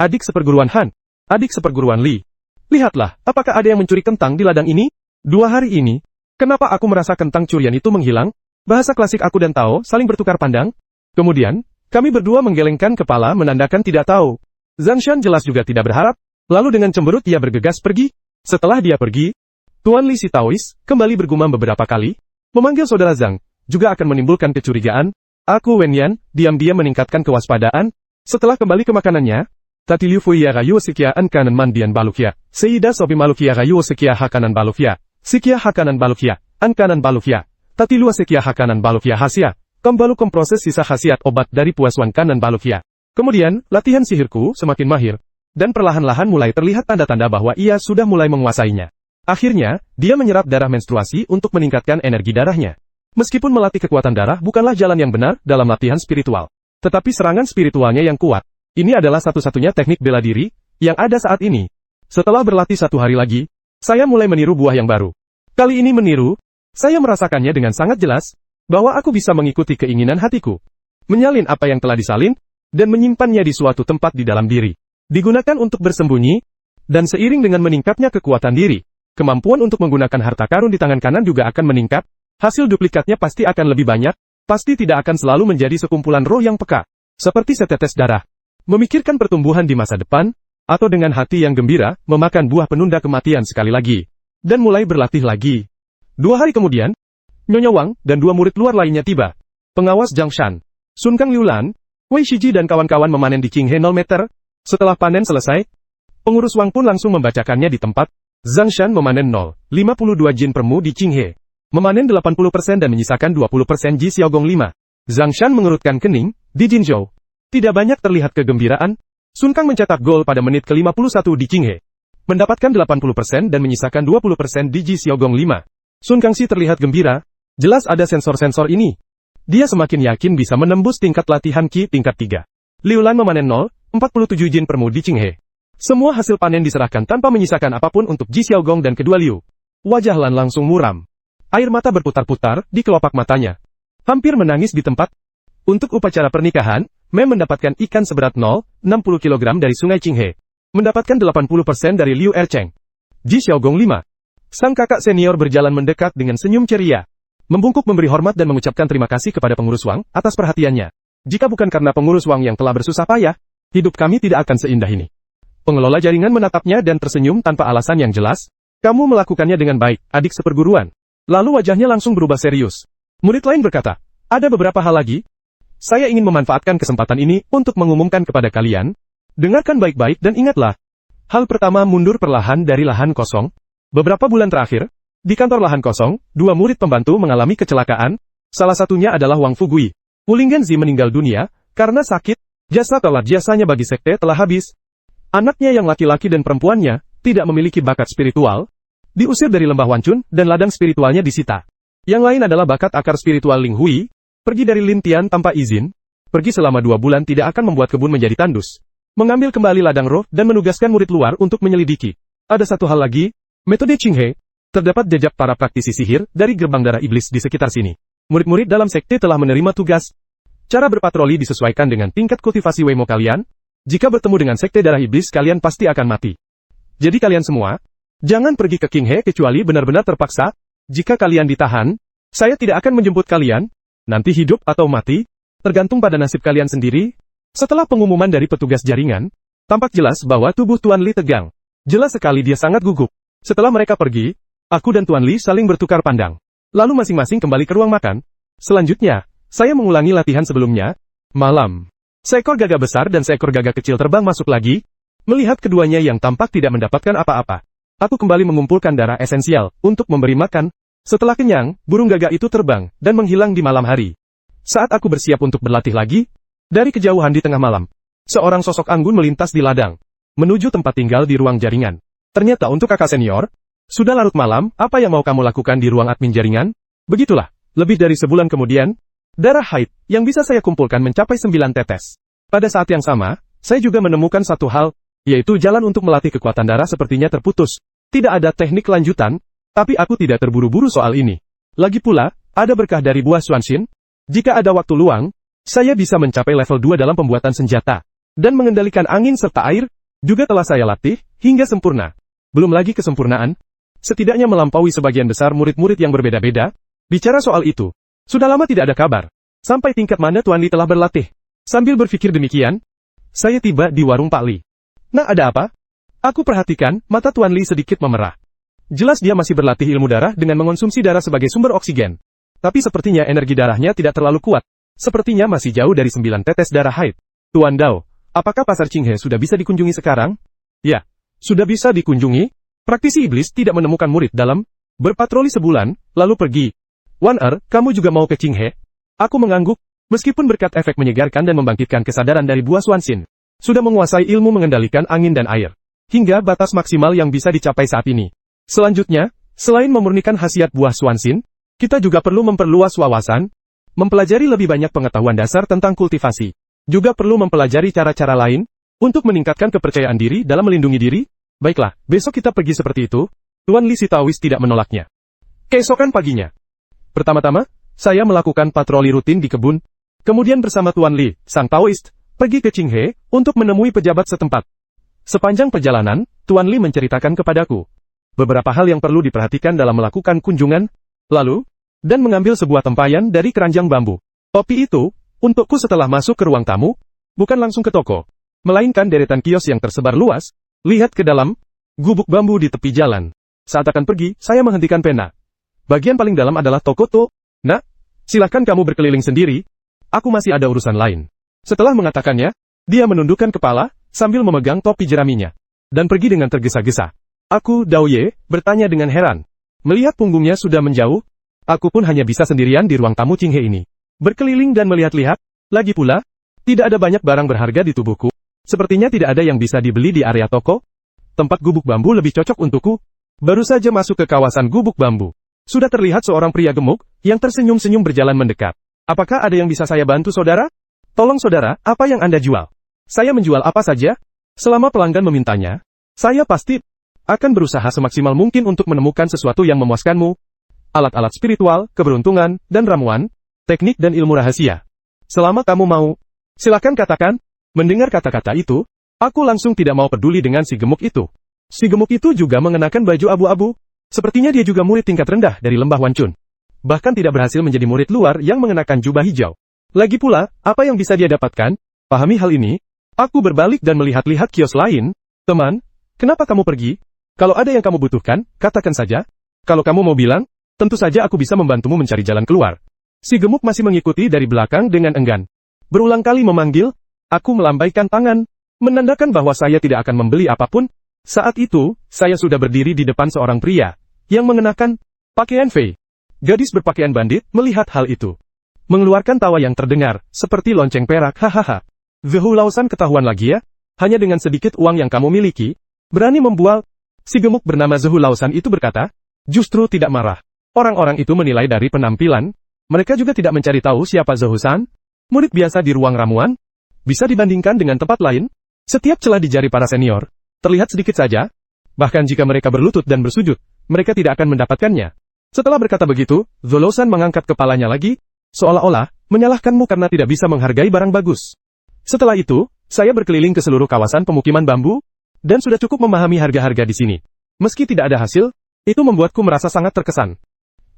Adik seperguruan Han. Adik seperguruan Li. Lihatlah, apakah ada yang mencuri kentang di ladang ini? 2 hari ini. Kenapa aku merasa kentang curian itu menghilang? Bahasa klasik aku dan Tao saling bertukar pandang. Kemudian, kami berdua menggelengkan kepala menandakan tidak tahu. Zhang Shan jelas juga tidak berharap. Lalu dengan cemberut ia bergegas pergi. Setelah dia pergi, Tuan Li si Taois kembali bergumam beberapa kali. Memanggil saudara Zhang juga akan menimbulkan kecurigaan. Aku Wen Yan diam-diam meningkatkan kewaspadaan. Setelah kembali ke makanannya, Tati Liu Fuya Rayu Sikia Ankanan Mandian Balukia. Seida Sobi Malukia Rayu Sikia Hakanan Balukia. Sikia Hakanan Balukia. Ankanan Balukia. Tati Liu Sikia Hakanan Balukia Hasia. Kembali komproses sisa khasiat obat dari puaswan kanan Balukia. Kemudian, latihan sihirku semakin mahir. Dan perlahan-lahan mulai terlihat tanda-tanda bahwa ia sudah mulai menguasainya. Akhirnya, dia menyerap darah menstruasi untuk meningkatkan energi darahnya. Meskipun melatih kekuatan darah bukanlah jalan yang benar dalam latihan spiritual. Tetapi serangan spiritualnya yang kuat. Ini adalah satu-satunya teknik bela diri yang ada saat ini. Setelah berlatih 1 hari lagi, saya mulai meniru buah yang baru. Kali ini meniru, saya merasakannya dengan sangat jelas, bahwa aku bisa mengikuti keinginan hatiku. Menyalin apa yang telah disalin, dan menyimpannya di suatu tempat di dalam diri. Digunakan untuk bersembunyi, dan seiring dengan meningkatnya kekuatan diri, kemampuan untuk menggunakan harta karun di tangan kanan juga akan meningkat, hasil duplikatnya pasti akan lebih banyak, pasti tidak akan selalu menjadi sekumpulan roh yang peka, seperti setetes darah. Memikirkan pertumbuhan di masa depan, atau dengan hati yang gembira, memakan buah penunda kematian sekali lagi. Dan mulai berlatih lagi. 2 hari kemudian, Nyonya Wang dan 2 murid luar lainnya tiba. Pengawas Zhang Shan, Sun Kang Liulan, Wei Shiji dan kawan-kawan memanen di Qinghe 0 meter. Setelah panen selesai, pengurus Wang pun langsung membacakannya di tempat. Zhang Shan memanen 0,52 jin permu di Qinghe. Memanen 80% dan menyisakan 20% Ji Xiaogong 5. Zhang Shan mengerutkan kening, di Jinzhou. Tidak banyak terlihat kegembiraan. Sun Kang mencetak gol pada menit ke-51 di Qinghe. Mendapatkan 80% dan menyisakan 20% di Ji Xiaogong 5. Sun Kangxi terlihat gembira. Jelas ada sensor-sensor ini. Dia semakin yakin bisa menembus tingkat latihan Qi tingkat 3. Liu Lan memanen 0,47 jin permu di Qinghe. Semua hasil panen diserahkan tanpa menyisakan apapun untuk Ji Xiaogong dan kedua Liu. Wajah Lan langsung muram. Air mata berputar-putar di kelopak matanya. Hampir menangis di tempat. Untuk upacara pernikahan, Mem mendapatkan ikan seberat 0,60 kg dari sungai Qinghe. Mendapatkan 80% dari Liu Ercheng. Ji Xiaogong 5. Sang kakak senior berjalan mendekat dengan senyum ceria. Membungkuk memberi hormat dan mengucapkan terima kasih kepada pengurus Wang atas perhatiannya. Jika bukan karena pengurus Wang yang telah bersusah payah, hidup kami tidak akan seindah ini. Pengelola jaringan menatapnya dan tersenyum tanpa alasan yang jelas. Kamu melakukannya dengan baik, adik seperguruan. Lalu wajahnya langsung berubah serius. Murid lain berkata, ada beberapa hal lagi. Saya ingin memanfaatkan kesempatan ini untuk mengumumkan kepada kalian. Dengarkan baik-baik dan ingatlah. Hal pertama, mundur perlahan dari lahan kosong. Beberapa bulan terakhir, di kantor lahan kosong, 2 murid pembantu mengalami kecelakaan. Salah satunya adalah Wang Fugui. Wulingen Zi meninggal dunia karena sakit. Jasa telat jasanya bagi sekte telah habis. Anaknya yang laki-laki dan perempuannya tidak memiliki bakat spiritual. Diusir dari lembah Wancun dan ladang spiritualnya disita. Yang lain adalah bakat akar spiritual Ling Hui. Pergi dari Lintian tanpa izin. Pergi selama 2 bulan tidak akan membuat kebun menjadi tandus. Mengambil kembali ladang roh dan menugaskan murid luar untuk menyelidiki. Ada satu hal lagi, metode Qinghe. Terdapat jejak para praktisi sihir dari gerbang darah iblis di sekitar sini. Murid-murid dalam sekte telah menerima tugas. Cara berpatroli disesuaikan dengan tingkat kultivasi Weimo kalian. Jika bertemu dengan sekte darah iblis kalian pasti akan mati. Jadi kalian semua, jangan pergi ke Qinghe kecuali benar-benar terpaksa. Jika kalian ditahan, saya tidak akan menjemput kalian. Nanti hidup atau mati, tergantung pada nasib kalian sendiri. Setelah pengumuman dari petugas jaringan, tampak jelas bahwa tubuh Tuan Li tegang. Jelas sekali dia sangat gugup. Setelah mereka pergi, aku dan Tuan Li saling bertukar pandang. Lalu masing-masing kembali ke ruang makan. Selanjutnya, saya mengulangi latihan sebelumnya. Malam, seekor gagak besar dan seekor gagak kecil terbang masuk lagi. Melihat keduanya yang tampak tidak mendapatkan apa-apa, aku kembali mengumpulkan darah esensial untuk memberi makan. Setelah kenyang, burung gagak itu terbang dan menghilang di malam hari. Saat aku bersiap untuk berlatih lagi, dari kejauhan di tengah malam, seorang sosok anggun melintas di ladang, menuju tempat tinggal di ruang jaringan. Ternyata untuk kakak senior, sudah larut malam, apa yang mau kamu lakukan di ruang admin jaringan? Begitulah, lebih dari sebulan kemudian, darah haid yang bisa saya kumpulkan mencapai 9 tetes. Pada saat yang sama, saya juga menemukan satu hal, yaitu jalan untuk melatih kekuatan darah sepertinya terputus. Tidak ada teknik lanjutan. Tapi aku tidak terburu-buru soal ini. Lagi pula, ada berkah dari buah Xuanxin. Jika ada waktu luang, saya bisa mencapai level 2 dalam pembuatan senjata. Dan mengendalikan angin serta air, juga telah saya latih, hingga sempurna. Belum lagi kesempurnaan. Setidaknya melampaui sebagian besar murid-murid yang berbeda-beda. Bicara soal itu, sudah lama tidak ada kabar. Sampai tingkat mana Tuan Li telah berlatih. Sambil berpikir demikian, saya tiba di warung Pak Li. Nah, ada apa? Aku perhatikan, mata Tuan Li sedikit memerah. Jelas dia masih berlatih ilmu darah dengan mengonsumsi darah sebagai sumber oksigen. Tapi sepertinya energi darahnya tidak terlalu kuat. Sepertinya masih jauh dari 9 tetes darah haid. Tuan Dao, apakah pasar Qinghe sudah bisa dikunjungi sekarang? Ya, sudah bisa dikunjungi. Praktisi iblis tidak menemukan murid dalam. Berpatroli sebulan, lalu pergi. Wan kamu juga mau ke Qinghe? Aku mengangguk. Meskipun berkat efek menyegarkan dan membangkitkan kesadaran dari buah Xuanxin, sudah menguasai ilmu mengendalikan angin dan air. Hingga batas maksimal yang bisa dicapai saat ini. Selanjutnya, selain memurnikan khasiat buah Xuanxin, kita juga perlu memperluas wawasan, mempelajari lebih banyak pengetahuan dasar tentang kultivasi. Juga perlu mempelajari cara-cara lain untuk meningkatkan kepercayaan diri dalam melindungi diri. Baiklah, besok kita pergi seperti itu. Tuan Li si Taois tidak menolaknya. Keesokan paginya, pertama-tama, saya melakukan patroli rutin di kebun. Kemudian bersama Tuan Li, sang Taoist, pergi ke Qinghe untuk menemui pejabat setempat. Sepanjang perjalanan, Tuan Li menceritakan kepadaku beberapa hal yang perlu diperhatikan dalam melakukan kunjungan, lalu, dan mengambil sebuah tempayan dari keranjang bambu. Topi itu, untukku setelah masuk ke ruang tamu, bukan langsung ke toko, melainkan deretan kios yang tersebar luas. Lihat ke dalam gubuk bambu di tepi jalan. Saat akan pergi, saya menghentikan pena. Bagian paling dalam adalah toko to. Nak, silahkan kamu berkeliling sendiri. Aku masih ada urusan lain. Setelah mengatakannya, dia menundukkan kepala, sambil memegang topi jeraminya, dan pergi dengan tergesa-gesa. Aku, Daoye, bertanya dengan heran. Melihat punggungnya sudah menjauh, aku pun hanya bisa sendirian di ruang tamu Qinghe ini. Berkeliling dan melihat-lihat, lagi pula, tidak ada banyak barang berharga di tubuhku. Sepertinya tidak ada yang bisa dibeli di area toko. Tempat gubuk bambu lebih cocok untukku. Baru saja masuk ke kawasan gubuk bambu. Sudah terlihat seorang pria gemuk, yang tersenyum-senyum berjalan mendekat. Apakah ada yang bisa saya bantu saudara? Tolong saudara, apa yang Anda jual? Saya menjual apa saja? Selama pelanggan memintanya, saya pasti akan berusaha semaksimal mungkin untuk menemukan sesuatu yang memuaskanmu. Alat-alat spiritual, keberuntungan, dan ramuan, teknik dan ilmu rahasia. Selama kamu mau, silakan katakan. Mendengar kata-kata itu, aku langsung tidak mau peduli dengan si gemuk itu. Si gemuk itu juga mengenakan baju abu-abu. Sepertinya dia juga murid tingkat rendah dari lembah Wancun. Bahkan tidak berhasil menjadi murid luar yang mengenakan jubah hijau. Lagi pula, apa yang bisa dia dapatkan? Pahami hal ini. Aku berbalik dan melihat-lihat kios lain. Teman, kenapa kamu pergi? Kalau ada yang kamu butuhkan, katakan saja. Kalau kamu mau bilang, tentu saja aku bisa membantumu mencari jalan keluar. Si gemuk masih mengikuti dari belakang dengan enggan. Berulang kali memanggil. Aku melambaikan tangan, menandakan bahwa saya tidak akan membeli apapun. Saat itu, saya sudah berdiri di depan seorang pria, yang mengenakan pakaian fei. Gadis berpakaian bandit melihat hal itu. Mengeluarkan tawa yang terdengar, seperti lonceng perak, hahaha. Zhu Laosan ketahuan lagi ya? Hanya dengan sedikit uang yang kamu miliki, berani membual. Si gemuk bernama Zhu Laosan itu berkata, justru tidak marah. Orang-orang itu menilai dari penampilan, mereka juga tidak mencari tahu siapa Zhu San, murid biasa di ruang ramuan. Bisa dibandingkan dengan tempat lain, setiap celah di jari para senior, terlihat sedikit saja. Bahkan jika mereka berlutut dan bersujud, mereka tidak akan mendapatkannya. Setelah berkata begitu, Zhu Laosan mengangkat kepalanya lagi, seolah-olah menyalahkanmu karena tidak bisa menghargai barang bagus. Setelah itu, saya berkeliling ke seluruh kawasan pemukiman bambu, dan sudah cukup memahami harga-harga di sini. Meski tidak ada hasil, itu membuatku merasa sangat terkesan.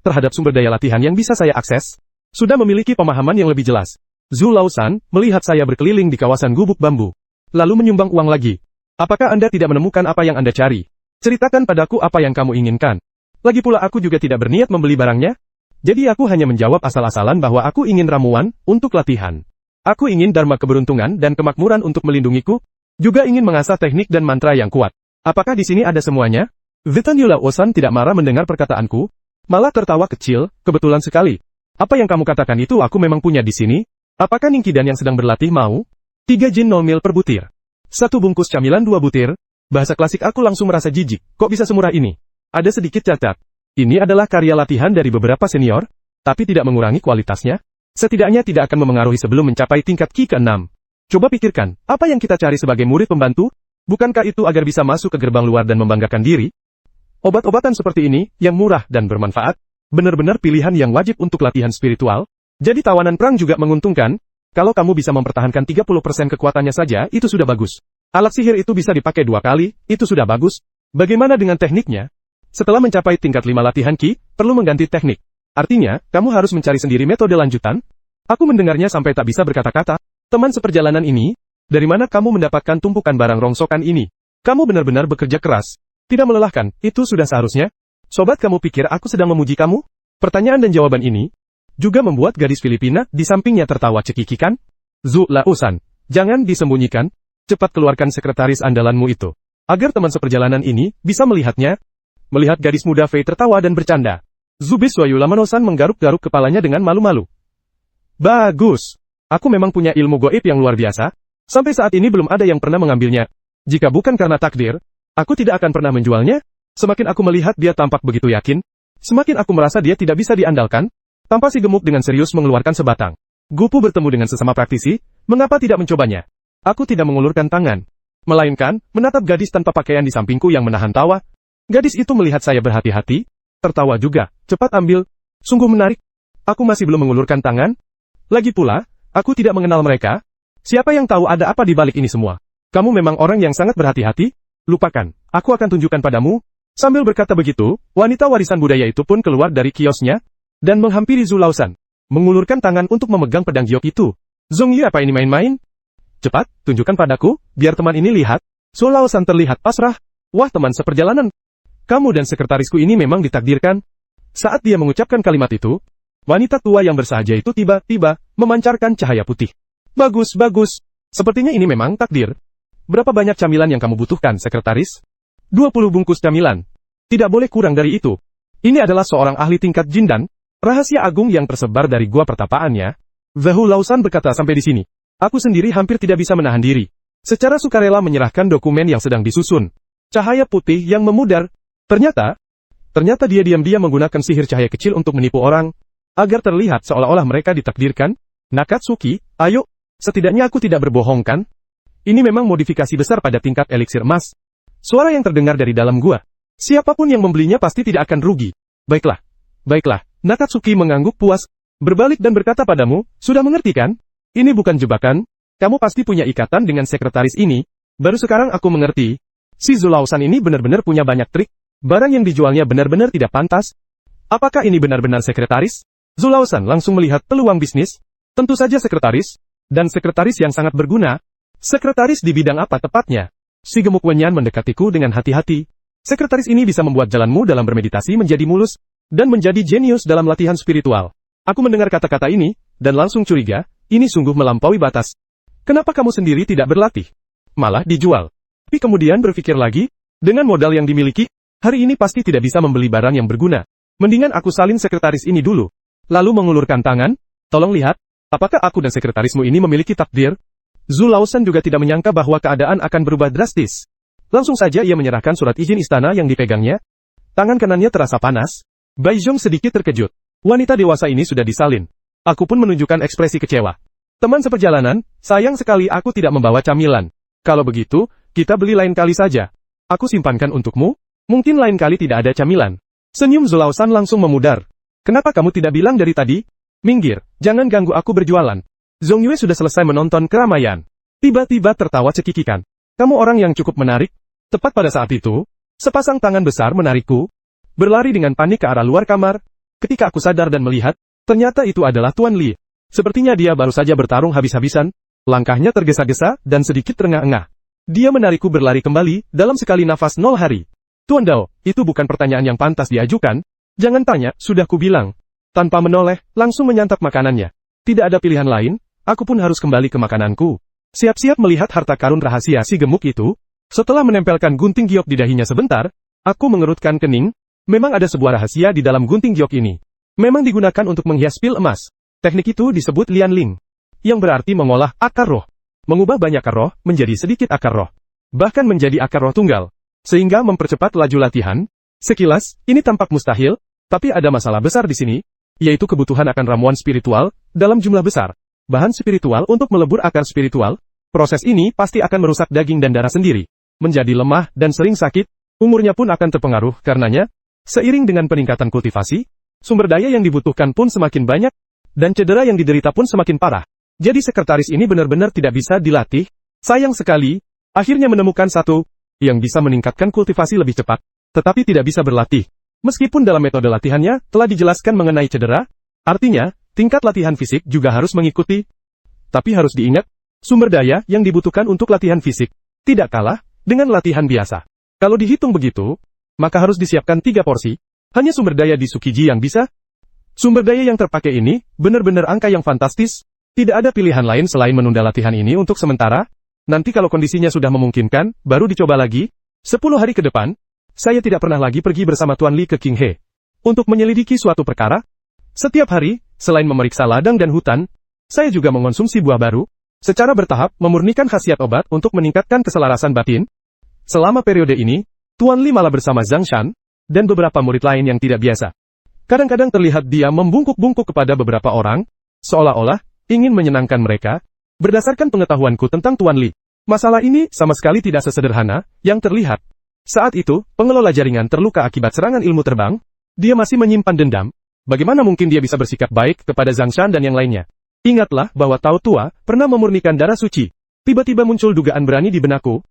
Terhadap sumber daya latihan yang bisa saya akses, sudah memiliki pemahaman yang lebih jelas. Zhu Laosan melihat saya berkeliling di kawasan gubuk bambu, lalu menyumbang uang lagi. Apakah Anda tidak menemukan apa yang Anda cari? Ceritakan padaku apa yang kamu inginkan. Lagi pula aku juga tidak berniat membeli barangnya. Jadi aku hanya menjawab asal-asalan bahwa aku ingin ramuan untuk latihan. Aku ingin dharma keberuntungan dan kemakmuran untuk melindungiku. Juga ingin mengasah teknik dan mantra yang kuat. Apakah di sini ada semuanya? Zhu Laosan tidak marah mendengar perkataanku, malah tertawa kecil. Kebetulan sekali. Apa yang kamu katakan itu aku memang punya di sini. Apakah Ningqidan yang sedang berlatih mau? 3 jin 0 mil per butir. 1 bungkus camilan 2 butir. Bahasa klasik aku langsung merasa jijik. Kok bisa semurah ini? Ada sedikit cacat. Ini adalah karya latihan dari beberapa senior, tapi tidak mengurangi kualitasnya. Setidaknya tidak akan memengaruhi sebelum mencapai tingkat Qi ke-6. Coba pikirkan, apa yang kita cari sebagai murid pembantu? Bukankah itu agar bisa masuk ke gerbang luar dan membanggakan diri? Obat-obatan seperti ini, yang murah dan bermanfaat, benar-benar pilihan yang wajib untuk latihan spiritual. Jadi tawanan perang juga menguntungkan. Kalau kamu bisa mempertahankan 30% kekuatannya saja, itu sudah bagus. Alat sihir itu bisa dipakai 2 kali, itu sudah bagus. Bagaimana dengan tekniknya? Setelah mencapai tingkat 5 latihan Qi, perlu mengganti teknik. Artinya, kamu harus mencari sendiri metode lanjutan. Aku mendengarnya sampai tak bisa berkata-kata. Teman seperjalanan ini, dari mana kamu mendapatkan tumpukan barang rongsokan ini? Kamu benar-benar bekerja keras. Tidak melelahkan, itu sudah seharusnya. Sobat, kamu pikir aku sedang memuji kamu? Pertanyaan dan jawaban ini juga membuat gadis Filipina di sampingnya tertawa cekikikan. Zhu Laosan, jangan disembunyikan. Cepat keluarkan sekretaris andalanmu itu, agar teman seperjalanan ini bisa melihatnya. Melihat gadis muda Fei tertawa dan bercanda, Zubis Wayu Lamanosan menggaruk-garuk kepalanya dengan malu-malu. Bagus. Aku memang punya ilmu goib yang luar biasa. Sampai saat ini belum ada yang pernah mengambilnya. Jika bukan karena takdir, aku tidak akan pernah menjualnya. Semakin aku melihat dia tampak begitu yakin, semakin aku merasa dia tidak bisa diandalkan. Tanpa si gemuk dengan serius mengeluarkan sebatang. Gupu bertemu dengan sesama praktisi, Mengapa tidak mencobanya? Aku tidak mengulurkan tangan, melainkan menatap gadis tanpa pakaian di sampingku yang menahan tawa. Gadis itu melihat saya berhati-hati, tertawa juga. Cepat ambil. Sungguh menarik. Aku masih belum mengulurkan tangan. Lagi pula, aku tidak mengenal mereka. Siapa yang tahu ada apa di balik ini semua? Kamu memang orang yang sangat berhati-hati. Lupakan, aku akan tunjukkan padamu. Sambil berkata begitu, wanita warisan budaya itu pun keluar dari kiosnya, dan menghampiri Zulausan, mengulurkan tangan untuk memegang pedang giok itu. Zhongyu, apa ini main-main? Cepat, tunjukkan padaku, biar teman ini lihat. Zulausan terlihat pasrah. Wah, teman seperjalanan. Kamu dan sekretarisku ini memang ditakdirkan. Saat dia mengucapkan kalimat itu, wanita tua yang bersahaja itu tiba-tiba memancarkan cahaya putih. Bagus, bagus. Sepertinya ini memang takdir. Berapa banyak camilan yang kamu butuhkan, sekretaris? 20 bungkus camilan. Tidak boleh kurang dari itu. Ini adalah seorang ahli tingkat jin dan rahasia agung yang tersebar dari gua pertapaannya. Zulausan berkata sampai di sini. Aku sendiri hampir tidak bisa menahan diri. Secara sukarela menyerahkan dokumen yang sedang disusun. Cahaya putih yang memudar. Ternyata dia diam-diam menggunakan sihir cahaya kecil untuk menipu orang, agar terlihat seolah-olah mereka ditakdirkan. Nakatsuki, ayo, setidaknya aku tidak berbohong kan? Ini memang modifikasi besar pada tingkat eliksir emas. Suara yang terdengar dari dalam gua. Siapapun yang membelinya pasti tidak akan rugi. Baiklah. Baiklah, Nakatsuki mengangguk puas, berbalik dan berkata padamu, sudah mengerti kan? Ini bukan jebakan. Kamu pasti punya ikatan dengan sekretaris ini. Baru sekarang aku mengerti. Si Zulausan ini benar-benar punya banyak trik. Barang yang dijualnya benar-benar tidak pantas. Apakah ini benar-benar sekretaris? Zulausan langsung melihat peluang bisnis. Tentu saja sekretaris. Dan sekretaris yang sangat berguna. Sekretaris di bidang apa tepatnya? Si gemuk Wenyan mendekatiku dengan hati-hati. Sekretaris ini bisa membuat jalanmu dalam bermeditasi menjadi mulus, dan menjadi jenius dalam latihan spiritual. Aku mendengar kata-kata ini, dan langsung curiga, ini sungguh melampaui batas. Kenapa kamu sendiri tidak berlatih? Malah dijual. Tapi kemudian berpikir lagi, dengan modal yang dimiliki, hari ini pasti tidak bisa membeli barang yang berguna. Mendingan aku salin sekretaris ini dulu. Lalu mengulurkan tangan, tolong lihat, apakah aku dan sekretarismu ini memiliki takdir? Zulausan juga tidak menyangka bahwa keadaan akan berubah drastis. Langsung saja ia menyerahkan surat izin istana yang dipegangnya. Tangan kanannya terasa panas. Baizhong sedikit terkejut. Wanita dewasa ini sudah disalin. Aku pun menunjukkan ekspresi kecewa. Teman seperjalanan, sayang sekali aku tidak membawa camilan. Kalau begitu, kita beli lain kali saja. Aku simpankan untukmu, mungkin lain kali tidak ada camilan. Senyum Zulausan langsung memudar. Kenapa kamu tidak bilang dari tadi? Minggir, jangan ganggu aku berjualan. Zhongyue sudah selesai menonton keramaian. Tiba-tiba tertawa cekikikan. Kamu orang yang cukup menarik. Tepat pada saat itu, sepasang tangan besar menarikku, berlari dengan panik ke arah luar kamar. Ketika aku sadar dan melihat, ternyata itu adalah Tuan Li. Sepertinya dia baru saja bertarung habis-habisan. Langkahnya tergesa-gesa dan sedikit terengah-engah. Dia menarikku berlari kembali, dalam sekali nafas 0 hari. Tuan Dao, itu bukan pertanyaan yang pantas diajukan. Jangan tanya, sudah kubilang. Tanpa menoleh, langsung menyantap makanannya. Tidak ada pilihan lain. Aku pun harus kembali ke makananku. Siap-siap melihat harta karun rahasia si gemuk itu. Setelah menempelkan gunting giok di dahinya sebentar, aku mengerutkan kening. Memang ada sebuah rahasia di dalam gunting giok ini. Memang digunakan untuk menghias pil emas. Teknik itu disebut Lianling, yang berarti mengolah akar roh. Mengubah banyak akar roh menjadi sedikit akar roh. Bahkan menjadi akar roh tunggal. Sehingga mempercepat laju latihan. Sekilas, ini tampak mustahil, tapi ada masalah besar di sini, yaitu kebutuhan akan ramuan spiritual dalam jumlah besar. Bahan spiritual untuk melebur akar spiritual. Proses ini pasti akan merusak daging dan darah sendiri. Menjadi lemah dan sering sakit. Umurnya pun akan terpengaruh karenanya. Seiring dengan peningkatan kultivasi, sumber daya yang dibutuhkan pun semakin banyak. Dan cedera yang diderita pun semakin parah. Jadi sekretaris ini benar-benar tidak bisa dilatih. Sayang sekali, akhirnya menemukan satu yang bisa meningkatkan kultivasi lebih cepat, tetapi tidak bisa berlatih. Meskipun dalam metode latihannya telah dijelaskan mengenai cedera, artinya, tingkat latihan fisik juga harus mengikuti. Tapi harus diingat, sumber daya yang dibutuhkan untuk latihan fisik tidak kalah dengan latihan biasa. Kalau dihitung begitu, maka harus disiapkan 3 porsi. Hanya sumber daya di Tsukiji yang bisa. Sumber daya yang terpakai ini benar-benar angka yang fantastis. Tidak ada pilihan lain selain menunda latihan ini untuk sementara. Nanti kalau kondisinya sudah memungkinkan, baru dicoba lagi. 10 hari ke depan, saya tidak pernah lagi pergi bersama Tuan Li ke Qinghe untuk menyelidiki suatu perkara. Setiap hari, selain memeriksa ladang dan hutan, saya juga mengonsumsi buah baru, secara bertahap memurnikan khasiat obat untuk meningkatkan keselarasan batin. Selama periode ini, Tuan Li malah bersama Zhang Shan, dan beberapa murid lain yang tidak biasa. Kadang-kadang terlihat dia membungkuk-bungkuk kepada beberapa orang, seolah-olah ingin menyenangkan mereka. Berdasarkan pengetahuanku tentang Tuan Li, masalah ini sama sekali tidak sesederhana yang terlihat. Saat itu, pengelola jaringan terluka akibat serangan ilmu terbang. Dia masih menyimpan dendam. Bagaimana mungkin dia bisa bersikap baik kepada Zhang Shan dan yang lainnya? Ingatlah bahwa Tao Tua pernah memurnikan darah suci. Tiba-tiba muncul dugaan berani di benakku.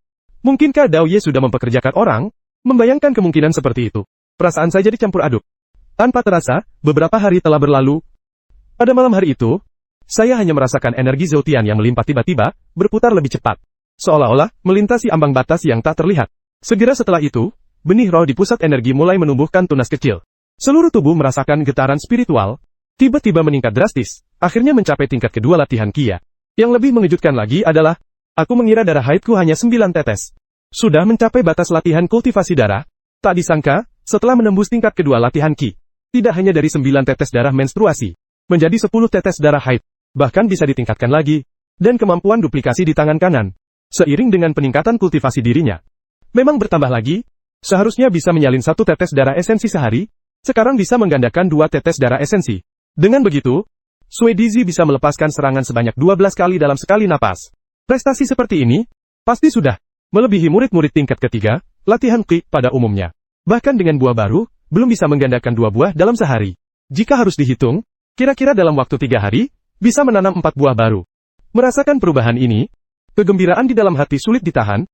Mungkinkah Dao Ye sudah mempekerjakan orang? Membayangkan kemungkinan seperti itu. Perasaan saya jadi campur aduk. Tanpa terasa, beberapa hari telah berlalu. Pada malam hari itu, saya hanya merasakan energi Zoutian yang melimpah tiba-tiba, berputar lebih cepat. Seolah-olah, melintasi ambang batas yang tak terlihat. Segera setelah itu, benih roh di pusat energi mulai menumbuhkan tunas kecil. Seluruh tubuh merasakan getaran spiritual, tiba-tiba meningkat drastis, akhirnya mencapai tingkat kedua latihan Kia. Yang lebih mengejutkan lagi adalah, aku mengira darah haidku hanya 9 tetes. Sudah mencapai batas latihan kultivasi darah. Tak disangka, setelah menembus tingkat kedua latihan Ki, tidak hanya dari 9 tetes darah menstruasi, menjadi 10 tetes darah haid. Bahkan bisa ditingkatkan lagi, dan kemampuan duplikasi di tangan kanan. Seiring dengan peningkatan kultivasi dirinya, memang bertambah lagi, seharusnya bisa menyalin 1 tetes darah esensi sehari, sekarang bisa menggandakan 2 tetes darah esensi. Dengan begitu, Sui Dizi bisa melepaskan serangan sebanyak 12 kali dalam sekali napas. Prestasi seperti ini, pasti sudah melebihi murid-murid tingkat ketiga, latihan Qi pada umumnya. Bahkan dengan buah baru, belum bisa menggandakan 2 buah dalam sehari. Jika harus dihitung, kira-kira dalam waktu 3 hari, bisa menanam 4 buah baru. Merasakan perubahan ini, kegembiraan di dalam hati sulit ditahan,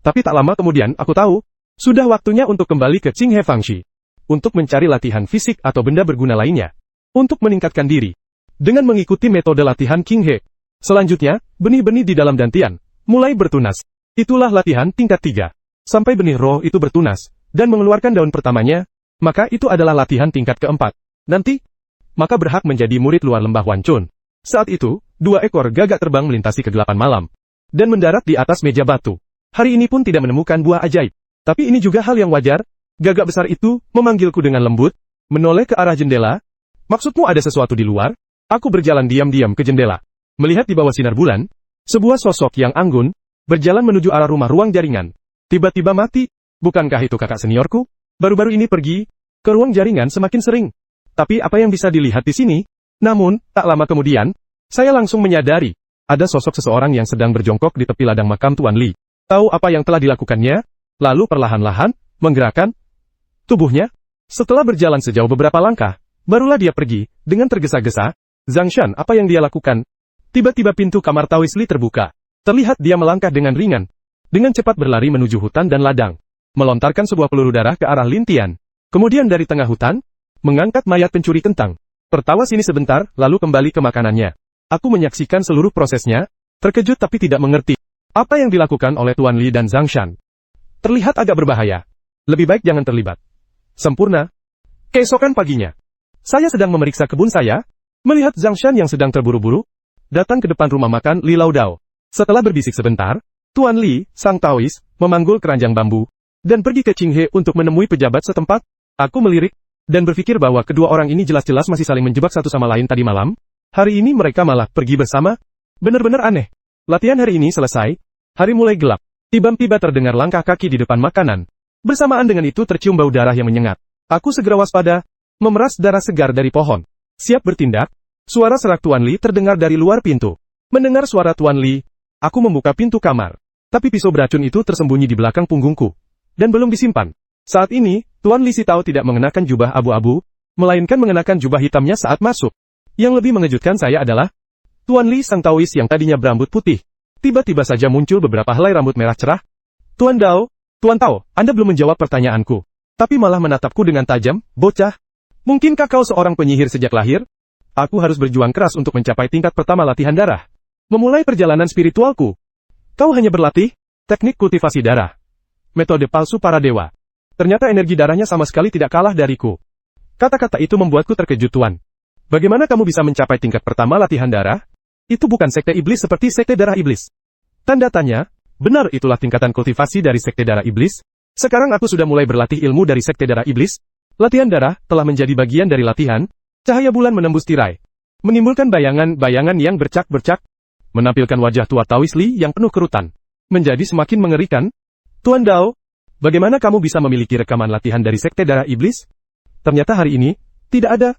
tapi tak lama kemudian aku tahu, sudah waktunya untuk kembali ke Qinghe Fangxi. Untuk mencari latihan fisik atau benda berguna lainnya. Untuk meningkatkan diri. Dengan mengikuti metode latihan Qinghe. Selanjutnya, benih-benih di dalam dantian, mulai bertunas. Itulah latihan tingkat 3. Sampai benih roh itu bertunas, dan mengeluarkan daun pertamanya, maka itu adalah latihan tingkat keempat. Nanti, maka berhak menjadi murid luar lembah Wancun. Saat itu, 2 ekor gagak terbang melintasi kegelapan malam, dan mendarat di atas meja batu. Hari ini pun tidak menemukan buah ajaib. Tapi ini juga hal yang wajar. Gagak besar itu memanggilku dengan lembut, menoleh ke arah jendela. Maksudmu ada sesuatu di luar? Aku berjalan diam-diam ke jendela. Melihat di bawah sinar bulan, sebuah sosok yang anggun, berjalan menuju arah rumah ruang jaringan. Tiba-tiba mati. Bukankah itu kakak seniorku? Baru-baru ini pergi ke ruang jaringan semakin sering. Tapi apa yang bisa dilihat di sini? Namun, tak lama kemudian, saya langsung menyadari, ada sosok seseorang yang sedang berjongkok di tepi ladang makam Tuan Li. Tahu apa yang telah dilakukannya? Lalu perlahan-lahan, menggerakkan tubuhnya. Setelah berjalan sejauh beberapa langkah, barulah dia pergi, dengan tergesa-gesa. Zhang Shan, apa yang dia lakukan? Tiba-tiba pintu kamar Taois Li terbuka. Terlihat dia melangkah dengan ringan. Dengan cepat berlari menuju hutan dan ladang. Melontarkan sebuah peluru darah ke arah Lin Tian. Kemudian dari tengah hutan, mengangkat mayat pencuri kentang. Tertawa sini sebentar, lalu kembali ke makanannya. Aku menyaksikan seluruh prosesnya, terkejut tapi tidak mengerti. Apa yang dilakukan oleh Tuan Li dan Zhang Shan? Terlihat agak berbahaya. Lebih baik jangan terlibat. Sempurna. Keesokan paginya, saya sedang memeriksa kebun saya, melihat Zhang Shan yang sedang terburu-buru, datang ke depan rumah makan Li Laodao. Setelah berbisik sebentar, Tuan Li, sang Taois, memanggul keranjang bambu, dan pergi ke Qinghe untuk menemui pejabat setempat. Aku melirik, dan berpikir bahwa kedua orang ini jelas-jelas masih saling menjebak satu sama lain tadi malam. Hari ini mereka malah pergi bersama. Benar-benar aneh. Latihan hari ini selesai. Hari mulai gelap. Tiba-tiba terdengar langkah kaki di depan makanan. Bersamaan dengan itu tercium bau darah yang menyengat. Aku segera waspada, memeras darah segar dari pohon. Siap bertindak. Suara serak Tuan Li terdengar dari luar pintu. Mendengar suara Tuan Li, aku membuka pintu kamar. Tapi pisau beracun itu tersembunyi di belakang punggungku. Dan belum disimpan. Saat ini, Tuan Li Sitao tidak mengenakan jubah abu-abu, melainkan mengenakan jubah hitamnya saat masuk. Yang lebih mengejutkan saya adalah, Tuan Li sang Taois yang tadinya berambut putih, tiba-tiba saja muncul beberapa helai rambut merah cerah. Tuan Tao, Anda belum menjawab pertanyaanku, tapi malah menatapku dengan tajam, bocah. Mungkinkah kau seorang penyihir sejak lahir? Aku harus berjuang keras untuk mencapai tingkat pertama latihan darah. Memulai perjalanan spiritualku. Kau hanya berlatih teknik kultivasi darah. Metode palsu para dewa. Ternyata energi darahnya sama sekali tidak kalah dariku. Kata-kata itu membuatku terkejut Tuan. Bagaimana kamu bisa mencapai tingkat pertama latihan darah? Itu bukan sekte iblis seperti sekte darah iblis. Tanda tanya, benar itulah tingkatan kultivasi dari sekte darah iblis? Sekarang aku sudah mulai berlatih ilmu dari sekte darah iblis. Latihan darah telah menjadi bagian dari latihan. Cahaya bulan menembus tirai. Menimbulkan bayangan-bayangan yang bercak-bercak. Menampilkan wajah tua Taois Li yang penuh kerutan. Menjadi semakin mengerikan. Tuan Dao, bagaimana kamu bisa memiliki rekaman latihan dari sekte darah iblis? Ternyata hari ini, tidak ada.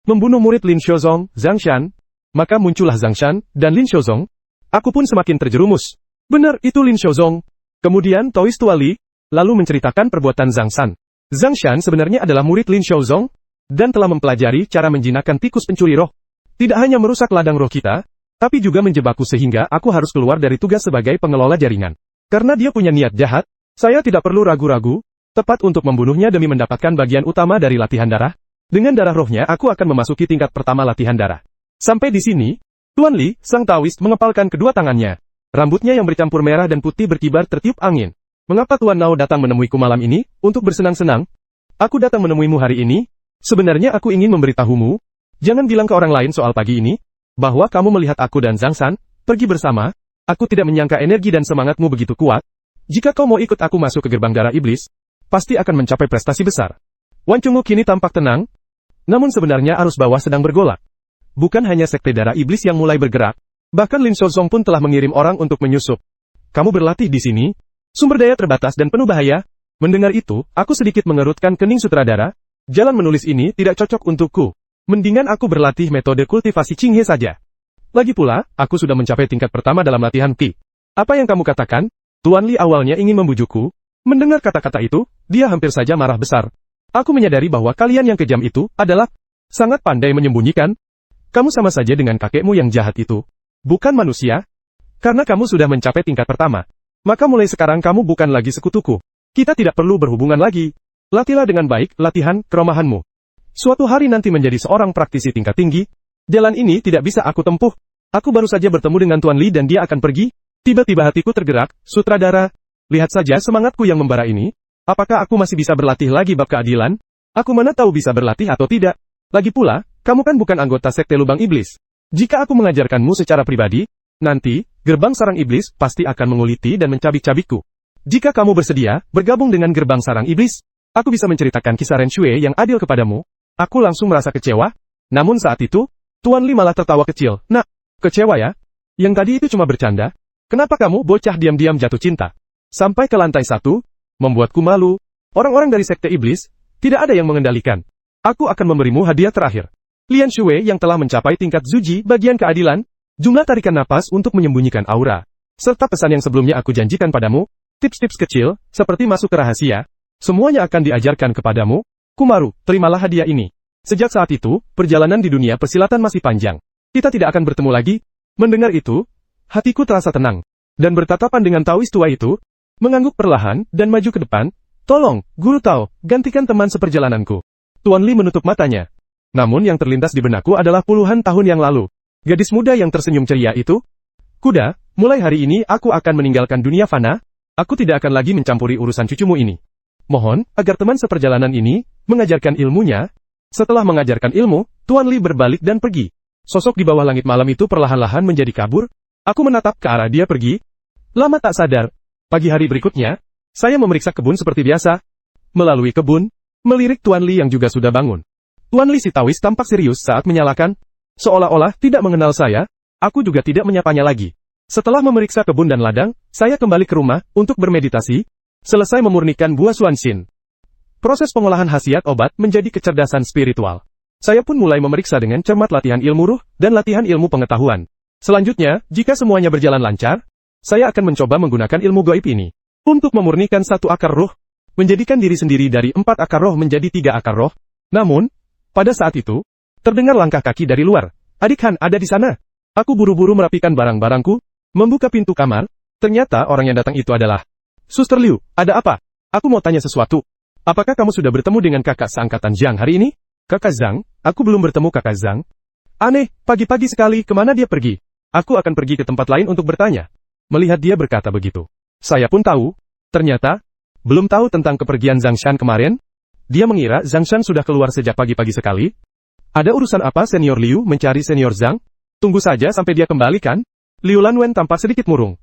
Membunuh murid Lin Xiaozong, Zhang Shan. Maka muncullah Zhang Shan dan Lin Xiaozong. Aku pun semakin terjerumus. Benar, itu Lin Xiaozong. Kemudian Taoist tua Li, lalu menceritakan perbuatan Zhang Shan. Zhang Shan sebenarnya adalah murid Lin Xiaozong, dan telah mempelajari cara menjinakkan tikus pencuri roh. Tidak hanya merusak ladang roh kita, tapi juga menjebakku sehingga aku harus keluar dari tugas sebagai pengelola jaringan. Karena dia punya niat jahat, saya tidak perlu ragu-ragu, tepat untuk membunuhnya demi mendapatkan bagian utama dari latihan darah. Dengan darah rohnya aku akan memasuki tingkat pertama latihan darah. Sampai di sini, Tuan Li, sang Taoist mengepalkan kedua tangannya. Rambutnya yang bercampur merah dan putih berkibar tertiup angin. Mengapa Tuan Nao datang menemuiku malam ini, untuk bersenang-senang? Aku datang menemuimu hari ini. Sebenarnya aku ingin memberitahumu, jangan bilang ke orang lain soal pagi ini, bahwa kamu melihat aku dan Zhang Shan pergi bersama. Aku tidak menyangka energi dan semangatmu begitu kuat. Jika kau mau ikut aku masuk ke gerbang darah iblis, pasti akan mencapai prestasi besar. Wan Chungu kini tampak tenang, namun sebenarnya arus bawah sedang bergolak. Bukan hanya sekte darah iblis yang mulai bergerak, bahkan Lin Xiaozong pun telah mengirim orang untuk menyusup. Kamu berlatih di sini? Sumber daya terbatas dan penuh bahaya. Mendengar itu, aku sedikit mengerutkan kening sutradara. Jalan menulis ini tidak cocok untukku. Mendingan aku berlatih metode kultivasi Qinghe saja. Lagi pula, aku sudah mencapai tingkat pertama dalam latihan Qi. Apa yang kamu katakan? Tuan Li awalnya ingin membujukku. Mendengar kata-kata itu, dia hampir saja marah besar. Aku menyadari bahwa kalian yang kejam itu adalah sangat pandai menyembunyikan. Kamu sama saja dengan kakekmu yang jahat itu. Bukan manusia. Karena kamu sudah mencapai tingkat pertama. Maka mulai sekarang kamu bukan lagi sekutuku. Kita tidak perlu berhubungan lagi. Latihlah dengan baik latihan keromahanmu. Suatu hari nanti menjadi seorang praktisi tingkat tinggi. Jalan ini tidak bisa aku tempuh. Aku baru saja bertemu dengan Tuan Li dan dia akan pergi. Tiba-tiba hatiku tergerak, sutradara. Lihat saja semangatku yang membara ini. Apakah aku masih bisa berlatih lagi bab keadilan? Aku mana tahu bisa berlatih atau tidak. Lagi pula, kamu kan bukan anggota sekte lubang iblis. Jika aku mengajarkanmu secara pribadi, nanti, gerbang sarang iblis pasti akan menguliti dan mencabik-cabikku. Jika kamu bersedia, bergabung dengan gerbang sarang iblis, aku bisa menceritakan kisah Ren Xue yang adil kepadamu. Aku langsung merasa kecewa. Namun saat itu, Tuan Li malah tertawa kecil. Nah, kecewa ya? Yang tadi itu cuma bercanda. Kenapa kamu bocah diam-diam jatuh cinta? Sampai ke lantai 1, membuatku malu. Orang-orang dari sekte iblis, tidak ada yang mengendalikan. Aku akan memberimu hadiah terakhir. Lian Xue yang telah mencapai tingkat Zuji bagian keadilan, jumlah tarikan napas untuk menyembunyikan aura, serta pesan yang sebelumnya aku janjikan padamu, tips-tips kecil, seperti masuk ke rahasia, semuanya akan diajarkan kepadamu. Kumaru, terimalah hadiah ini. Sejak saat itu, perjalanan di dunia persilatan masih panjang. Kita tidak akan bertemu lagi. Mendengar itu, hatiku terasa tenang, dan bertatapan dengan Taoist tua itu, mengangguk perlahan, dan maju ke depan. Tolong, Guru Tao, gantikan teman seperjalananku. Tuan Li menutup matanya. Namun yang terlintas di benakku adalah puluhan tahun yang lalu. Gadis muda yang tersenyum ceria itu. Kuda, mulai hari ini aku akan meninggalkan dunia fana. Aku tidak akan lagi mencampuri urusan cucumu ini. Mohon, agar teman seperjalanan ini, mengajarkan ilmunya. Setelah mengajarkan ilmu, Tuan Li berbalik dan pergi. Sosok di bawah langit malam itu perlahan-lahan menjadi kabur. Aku menatap ke arah dia pergi. Lama tak sadar. Pagi hari berikutnya, saya memeriksa kebun seperti biasa. Melalui kebun, melirik Tuan Li yang juga sudah bangun. Tuan Li si Taoist tampak serius saat menyalakan. Seolah-olah tidak mengenal saya, aku juga tidak menyapanya lagi. Setelah memeriksa kebun dan ladang, saya kembali ke rumah untuk bermeditasi. Selesai memurnikan buah Xuanxin. Proses pengolahan khasiat obat menjadi kecerdasan spiritual. Saya pun mulai memeriksa dengan cermat latihan ilmu ruh dan latihan ilmu pengetahuan. Selanjutnya, jika semuanya berjalan lancar, saya akan mencoba menggunakan ilmu gaib ini untuk memurnikan satu akar roh, menjadikan diri sendiri dari 4 akar roh menjadi 3 akar roh. Namun, pada saat itu, terdengar langkah kaki dari luar. Adik Han ada di sana. Aku buru-buru merapikan barang-barangku, membuka pintu kamar. Ternyata orang yang datang itu adalah Suster Liu. Ada apa? Aku mau tanya sesuatu. Apakah kamu sudah bertemu dengan kakak seangkatan Zhang hari ini? Kakak Zhang? Aku belum bertemu kakak Zhang. Aneh, pagi-pagi sekali kemana dia pergi? Aku akan pergi ke tempat lain untuk bertanya. Melihat dia berkata begitu, saya pun tahu. Ternyata, belum tahu tentang kepergian Zhang Shan kemarin. Dia mengira Zhang Shan sudah keluar sejak pagi-pagi sekali. Ada urusan apa Senior Liu mencari Senior Zhang? Tunggu saja sampai dia kembali kan? Liu Lanwen tampak sedikit murung.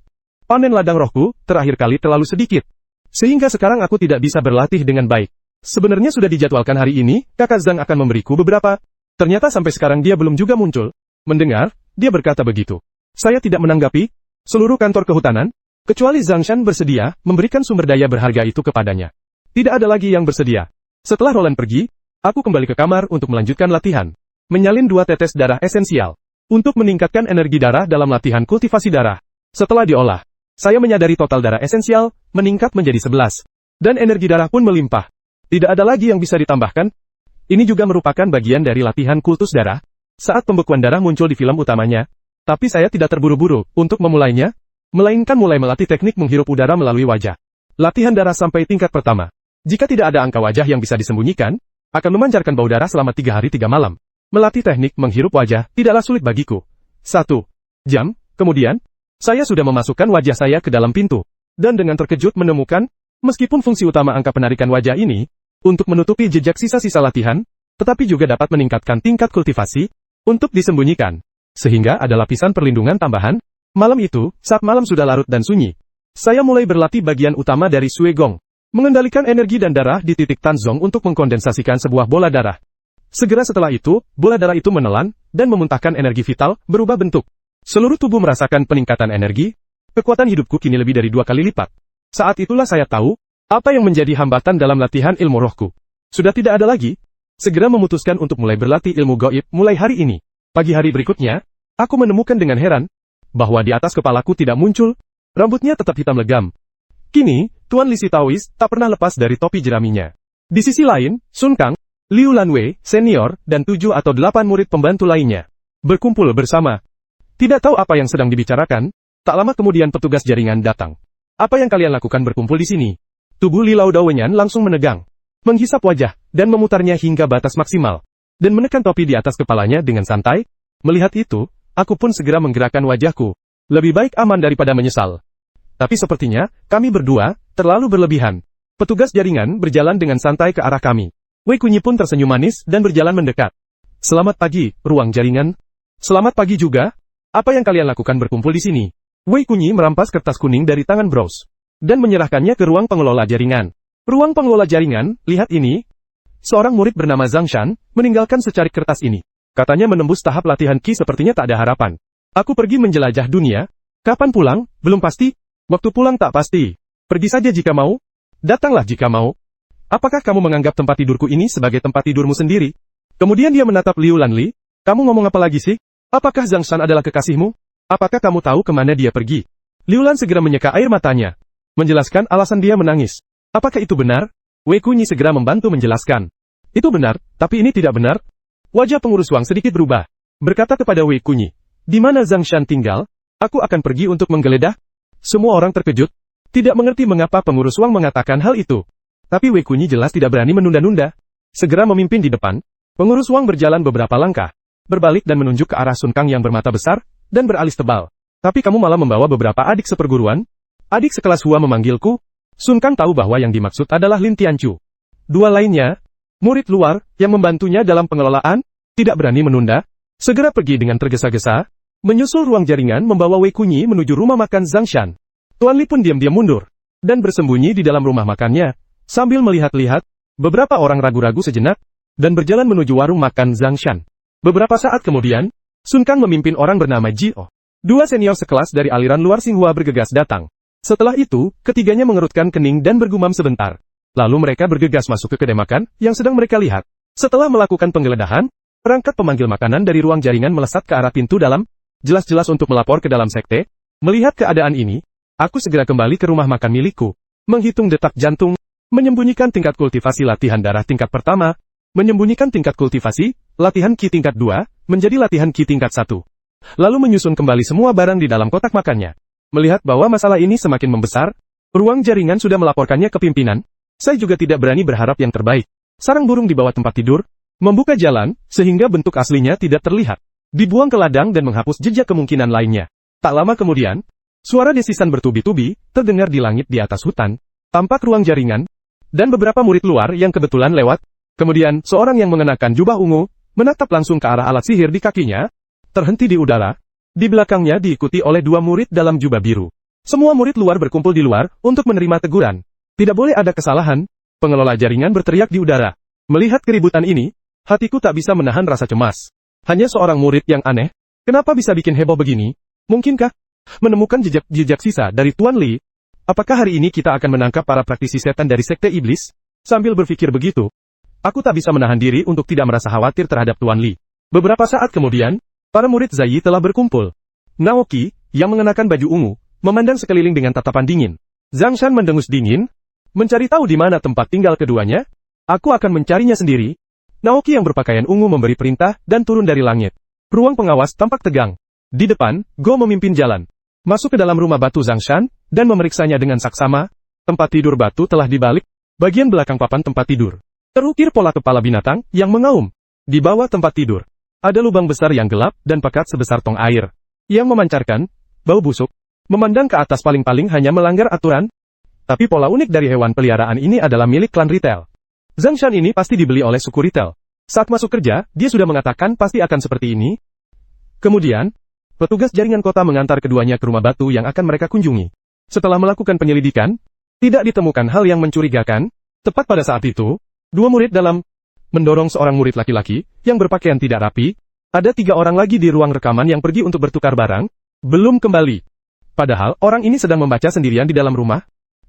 Panen ladang rohku, terakhir kali terlalu sedikit. Sehingga sekarang aku tidak bisa berlatih dengan baik. Sebenarnya sudah dijadwalkan hari ini, kakak Zhang akan memberiku beberapa. Ternyata sampai sekarang dia belum juga muncul. Mendengar, dia berkata begitu. Saya tidak menanggapi. Seluruh kantor kehutanan, kecuali Zhang Shan bersedia, memberikan sumber daya berharga itu kepadanya. Tidak ada lagi yang bersedia. Setelah Roland pergi, aku kembali ke kamar untuk melanjutkan latihan. Menyalin 2 tetes darah esensial. untuk meningkatkan energi darah dalam latihan kultivasi darah. Setelah diolah, saya menyadari total darah esensial meningkat menjadi 11. Dan energi darah pun melimpah. Tidak ada lagi yang bisa ditambahkan. Ini juga merupakan bagian dari latihan kultus darah. Saat pembekuan darah muncul di film utamanya, tapi saya tidak terburu-buru untuk memulainya, melainkan mulai melatih teknik menghirup udara melalui wajah. Latihan darah sampai tingkat pertama. Jika tidak ada angka wajah yang bisa disembunyikan, akan memancarkan bau darah selama 3 hari 3 malam. Melatih teknik menghirup wajah tidaklah sulit bagiku. 1 jam, kemudian, saya sudah memasukkan wajah saya ke dalam pintu. Dan dengan terkejut menemukan, meskipun fungsi utama angka penarikan wajah ini, untuk menutupi jejak sisa-sisa latihan, tetapi juga dapat meningkatkan tingkat kultivasi, untuk disembunyikan. Sehingga ada lapisan perlindungan tambahan. Malam itu, saat malam sudah larut dan sunyi, saya mulai berlatih bagian utama dari Sui Gong. Mengendalikan energi dan darah di titik Tanzong untuk mengkondensasikan sebuah bola darah. Segera setelah itu, bola darah itu menelan, dan memuntahkan energi vital, berubah bentuk. Seluruh tubuh merasakan peningkatan energi. Kekuatan hidupku kini lebih dari 2 kali lipat. Saat itulah saya tahu, apa yang menjadi hambatan dalam latihan ilmu rohku. Sudah tidak ada lagi. Segera memutuskan untuk mulai berlatih ilmu gaib mulai hari ini. Pagi hari berikutnya, aku menemukan dengan heran, bahwa di atas kepalaku tidak muncul, rambutnya tetap hitam legam. Kini, Tuan Li Sitaois tak pernah lepas dari topi jeraminya. Di sisi lain, Sun Kang, Liu Lanwei, senior, dan 7 atau 8 murid pembantu lainnya berkumpul bersama. Tidak tahu apa yang sedang dibicarakan, tak lama kemudian petugas jaringan datang. Apa yang kalian lakukan berkumpul di sini? Tubuh Li Lao Dawenyan langsung menegang, menghisap wajah, dan memutarnya hingga batas maksimal, dan menekan topi di atas kepalanya dengan santai. Melihat itu, aku pun segera menggerakkan wajahku. Lebih baik aman daripada menyesal. Tapi sepertinya, kami berdua terlalu berlebihan. Petugas jaringan berjalan dengan santai ke arah kami. Wei Kunyi pun tersenyum manis dan berjalan mendekat. Selamat pagi, ruang jaringan. Selamat pagi juga. Apa yang kalian lakukan berkumpul di sini? Wei Kunyi merampas kertas kuning dari tangan Browse dan menyerahkannya ke ruang pengelola jaringan. Ruang pengelola jaringan, lihat ini. Seorang murid bernama Zhang Shan meninggalkan secarik kertas ini. Katanya menembus tahap latihan Qi sepertinya tak ada harapan. Aku pergi menjelajah dunia. Kapan pulang? Belum pasti. Waktu pulang tak pasti. Pergi saja jika mau. Datanglah jika mau. Apakah kamu menganggap tempat tidurku ini sebagai tempat tidurmu sendiri? Kemudian dia menatap Liu Lanli. Kamu ngomong apa lagi sih? Apakah Zhang Shan adalah kekasihmu? Apakah kamu tahu kemana dia pergi? Liu Lan segera menyeka air matanya. Menjelaskan alasan dia menangis. Apakah itu benar? Wei Kunyi segera membantu menjelaskan. Itu benar, tapi ini tidak benar. Wajah pengurus Wang sedikit berubah. Berkata kepada Wei Kunyi. Di mana Zhang Shan tinggal? Aku akan pergi untuk menggeledah. Semua orang terkejut. Tidak mengerti mengapa pengurus Wang mengatakan hal itu. Tapi Wei Kunyi jelas tidak berani menunda-nunda. Segera memimpin di depan. Pengurus Wang berjalan beberapa langkah. Berbalik dan menunjuk ke arah Sun Kang yang bermata besar, dan beralis tebal. Tapi kamu malah membawa beberapa adik seperguruan? Adik sekelas Hua memanggilku. Sun Kang tahu bahwa yang dimaksud adalah Lin Tianchu. 2 lainnya, murid luar, yang membantunya dalam pengelolaan, tidak berani menunda. Segera pergi dengan tergesa-gesa, menyusul ruang jaringan membawa Wei Kunyi menuju rumah makan Zhang Shan. Tuan Li pun diam-diam mundur, dan bersembunyi di dalam rumah makannya. Sambil melihat-lihat, beberapa orang ragu-ragu sejenak, dan berjalan menuju warung makan Zhang Shan. Beberapa saat kemudian, Sun Kang memimpin orang bernama Jio. 2 senior sekelas dari aliran luar Xinhua bergegas datang. Setelah itu, ketiganya mengerutkan kening dan bergumam sebentar. Lalu mereka bergegas masuk ke kedai makan yang sedang mereka lihat. Setelah melakukan penggeledahan, perangkat pemanggil makanan dari ruang jaringan melesat ke arah pintu dalam, jelas-jelas untuk melapor ke dalam sekte. Melihat keadaan ini, aku segera kembali ke rumah makan milikku, menghitung detak jantung, menyembunyikan tingkat kultivasi latihan darah tingkat pertama, menyembunyikan tingkat kultivasi, latihan Qi tingkat 2, menjadi latihan Qi tingkat 1. Lalu menyusun kembali semua barang di dalam kotak makannya. Melihat bahwa masalah ini semakin membesar, ruang jaringan sudah melaporkannya ke pimpinan. Saya juga tidak berani berharap yang terbaik. Sarang burung di bawah tempat tidur, membuka jalan, sehingga bentuk aslinya tidak terlihat. Dibuang ke ladang dan menghapus jejak kemungkinan lainnya. Tak lama kemudian, suara desisan bertubi-tubi, terdengar di langit di atas hutan. Tampak ruang jaringan, dan beberapa murid luar yang kebetulan lewat. Kemudian, seorang yang mengenakan jubah ungu, menatap langsung ke arah alat sihir di kakinya, terhenti di udara. Di belakangnya diikuti oleh 2 murid dalam jubah biru. Semua murid luar berkumpul di luar, untuk menerima teguran. Tidak boleh ada kesalahan. Pengelola jaringan berteriak di udara. Melihat keributan ini, hatiku tak bisa menahan rasa cemas. Hanya seorang murid yang aneh. Kenapa bisa bikin heboh begini? Mungkinkah menemukan jejak sisa dari Tuan Li? Apakah hari ini kita akan menangkap para praktisi setan dari Sekte Iblis? Sambil berpikir begitu, aku tak bisa menahan diri untuk tidak merasa khawatir terhadap Tuan Li. Beberapa saat kemudian, Para murid Zai telah berkumpul. Naoki, yang mengenakan baju ungu, memandang sekeliling dengan tatapan dingin. Zhang Shan mendengus dingin, mencari tahu di mana tempat tinggal keduanya. Aku akan mencarinya sendiri. Naoki yang berpakaian ungu memberi perintah dan turun dari langit. Ruang pengawas tampak tegang. Di depan, Go memimpin jalan. Masuk ke dalam rumah batu Zhang Shan, dan memeriksanya dengan saksama. Tempat tidur batu telah dibalik, bagian belakang papan tempat tidur. Terukir pola kepala binatang yang mengaum. Di bawah tempat tidur, ada lubang besar yang gelap dan pekat sebesar tong air, yang memancarkan bau busuk. Memandang ke atas paling-paling hanya melanggar aturan. Tapi pola unik dari hewan peliharaan ini adalah milik klan retail. Zhang Shan ini pasti dibeli oleh suku retail. Saat masuk kerja, dia sudah mengatakan pasti akan seperti ini. Kemudian, petugas jaringan kota mengantar keduanya ke rumah batu yang akan mereka kunjungi. Setelah melakukan penyelidikan, tidak ditemukan hal yang mencurigakan. Tepat pada saat itu, dua murid dalam mendorong seorang murid laki-laki yang berpakaian tidak rapi. Ada 3 orang lagi di ruang rekaman yang pergi untuk bertukar barang, belum kembali. Padahal orang ini sedang membaca sendirian di dalam rumah.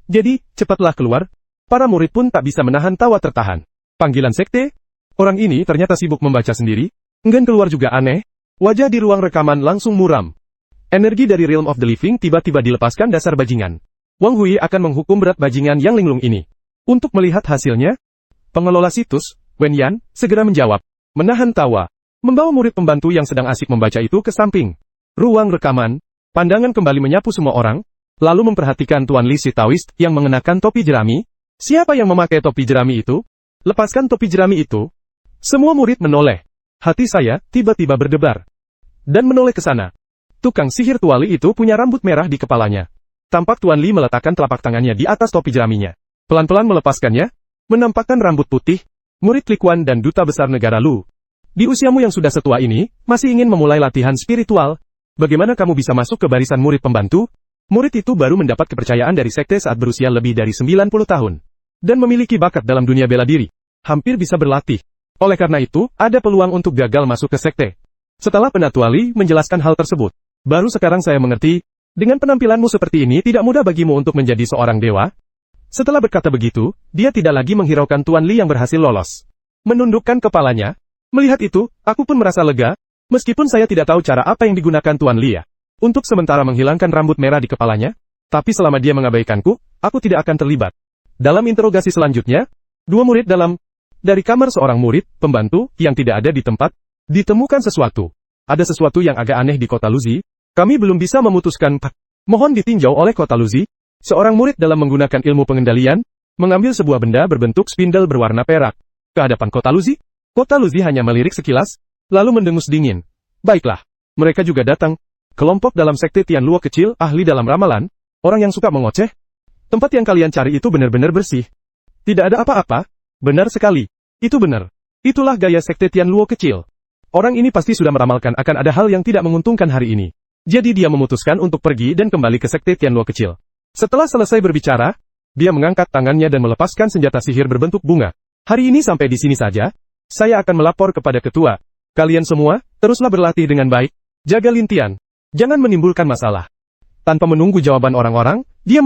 Jadi, cepatlah keluar. Para murid pun tak bisa menahan tawa tertahan. Panggilan sekte? Orang ini ternyata sibuk membaca sendiri. Enggan keluar juga aneh. Wajah di ruang rekaman langsung muram. Energi dari Realm of the Living tiba-tiba dilepaskan dasar bajingan. Wang Hui akan menghukum berat bajingan yang linglung ini. Untuk melihat hasilnya, pengelola situs, Wen Yan, segera menjawab. Menahan tawa. Membawa murid pembantu yang sedang asik membaca itu ke samping ruang rekaman. Pandangan kembali menyapu semua orang, lalu memperhatikan Tuan Li si Taoist yang mengenakan topi jerami. Siapa yang memakai topi jerami itu? Lepaskan topi jerami itu. Semua murid menoleh. Hati saya tiba-tiba berdebar. Dan menoleh ke sana. Tukang sihir Tuan Li itu punya rambut merah di kepalanya. Tampak Tuan Li meletakkan telapak tangannya di atas topi jeraminya. Pelan-pelan melepaskannya, menampakkan rambut putih. Murid Likuan dan Duta Besar Negara Lu. Di usiamu yang sudah setua ini, masih ingin memulai latihan spiritual? Bagaimana kamu bisa masuk ke barisan murid pembantu? Murid itu baru mendapat kepercayaan dari sekte saat berusia lebih dari 90 tahun. Dan memiliki bakat dalam dunia bela diri. Hampir bisa berlatih. Oleh karena itu, ada peluang untuk gagal masuk ke sekte. Setelah Penatua Li menjelaskan hal tersebut, baru sekarang saya mengerti, dengan penampilanmu seperti ini tidak mudah bagimu untuk menjadi seorang dewa. Setelah berkata begitu, dia tidak lagi menghiraukan Tuan Li yang berhasil lolos. Menundukkan kepalanya. Melihat itu, aku pun merasa lega, meskipun saya tidak tahu cara apa yang digunakan Tuan Li untuk sementara menghilangkan rambut merah di kepalanya, tapi selama dia mengabaikanku, aku tidak akan terlibat. Dalam interogasi selanjutnya, 2 murid dari kamar seorang murid, pembantu, yang tidak ada di tempat, ditemukan sesuatu. Ada sesuatu yang agak aneh di kota Luzi. Kami belum bisa memutuskan. Mohon ditinjau oleh kota Luzi. Seorang murid dalam menggunakan ilmu pengendalian, mengambil sebuah benda berbentuk spindel berwarna perak. Ke hadapan kota Luzi. Kota Luzi hanya melirik sekilas, lalu mendengus dingin. Baiklah, mereka juga datang. Kelompok dalam sekte Tian Luo kecil, ahli dalam ramalan, orang yang suka mengoceh. Tempat yang kalian cari itu benar-benar bersih. Tidak ada apa-apa. Benar sekali. Itu benar. Itulah gaya sekte Tian Luo kecil. Orang ini pasti sudah meramalkan akan ada hal yang tidak menguntungkan hari ini. Jadi dia memutuskan untuk pergi dan kembali ke sekte Tian Luo kecil. Setelah selesai berbicara, dia mengangkat tangannya dan melepaskan senjata sihir berbentuk bunga. Hari ini sampai di sini saja. Saya akan melapor kepada ketua. Kalian semua, teruslah berlatih dengan baik. Jaga Lintian. Jangan menimbulkan masalah. Tanpa menunggu jawaban orang-orang, dia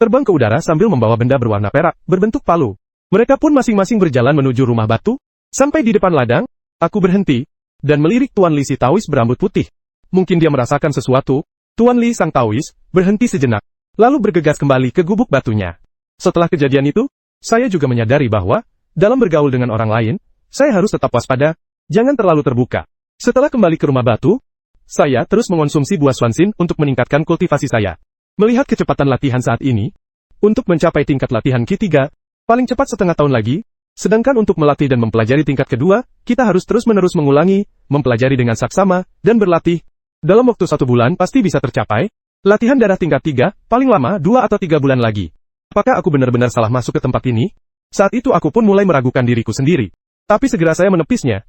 terbang ke udara sambil membawa benda berwarna perak, berbentuk palu. Mereka pun masing-masing berjalan menuju rumah batu. Sampai di depan ladang, aku berhenti, dan melirik Tuan Li si Taoist berambut putih. Mungkin dia merasakan sesuatu. Tuan Li sang Taoist berhenti sejenak, lalu bergegas kembali ke gubuk batunya. Setelah kejadian itu, saya juga menyadari bahwa, dalam bergaul dengan orang lain, saya harus tetap waspada, jangan terlalu terbuka. Setelah kembali ke rumah batu, saya terus mengonsumsi buah swansin untuk meningkatkan kultivasi saya. Melihat kecepatan latihan saat ini, untuk mencapai tingkat latihan Q3, paling cepat setengah tahun lagi, sedangkan untuk melatih dan mempelajari tingkat kedua, kita harus terus-menerus mengulangi, mempelajari dengan saksama, dan berlatih. Dalam waktu 1 bulan pasti bisa tercapai. Latihan darah tingkat 3, paling lama 2 atau 3 bulan lagi. Apakah aku benar-benar salah masuk ke tempat ini? Saat itu aku pun mulai meragukan diriku sendiri. Tapi segera saya menepisnya.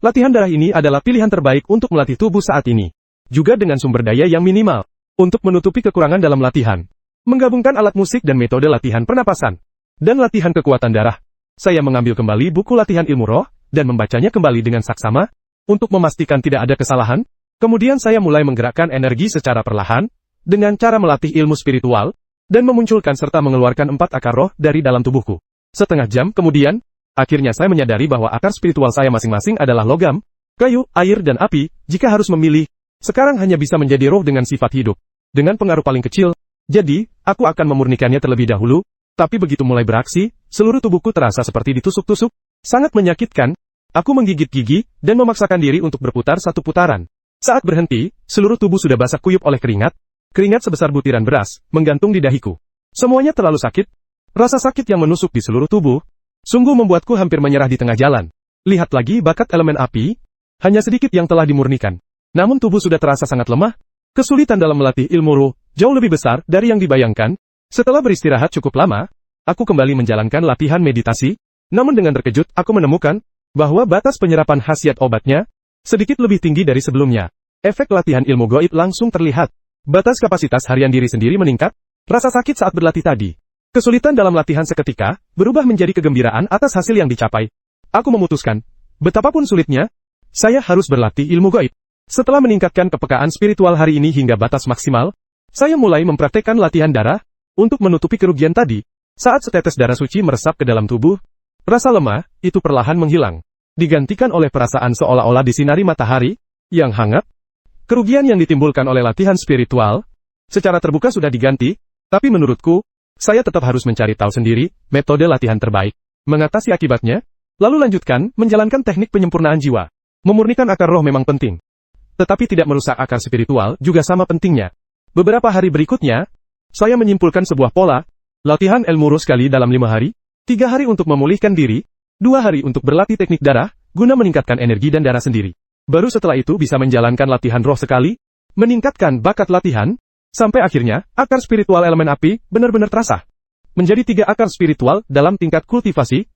Latihan darah ini adalah pilihan terbaik untuk melatih tubuh saat ini. Juga dengan sumber daya yang minimal. Untuk menutupi kekurangan dalam latihan. Menggabungkan alat musik dan metode latihan pernapasan. Dan latihan kekuatan darah. Saya mengambil kembali buku latihan ilmu roh, dan membacanya kembali dengan saksama. Untuk memastikan tidak ada kesalahan. Kemudian saya mulai menggerakkan energi secara perlahan, dengan cara melatih ilmu spiritual, dan memunculkan serta mengeluarkan 4 akar roh dari dalam tubuhku. Setengah jam kemudian, akhirnya saya menyadari bahwa akar spiritual saya masing-masing adalah logam. Kayu, air dan api, jika harus memilih, sekarang hanya bisa menjadi roh dengan sifat hidup. Dengan pengaruh paling kecil, jadi, aku akan memurnikannya terlebih dahulu, tapi begitu mulai beraksi, seluruh tubuhku terasa seperti ditusuk-tusuk, sangat menyakitkan. Aku menggigit gigi, dan memaksakan diri untuk berputar satu putaran. Saat berhenti, seluruh tubuh sudah basah kuyup oleh keringat. Keringat sebesar butiran beras, menggantung di dahiku. Semuanya terlalu sakit. Rasa sakit yang menusuk di seluruh tubuh, sungguh membuatku hampir menyerah di tengah jalan. Lihat lagi bakat elemen api, hanya sedikit yang telah dimurnikan. Namun tubuh sudah terasa sangat lemah. Kesulitan dalam melatih ilmu roh, jauh lebih besar dari yang dibayangkan. Setelah beristirahat cukup lama, aku kembali menjalankan latihan meditasi. Namun dengan terkejut, aku menemukan bahwa batas penyerapan khasiat obatnya sedikit lebih tinggi dari sebelumnya. Efek latihan ilmu goib langsung terlihat. Batas kapasitas harian diri sendiri meningkat. Rasa sakit saat berlatih tadi, kesulitan dalam latihan seketika, berubah menjadi kegembiraan atas hasil yang dicapai. Aku memutuskan, betapapun sulitnya, saya harus berlatih ilmu gaib. Setelah meningkatkan kepekaan spiritual hari ini hingga batas maksimal, saya mulai mempraktekkan latihan darah, untuk menutupi kerugian tadi. Saat setetes darah suci meresap ke dalam tubuh, rasa lemah, itu perlahan menghilang. Digantikan oleh perasaan seolah-olah disinari matahari, yang hangat. Kerugian yang ditimbulkan oleh latihan spiritual, secara terbuka sudah diganti, tapi menurutku, saya tetap harus mencari tahu sendiri, metode latihan terbaik. Mengatasi akibatnya, lalu lanjutkan, menjalankan teknik penyempurnaan jiwa. Memurnikan akar roh memang penting. Tetapi tidak merusak akar spiritual juga sama pentingnya. Beberapa hari berikutnya, saya menyimpulkan sebuah pola, latihan ilmu roh sekali dalam 5 hari, 3 hari untuk memulihkan diri, 2 hari untuk berlatih teknik darah, guna meningkatkan energi dan darah sendiri. Baru setelah itu bisa menjalankan latihan roh sekali, meningkatkan bakat latihan, sampai akhirnya, akar spiritual elemen api benar-benar terasa. Menjadi 3 akar spiritual dalam tingkat kultivasi.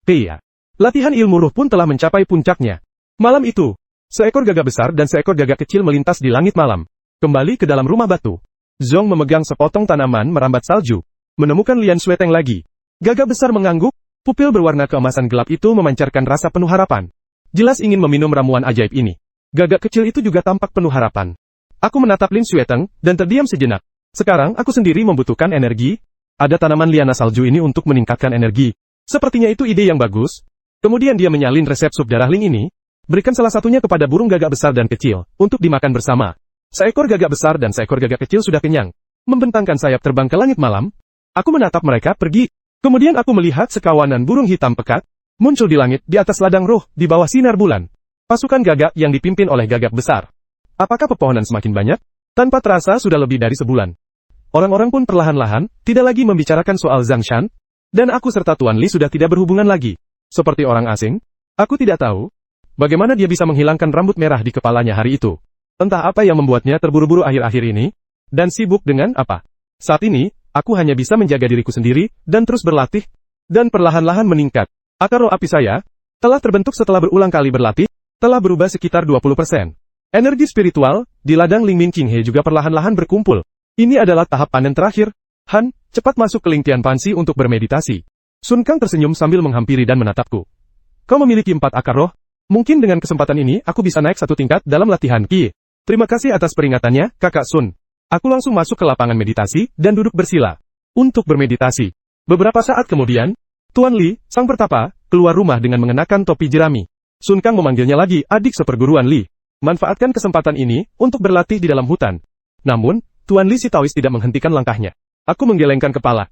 Iya. Latihan ilmu roh pun telah mencapai puncaknya. Malam itu, seekor gagak besar dan seekor gagak kecil melintas di langit malam. Kembali ke dalam rumah batu. Zhong memegang sepotong tanaman merambat salju. Menemukan Lian Sueteng lagi. Gagak besar mengangguk, pupil berwarna keemasan gelap itu memancarkan rasa penuh harapan. Jelas ingin meminum ramuan ajaib ini. Gagak kecil itu juga tampak penuh harapan. Aku menatap Lin Sueteng, dan terdiam sejenak. Sekarang aku sendiri membutuhkan energi. Ada tanaman liana salju ini untuk meningkatkan energi. Sepertinya itu ide yang bagus. Kemudian dia menyalin resep sup darah Ling ini. Berikan salah satunya kepada burung gagak besar dan kecil, untuk dimakan bersama. Seekor gagak besar dan seekor gagak kecil sudah kenyang. Membentangkan sayap terbang ke langit malam. Aku menatap mereka pergi. Kemudian aku melihat sekawanan burung hitam pekat, muncul di langit di atas ladang roh, di bawah sinar bulan. Pasukan gagak yang dipimpin oleh gagak besar. Apakah pepohonan semakin banyak? Tanpa terasa sudah lebih dari sebulan. Orang-orang pun perlahan-lahan, tidak lagi membicarakan soal Zhang Shan, dan aku serta Tuan Li sudah tidak berhubungan lagi. Seperti orang asing, aku tidak tahu bagaimana dia bisa menghilangkan rambut merah di kepalanya hari itu. Entah apa yang membuatnya terburu-buru akhir-akhir ini, dan sibuk dengan apa. Saat ini, aku hanya bisa menjaga diriku sendiri, dan terus berlatih, dan perlahan-lahan meningkat. Akar roh api saya, telah terbentuk setelah berulang kali berlatih, telah berubah sekitar 20%. Energi spiritual, di ladang Ling Min Qinghe juga perlahan-lahan berkumpul. Ini adalah tahap panen terakhir. Han, cepat masuk ke Ling Tian Pansi untuk bermeditasi. Sun Kang tersenyum sambil menghampiri dan menatapku. Kau memiliki 4 akar roh. Mungkin dengan kesempatan ini aku bisa naik 1 tingkat dalam latihan Qi. Terima kasih atas peringatannya, Kakak Sun. Aku langsung masuk ke lapangan meditasi dan duduk bersila. Untuk bermeditasi. Beberapa saat kemudian, Tuan Li, sang pertapa, keluar rumah dengan mengenakan topi jerami. Sun Kang memanggilnya lagi adik seperguruan Li. Manfaatkan kesempatan ini untuk berlatih di dalam hutan. Namun, Tuan Li si Taois tidak menghentikan langkahnya. Aku menggelengkan kepala.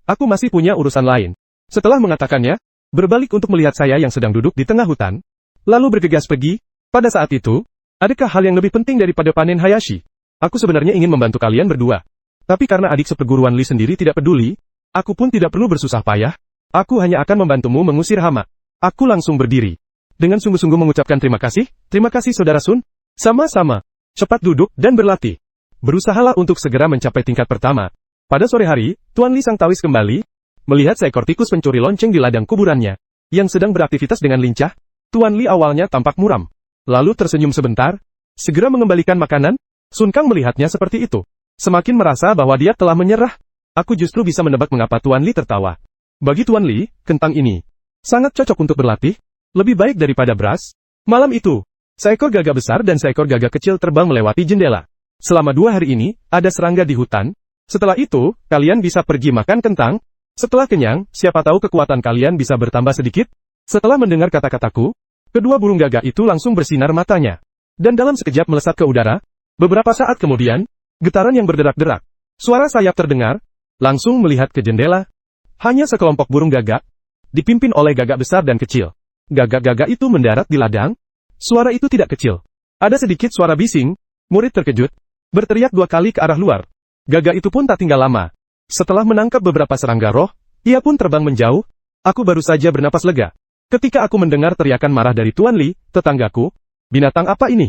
Aku masih punya urusan lain. Setelah mengatakannya, berbalik untuk melihat saya yang sedang duduk di tengah hutan, lalu bergegas pergi. Pada saat itu, adakah hal yang lebih penting daripada panen Hayashi? Aku sebenarnya ingin membantu kalian berdua. Tapi karena adik seperguruan Li sendiri tidak peduli, aku pun tidak perlu bersusah payah. Aku hanya akan membantumu mengusir hama. Aku langsung berdiri. Dengan sungguh-sungguh mengucapkan terima kasih Saudara Sun. Sama-sama. Cepat duduk dan berlatih. Berusahalah untuk segera mencapai tingkat pertama. Pada sore hari, Tuan Li sang Taois kembali, melihat seekor tikus pencuri lonceng di ladang kuburannya, yang sedang beraktivitas dengan lincah. Tuan Li awalnya tampak muram. Lalu tersenyum sebentar, segera mengembalikan makanan. Sun Kang melihatnya seperti itu. Semakin merasa bahwa dia telah menyerah. Aku justru bisa menebak mengapa Tuan Li tertawa. Bagi Tuan Li, kentang ini sangat cocok untuk berlatih, lebih baik daripada beras. Malam itu, seekor gagak besar dan seekor gagak kecil terbang melewati jendela. Selama 2 hari ini, ada serangga di hutan. Setelah itu, kalian bisa pergi makan kentang. Setelah kenyang, siapa tahu kekuatan kalian bisa bertambah sedikit. Setelah mendengar kata-kataku, Kedua burung gagak itu langsung bersinar matanya. Dan dalam sekejap melesat ke udara. Beberapa saat kemudian, getaran yang berderak-derak. Suara sayap terdengar, langsung melihat ke jendela. Hanya sekelompok burung gagak, dipimpin oleh gagak besar dan kecil. Gagak-gagak itu mendarat di ladang. Suara itu tidak kecil. Ada sedikit suara bising, murid terkejut, berteriak 2 kali ke arah luar. Gagak itu pun tak tinggal lama. Setelah menangkap beberapa serangga roh, ia pun terbang menjauh. Aku baru saja bernapas lega. Ketika aku mendengar teriakan marah dari Tuan Li, tetanggaku, binatang apa ini?